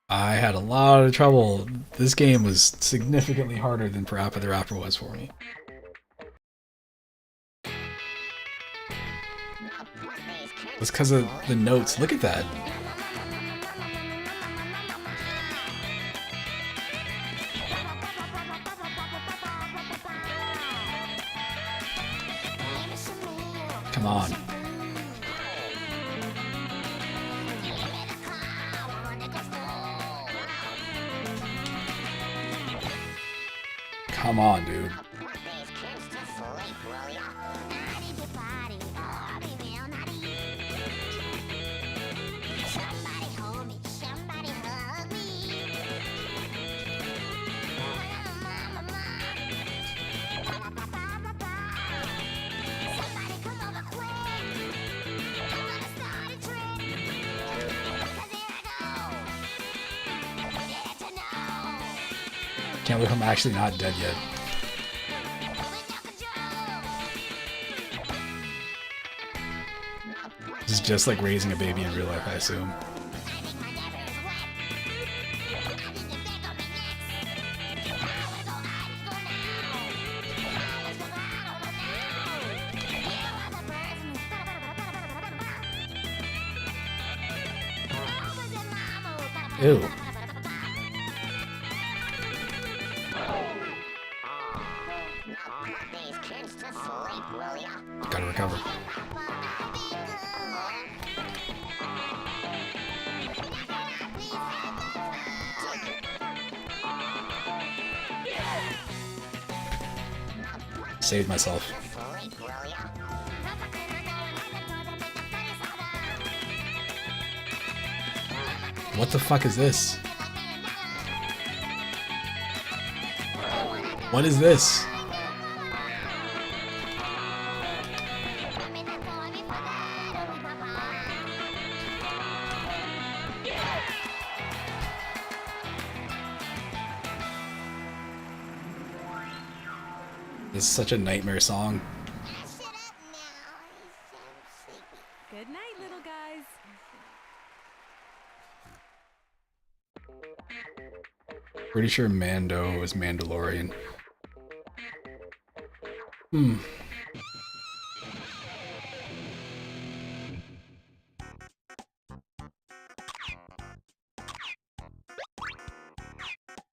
I had a lot of trouble. This game was significantly harder than Parappa the Rapper was for me. It's because of the notes. Look at that. Come on. Come on, dude. Can't believe I'm actually not dead yet. This is just like raising a baby in real life, I assume. Ew. Gotta recover. Saved myself. What the fuck is this? What is this? This is such a nightmare song. Good night, little guys. Pretty sure Mando is Mandalorian. Hmm.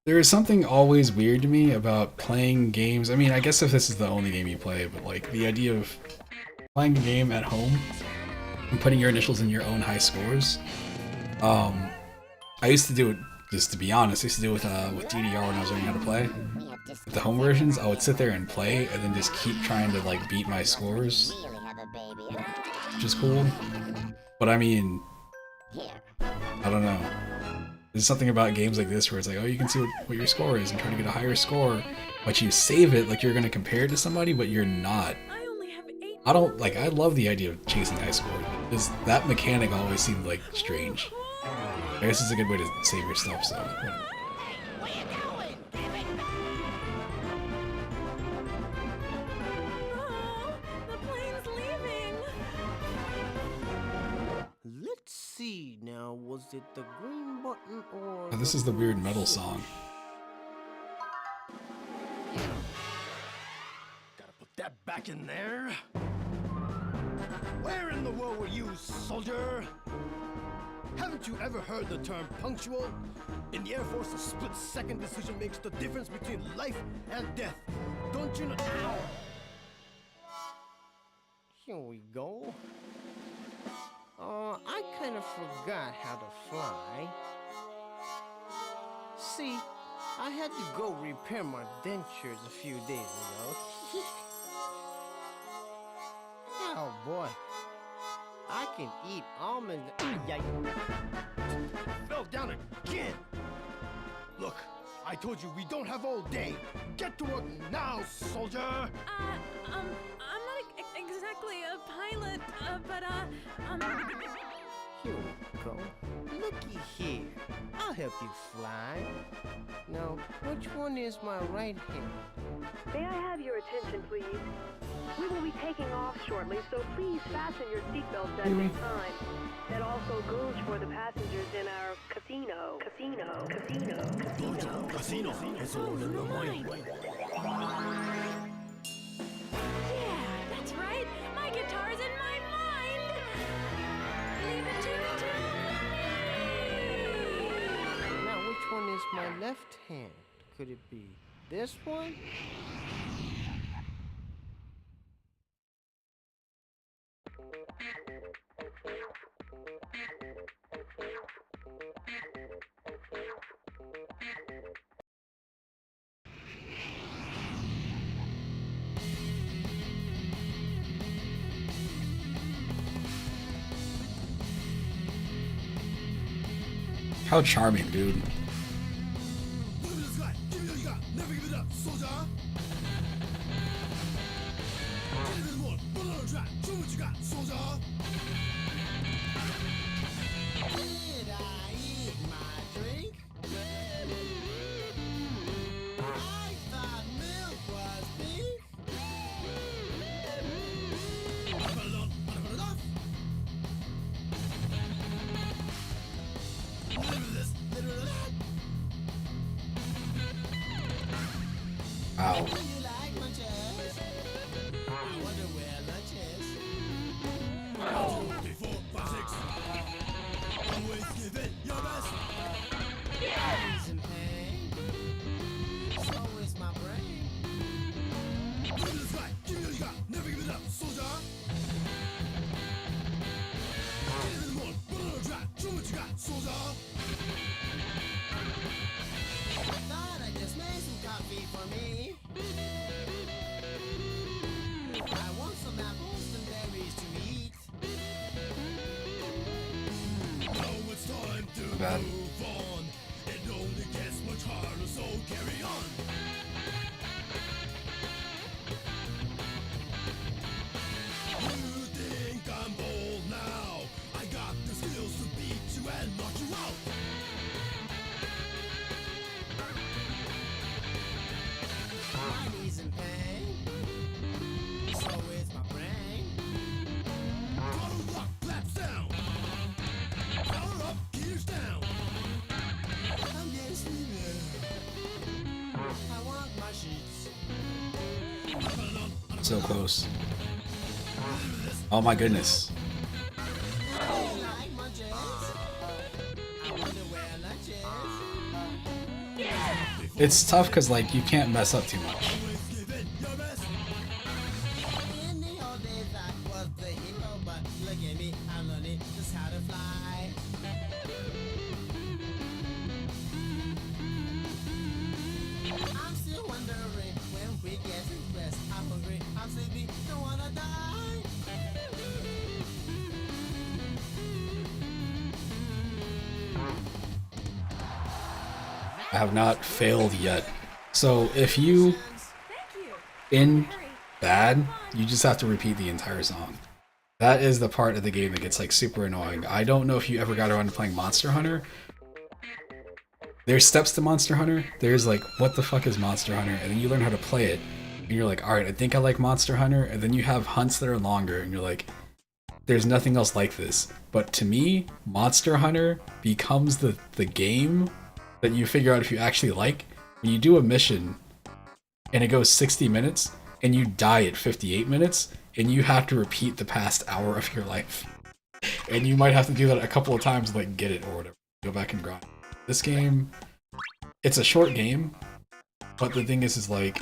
There is something always weird to me about playing games. I mean, I guess if this is the only game you play, but like the idea of playing a game at home and putting your initials in your own high scores. I used to do it, just to be honest, I used to do it with DDR when I was learning how to play. With the home versions, I would sit there and play and then just keep trying to like beat my scores, which is cool. But I mean, I don't know. There's something about games like this where it's like, oh, you can see what your score is and try to get a higher score, but you save it like you're going to compare it to somebody, but you're not. I don't, like, I love the idea of chasing high score, because that mechanic always seemed, like, strange. I guess it's a good way to save your stuff, so whatever. Let's see now, was it the green button or... Oh, this is the weird metal song. Gotta put that back in there. Where in the world were you, soldier? Haven't you ever heard the term punctual? In the Air Force, a split-second decision makes the difference between life and death. Don't you know? Ow! Here we go. I kind of forgot how to fly. See, I had to go repair my dentures a few days ago. Oh boy, I can eat almonds. Ay, Fell down again. Look, I told you we don't have all day. Get to work now, soldier. I'm not exactly a pilot, but Here we go. Looky here. I'll help you fly. Now, which one is my right hand? May I have your attention, please? We will be taking off shortly, so please fasten your seatbelts at this time. That also goes for the passengers in our casino. Casino. It's all in the mind. yeah, that's right. My guitar's in my mind. Leave it to me. Now, which one is my left hand? Could it be this one? How charming, dude. Look at this guy. Give me what you got. Never give it up, soldier. Get a bit more. Put it on the track. Show what you got, soldier. Did I eat my drink? I thought milk was pink. I put it on. I put it off. Little this, little that. Wow. Do you like my chest? I wonder where lunch is. 1, 2, 3, 4, 5, 6. Always give it your best. He's in pain. So is my brain. Look at this guy. Give me what you got. Never give it up, soldier. Get a bit more. Put it on the track. Show what you got, soldier. Thought I just made some coffee for me. I want some apples and berries to eat. Now it's time to Bad. move on. It only gets much harder, so carry on. You think I'm bold now? I got the skills to beat you and knock you out. My knees in pain. So close. Oh my goodness. It's tough because like you can't mess up too much. I have not failed yet. So if you in bad, you just have to repeat the entire song. That is the part of the game that gets like super annoying. I don't know if you ever got around to playing Monster Hunter. There's steps to Monster Hunter. There's like, what the fuck is Monster Hunter? And then you learn how to play it. And you're like, alright, I think I like Monster Hunter. And then you have hunts that are longer. And you're like, there's nothing else like this. But to me, Monster Hunter becomes the game that you figure out if you actually like. When you do a mission and it goes 60 minutes and you die at 58 minutes and you have to repeat the past hour of your life. And you might have to do that a couple of times to like get it or whatever. Go back and grind. This game, it's a short game, but the thing is like,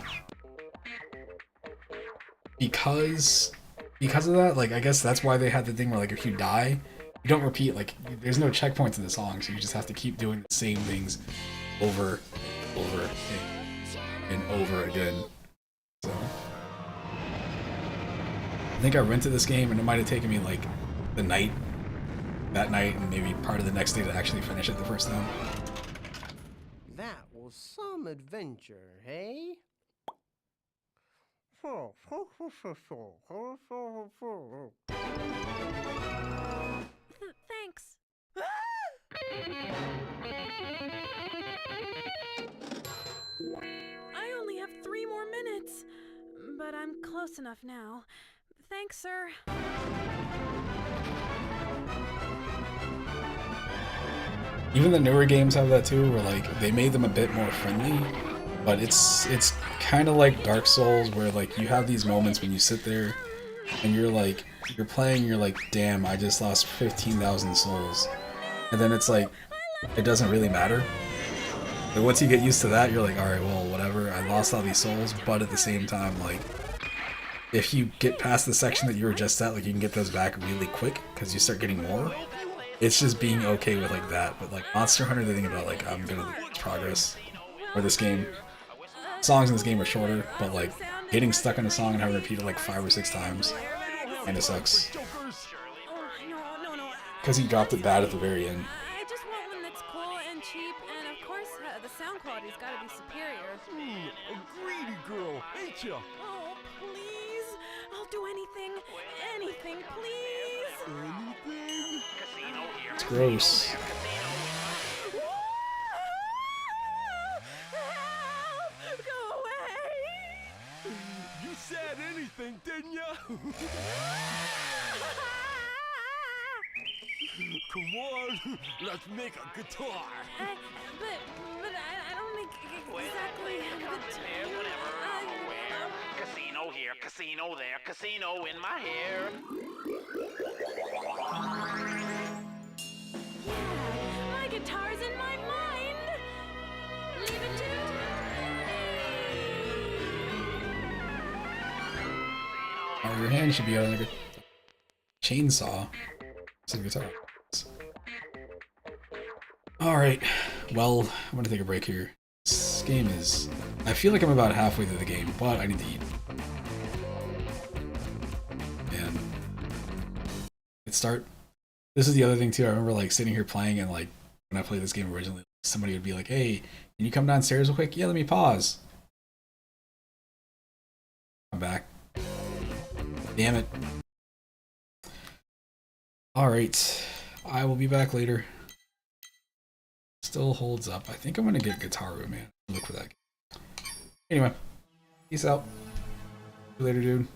because of that, like I guess that's why they had the thing where like if you die, you don't repeat, like there's no checkpoints in the song, so you just have to keep doing the same things over and over again. So I think I rented this game and it might have taken me like that night and maybe part of the next day to actually finish it the first time. That was some adventure, hey? Thanks. I only have 3 more minutes, but I'm close enough now. Thanks, sir. Even the newer games have that too, where like they made them a bit more friendly, but it's kind of like Dark Souls, where like you have these moments when you sit there and you're playing, you're like, damn, I just lost 15,000 souls, and then it's like it doesn't really matter. But once you get used to that, you're like, all right, well, whatever, I lost all these souls, but at the same time, like if you get past the section that you were just at, like you can get those back really quick because you start getting more. It's just being okay with like that. But like Monster Hunter, the thing about like I'm gonna lose progress, or this game, songs in this game are shorter, but like getting stuck on a song and having to repeat it like 5 or 6 times kinda sucks. Because he dropped it bad at the very end. I just want one that's cool and cheap, and of course the sound quality's gotta be superior. A greedy girl, ain't ya? Oh, please. I'll do anything, please. Anything? It's gross. Go away! You said anything, didn't ya? Come on, let's make a guitar. But I don't make exactly a guitar. Casino here, casino there, casino in my hair. Yeah, my guitar's in my mind. Leave it to Oh, your hand should be on like a chainsaw. It's a guitar. Alright, well, I'm gonna take a break here. This game is... I feel like I'm about halfway through the game, but I need to eat. And... Let's start. This is the other thing too, I remember like sitting here playing and like, when I played this game originally, somebody would be like, hey, can you come downstairs real quick? Yeah, let me pause. I'm back. Damn it. Alright, I will be back later. Still holds up. I think I'm gonna get Guitar Room, man. Look for that. Anyway, peace out. See you later, dude.